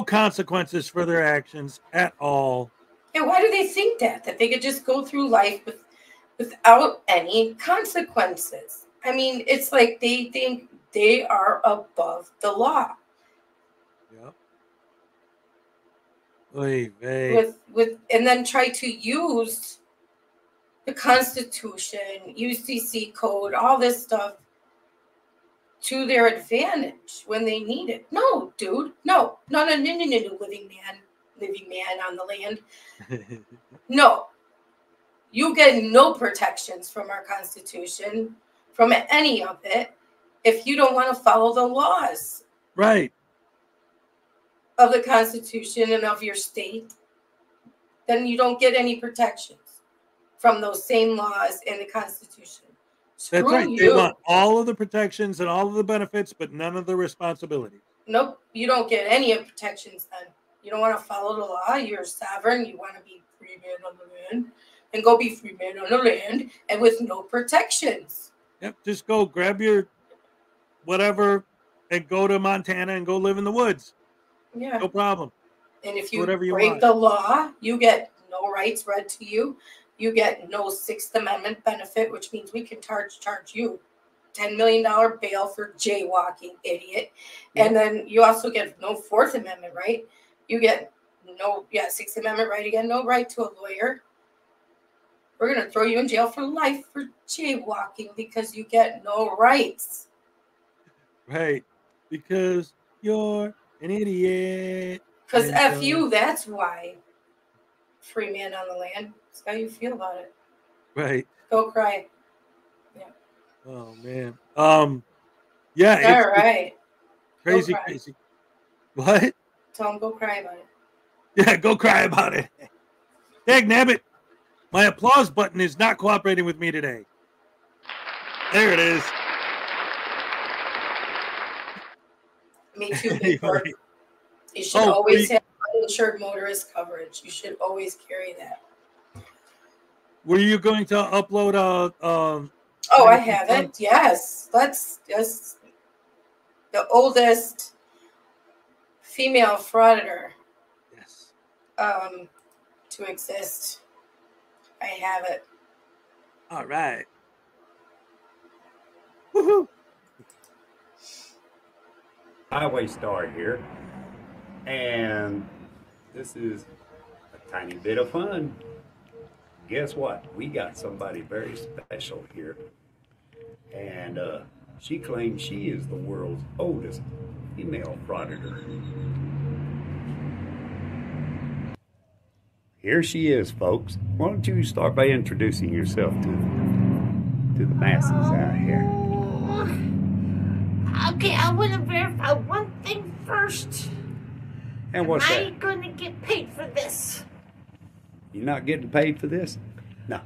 consequences for their actions at all. Yeah, why do they think that they could just go through life without any consequences? I mean, it's like they think they are above the law. Yep. Oy vey. And then try to use the Constitution, UCC code, all this stuff to their advantage when they need it. No, dude, no, living man on the land. No, you get no protections from our Constitution, from any of it, if you don't want to follow the laws. Right. Of the Constitution and of your state, then you don't get any protections from those same laws in the Constitution. Screw That's right. you. They want all of the protections and all of the benefits, but none of the responsibilities. Nope, you don't get any of protections then. You don't want to follow the law. You're sovereign. You want to be free man on the land. And go be free man on the land and with no protections. Yep, just go grab your whatever and go to Montana and go live in the woods. Yeah. No problem. And if you Whatever you break want. the law, you get no rights read to you. You get no Sixth Amendment benefit, which means we can charge you $10 million bail for jaywalking, idiot. And then you also get no Fourth Amendment right. You get no, Sixth Amendment right again, no right to a lawyer. We're going to throw you in jail for life for jaywalking because you get no rights. Right. Because you're an idiot. Because And F you, that's why. Free man on the land. That's how you feel about it. Right. Go cry. Oh man. Yeah. All right. Crazy, Go cry. crazy. What? Tell him go cry about it. Yeah, go cry about it. Dag nabbit. My applause button is not cooperating with me today. There it is. Me too, Big Bird. Anyway. You should always have uninsured motorist coverage. You should always carry that. Were you going to upload Oh, I have it. Yes. That's just the oldest female frauditor to exist. I have it. All right. Woohoo. Highway Star here, and this is a tiny bit of fun. Guess what? We got somebody very special here, and she claims she is the world's oldest female frauditor. Here she is, folks. Why don't you start by introducing yourself to the masses out here? Okay, I want to verify one thing first. And what's Am that? I going to get paid for this? You're not getting paid for this? No.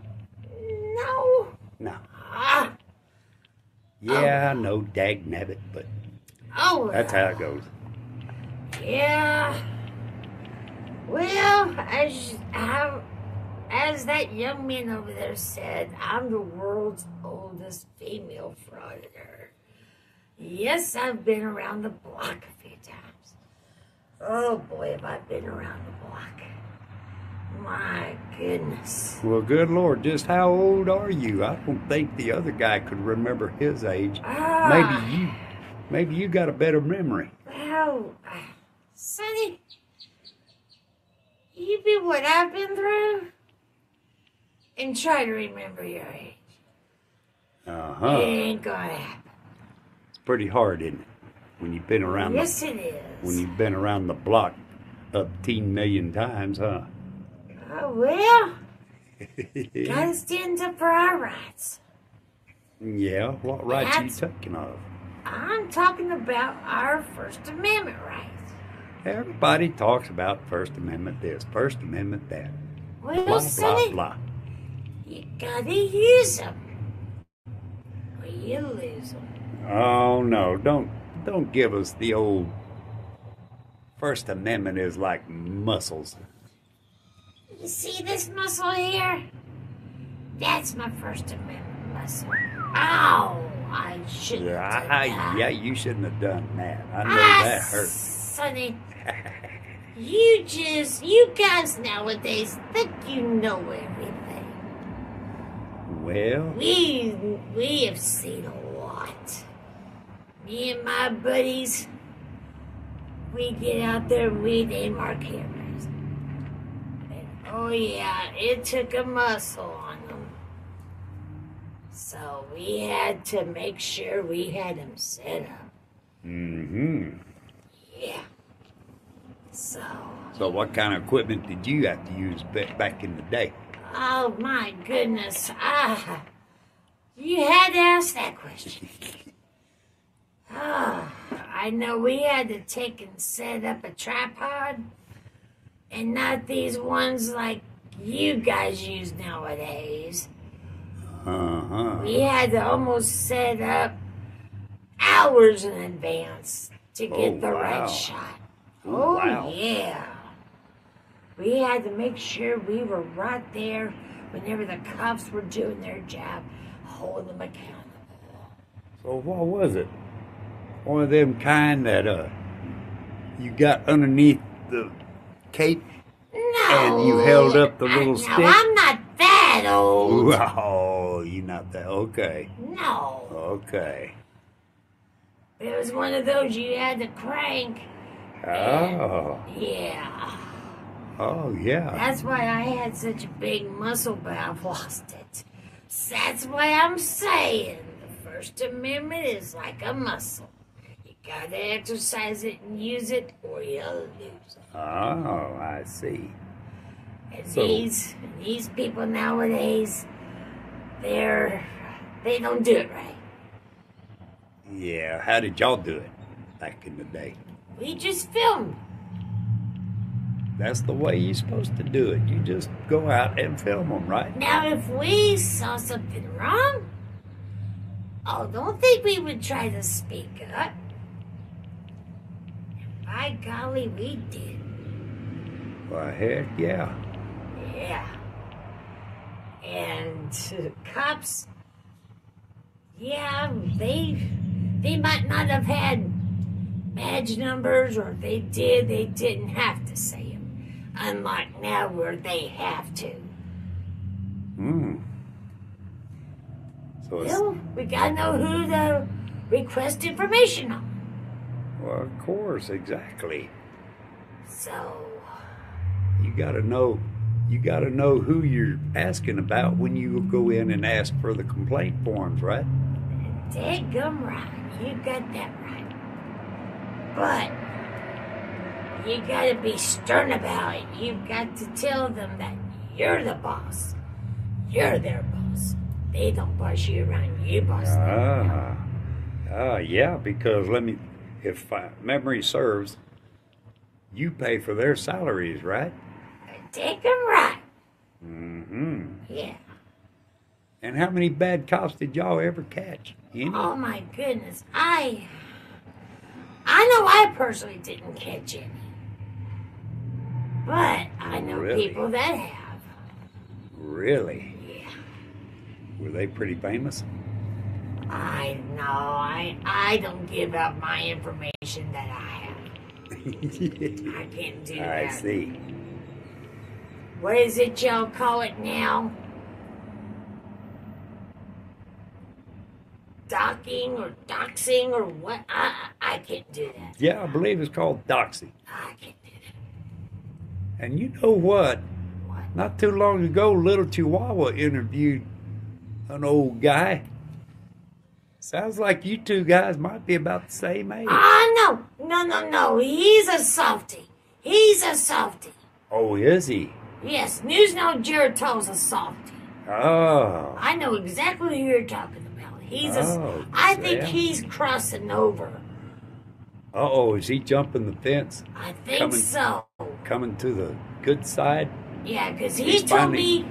No. No. Ah, Yeah, I know, dag nabbit, but oh, that's how it goes. yeah. Well, as that young man over there said, I'm the world's oldest female frauditor. Yes, I've been around the block a few times. Oh boy, have I been around the block. My goodness. Well, good Lord, just how old are you? I don't think the other guy could remember his age. Maybe you got a better memory. Well, Sonny, you be what I've been through and try to remember your age. Uh-huh. It ain't gonna happen. It's pretty hard, isn't it? When you've been around Yes, it is. When you've been around the block up 10 million times, huh? Oh, well, gotta stand up for our rights. Yeah, what rights are you talking of? I'm talking about our First Amendment rights. Everybody talks about First Amendment this, First Amendment that. Well, Blah, Sonny, blah, blah. you gotta use them, or you lose them. Oh, no, don't give us the old First Amendment is like muscles. You see this muscle here? That's my First Amendment muscle. Ow! I shouldn't have done that. Yeah, you shouldn't have done that. I know that hurt. Sonny, you guys nowadays think you know everything. Well, We have seen a lot. Me and my buddies, we get out there and we aim our cameras. And oh yeah, it took a muscle on them. So we had to make sure we had them set up. mm-hmm. Yeah. So what kind of equipment did you have to use back in the day? oh my goodness. You had to ask that question. I know we had to take and set up a tripod, and not these ones like you guys use nowadays. Uh-huh. We had to almost set up hours in advance to get the right shot. Oh, wow. yeah. We had to make sure we were right there whenever the cops were doing their job, holding them accountable. So what was it? One of them kind that you got underneath the cape and you held up the little stick? No, I'm not that old. Oh, you're not that. Okay. No. Okay. It was one of those you had to crank. Oh. Yeah. Oh, yeah. That's why I had such a big muscle, but I've lost it. That's why I'm saying the First Amendment is like a muscle. You gotta exercise it and use it, or you'll lose it. Oh, I see. And these people nowadays, they don't do it right. Yeah, how did y'all do it back in the day? We just filmed. That's the way you're supposed to do it. You just go out and film them, right? Now, if we saw something wrong, don't think we would try to speak up. And by golly, we did. Well, heck yeah. Yeah. And cops, yeah, they might not have had badge numbers, or if they did, they didn't have to say them. Unlike now where they have to. So Well, we gotta know who to request information on. Well, of course, exactly. So you gotta know who you're asking about when you go in and ask for the complaint forms, right? daggum right. You got that right. But you gotta be stern about it. You've got to tell them that you're the boss. You're their boss. They don't boss you around. You boss them. Yeah, because if memory serves, you pay for their salaries, right? Take them right. Mm-hmm. Yeah. And how many bad cops did y'all ever catch? Any? Oh my goodness. I know I personally didn't catch any. But I know people that have. Really? Yeah. Were they pretty famous? I know. I don't give out my information that I have. I can't do that. I see. What is it y'all call it now? Docking or doxing or what? I can't do that. Yeah, I believe it's called doxing. I can't do that. And you know what? Not too long ago, Little Chihuahua interviewed an old guy. Sounds like you two guys might be about the same age. No. He's a softie. He's a softie. Oh, is he? Yes, News No Geritol's a softie. Oh. I know exactly who you're talking about. I think he's crossing over. Uh-oh, is he jumping the fence? I think so. Coming to the good side? Yeah, because he told me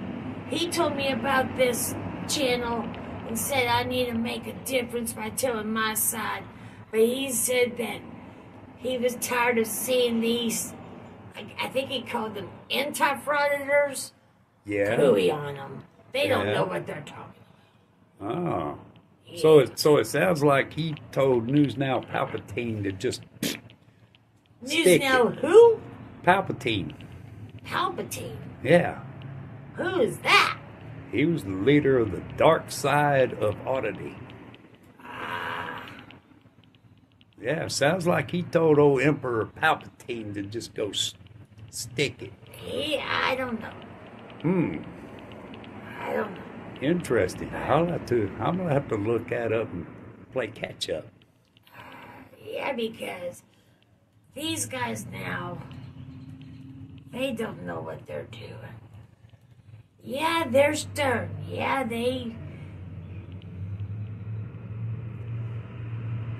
about this channel and said I need to make a difference by telling my side. But he said that he was tired of seeing these, I think he called them anti-frauditors. Yeah. Cooey on them. They don't know what they're talking about. Oh. So it sounds like he told News Now Palpatine to just News Now who? Palpatine. Palpatine? Yeah. Who is that? He was the leader of the dark side of oddity. Yeah, sounds like he told old Emperor Palpatine to just go stick it. Yeah, I don't know. I don't know. Interesting. I'm gonna have to look that up and play catch up. Yeah, because these guys now, they don't know what they're doing. Yeah, they're stern. Yeah, they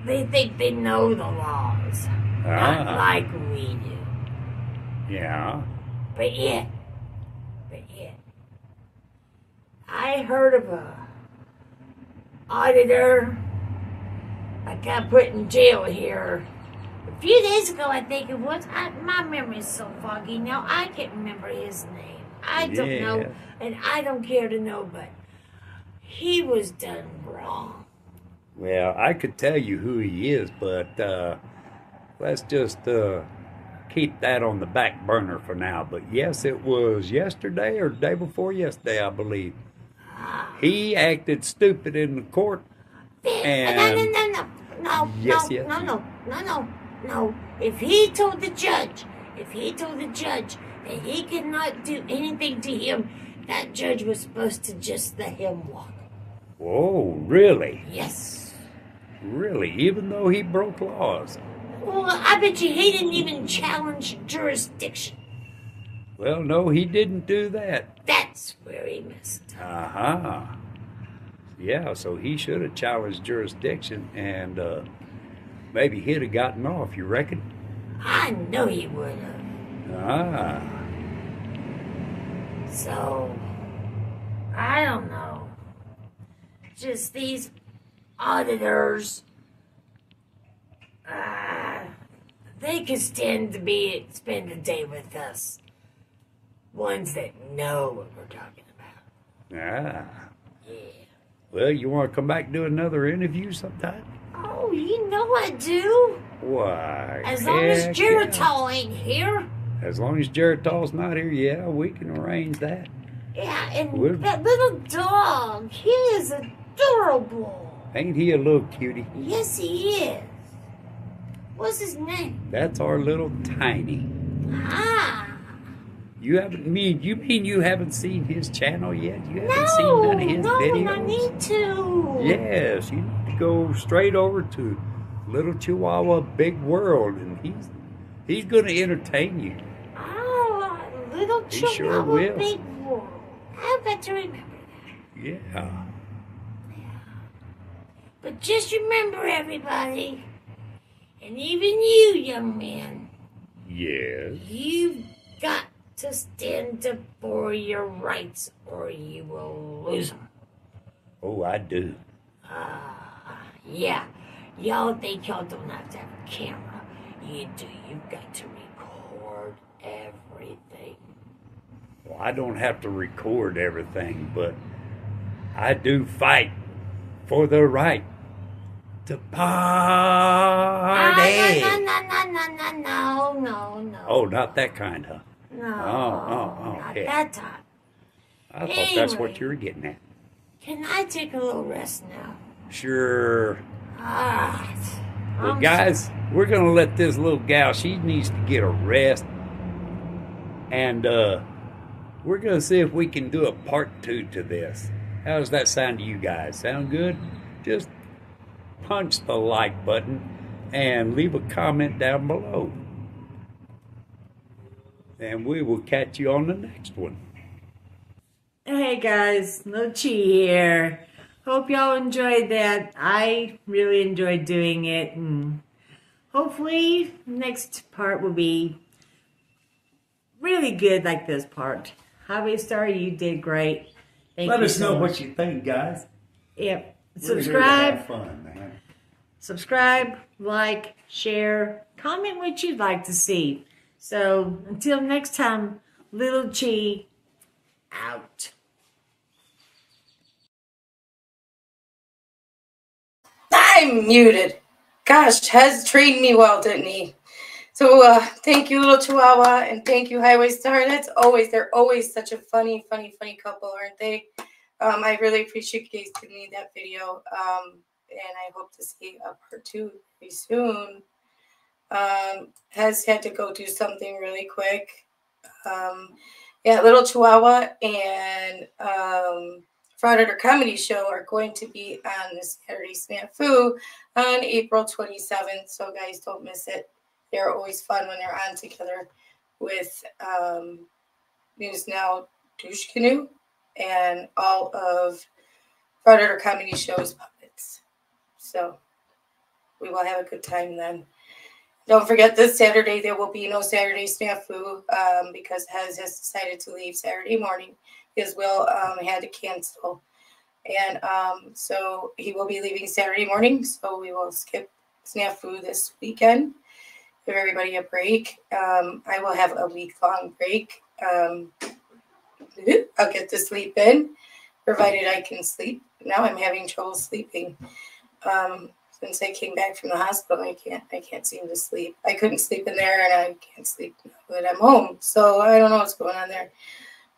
think they know the laws. Not like we do. Yeah. But yet, I heard of a auditor that got put in jail here a few days ago, I think it was. My memory is so foggy now, I can't remember his name. I don't know, and I don't care to know, but he was done wrong. Well, I could tell you who he is, but let's just keep that on the back burner for now. But yes, it was yesterday or the day before yesterday, I believe. He acted stupid in the court. And No. If he told the judge that he could not do anything to him, that judge was supposed to just let him walk. Whoa, really? Yes. Really? Even though he broke laws? Well, I bet you he didn't even challenge jurisdiction. Well, no, he didn't do that. That's where he missed. Uh-huh. Yeah, so he should have challenged jurisdiction and maybe he'd have gotten off, you reckon? I know he would have. So, I don't know. Just these auditors, they could stand to spend a day with us. Ones that know what we're talking about. Yeah. Well, you want to come back and do another interview sometime? Oh, you know I do. Why? As long as Geritol ain't here. As long as Geritol's not here, yeah, we can arrange that. Yeah, and that little dog, he is adorable. Ain't he a little cutie? Yes, he is. What's his name? That's our little Tiny. You mean you haven't seen his channel yet? You haven't seen none of his videos? I need to. Yes, you need to go straight over to Little Chihuahua Big World, and he's going to entertain you. Oh, Little He sure Chihuahua will. Big World. I've got to remember that. Yeah. But just remember, everybody, and even you, young man, Yes. you've got to stand up for your rights or you will lose them. Oh, I do. Yeah, y'all think y'all don't have to have a camera. You do. You've got to record everything. Well, I don't have to record everything, but I do fight for the right to party. No. Oh, not that kind, huh? No. Not yeah. That time. I thought that's what you were getting at. Can I take a little rest now? Sure. All right. Well, guys, we're going to let this little gal, she needs to get a rest. And we're going to see if we can do a part 2 to this. How does that sound to you guys? Sound good? Just punch the like button and leave a comment down below. And we will catch you on the next one. Hey guys, Chi here. Hope y'all enjoyed that. I really enjoyed doing it, and hopefully next part will be really good like this part. Hobby Star, you did great. Let us know what you think, guys. Yep. We're here to Subscribe. have fun, man. Subscribe, like, share, comment what you'd like to see. So until next time, Little Chi out. I'm muted. Gosh, Hez treated me well, didn't he? So thank you, Little Chihuahua, and thank you, Highway Star. They're always such a funny couple, aren't they? I really appreciate you guys giving me that video, and I hope to see a part 2 very soon. Hez had to go do something really quick. Yeah, Little Chihuahua and Frauditor Comedy Show are going to be on the Saturday Snafu on April 27th. So guys, don't miss it. They're always fun when they're on together with News Now Douche Canoe and all of Frauditor Comedy Show's puppets. So we will have a good time then. Don't forget this Saturday there will be no Saturday Snafu because Hez has decided to leave Saturday morning. His will had to cancel. And so he will be leaving Saturday morning. So we will skip Snafu this weekend. Give everybody a break. I will have a week-long break. I'll get to sleep in, provided I can sleep. Now I'm having trouble sleeping. Since I came back from the hospital, I can't seem to sleep. I couldn't sleep in there, and I can't sleep now that I'm home. So I don't know what's going on there.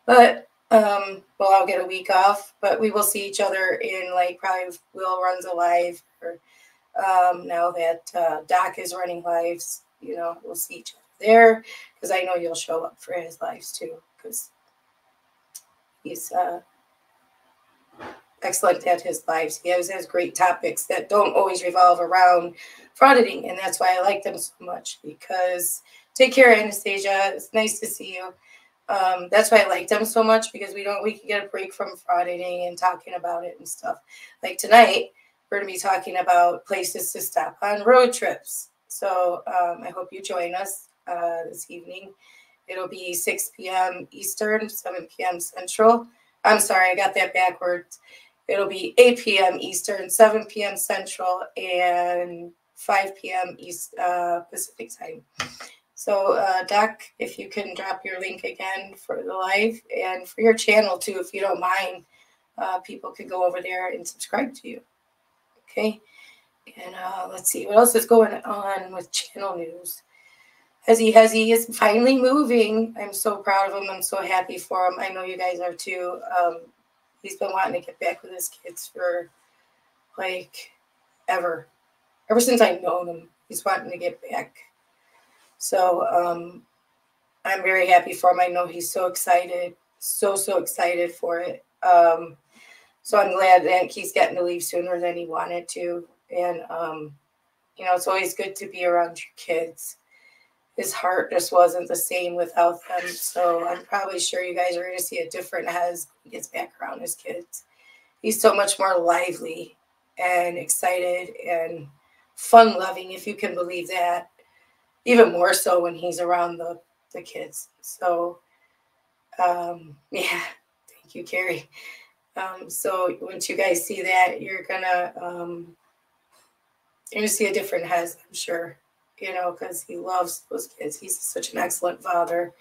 But well, I'll get a week off. But we will see each other in probably Will runs a live, or now that Doc is running lives. We'll see each other there because I know you'll show up for his lives too because he's excellent at his lives. He always has great topics that don't always revolve around frauditing, and that's why I like them so much because take care, Anastasia. It's nice to see you. That's why I like them so much because we can get a break from frauditing and talking about it and stuff. Like tonight, we're going to be talking about places to stop on road trips. So I hope you join us this evening. It'll be 6 p.m. Eastern, 7 p.m. Central. I'm sorry, I got that backwards. It'll be 8 p.m. Eastern, 7 p.m. Central, and 5 p.m. Pacific time. So, Doc, if you can drop your link again for the live and for your channel too, if you don't mind, people can go over there and subscribe to you. Okay. And let's see what else is going on with channel news. Hezzy is finally moving. I'm so proud of him. I'm so happy for him. I know you guys are too. He's been wanting to get back with his kids for ever since I've known him. He's wanting to get back. So I'm very happy for him. I know he's so excited, so excited for it. So I'm glad that he's getting to leave sooner than he wanted to. And, it's always good to be around your kids. His heart just wasn't the same without them. So I'm probably sure you guys are going to see a different Hez when he gets back around his kids. He's so much more lively and excited and fun-loving, if you can believe that. Even more so when he's around the kids. So, yeah, thank you, Carrie. So once you guys see that, you're gonna see a different Hez, I'm sure, because he loves those kids. He's such an excellent father.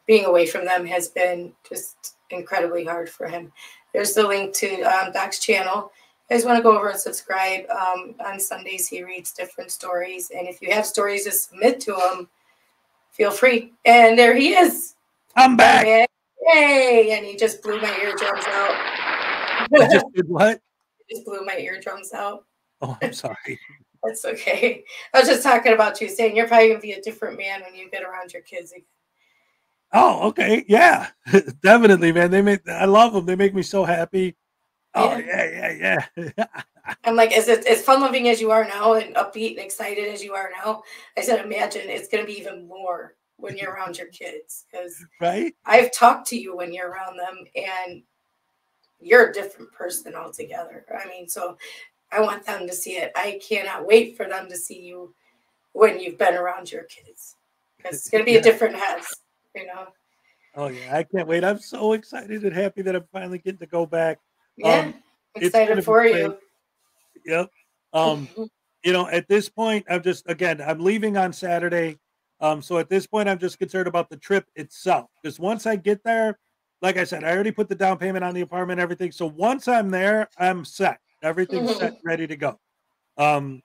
Being away from them has been just incredibly hard for him. There's the link to Doc's channel. I just want to go over and subscribe. On Sundays, he reads different stories. And if you have stories to submit to him, feel free. And there he is. I'm back. Yay! And he just blew my eardrums out. I just did what? He just blew my eardrums out. Oh, I'm sorry. That's okay. I was just talking about you, saying you're probably going to be a different man when you get around your kids again. Oh, okay. Yeah, definitely, man. I love them. They make me so happy. Oh, yeah. I'm like, as fun loving as you are now and upbeat and excited as you are now, I said, imagine it's going to be even more when you're around your kids. Because right? I've talked to you when you're around them and you're a different person altogether. I mean, so I want them to see it. I cannot wait for them to see you when you've been around your kids. Because it's going to be a different house, you know? Oh, yeah. I can't wait. I'm so excited and happy that I'm finally getting to go back. Yeah, excited for you. Yep. You know, at this point, I'm leaving on Saturday. So at this point, I'm just concerned about the trip itself. Because once I get there, like I said, I already put the down payment on the apartment and everything. So once I'm there, I'm set. Everything's set, ready to go.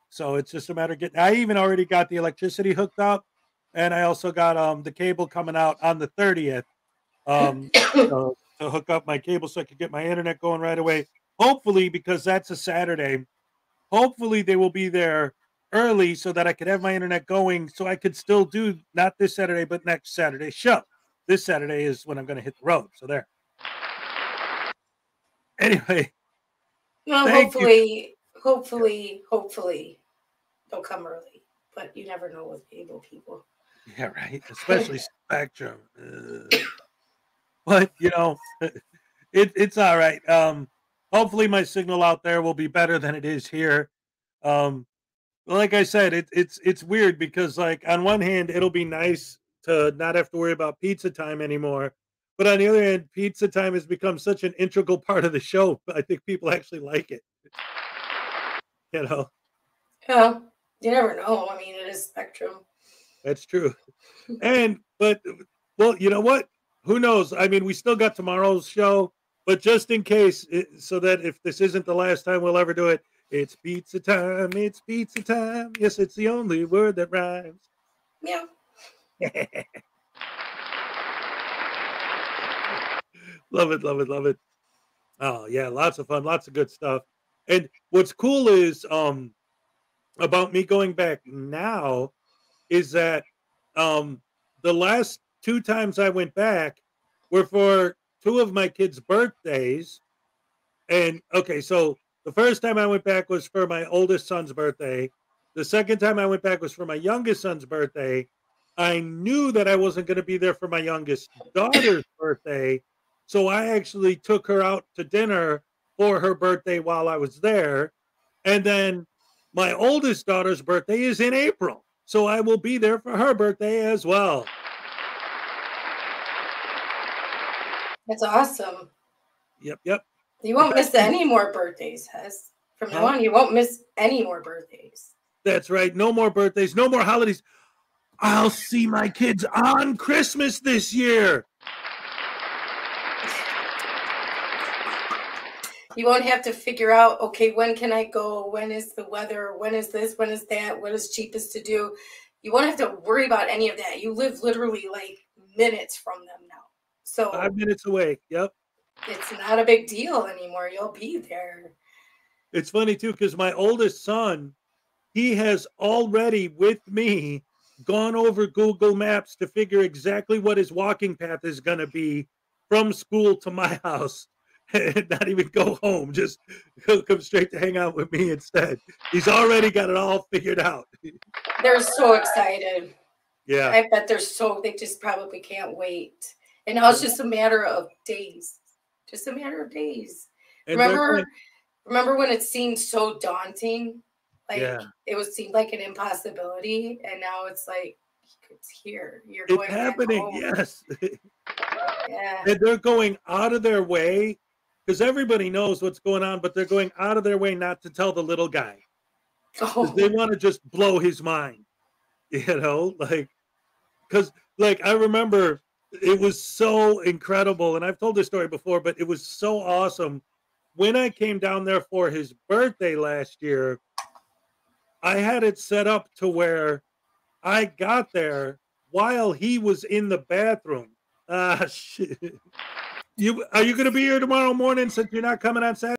So it's just a matter of I even already got the electricity hooked up. And I also got the cable coming out on the 30th. To hook up my cable so I could get my internet going right away. Hopefully, because that's a Saturday, hopefully they will be there early so that I could have my internet going so I could still do not this Saturday, but next Saturday show. This Saturday is when I'm going to hit the road. So there. Anyway. Well, hopefully they'll come early, but you never know with cable people. Yeah, right. Especially Spectrum. But, you know, it's all right. Hopefully my signal out there will be better than it is here. Like I said, it's weird because, like, on one hand, it'll be nice to not have to worry about pizza time anymore. But on the other hand, pizza time has become such an integral part of the show. I think people actually like it. You know? Well, you never know. I mean, it is Spectrum. That's true. Well, you know what? Who knows? I mean, we still got tomorrow's show, but just in case, so that if this isn't the last time we'll ever do it, it's pizza time. It's pizza time. Yes, it's the only word that rhymes. Meow. Love it, love it, love it. Oh, yeah, lots of fun, lots of good stuff. And what's cool is about me going back now is that the last 2 times I went back were for 2 of my kids' birthdays. And okay, so the first time I went back was for my oldest son's birthday. The second time I went back was for my youngest son's birthday. I knew that I wasn't going to be there for my youngest daughter's birthday. So I actually took her out to dinner for her birthday while I was there. And then my oldest daughter's birthday is in April. So I will be there for her birthday as well. That's awesome. Yep. You won't miss any more birthdays, Hez. From now on, you won't miss any more birthdays. That's right. No more birthdays, no more holidays. I'll see my kids on Christmas this year. You won't have to figure out, okay, when can I go? When is the weather? When is this? When is that? What is cheapest to do? You won't have to worry about any of that. You live literally like minutes from them now. So 5 minutes away. Yep. It's not a big deal anymore. You'll be there. It's funny too, because my oldest son, he has already with me gone over Google Maps to figure exactly what his walking path is going to be from school to my house. And not even go home, just come straight to hang out with me instead. He's already got it all figured out. They're so excited. Yeah. I bet they just probably can't wait. And now it's just a matter of days. Just a matter of days. And remember when it seemed so daunting? Like it seemed like an impossibility. And now it's like, it's here. You're going happening, back home. yes. Yeah. And they're going out of their way, because everybody knows what's going on, but they're going out of their way not to tell the little guy. Because they want to just blow his mind. You know, like, because, like, I remember it was so incredible, and I've told this story before, but it was so awesome when I came down there for his birthday last year, I had it set up to where I got there while he was in the bathroom. Shit. Are you going to be here tomorrow morning since you're not coming on Saturday?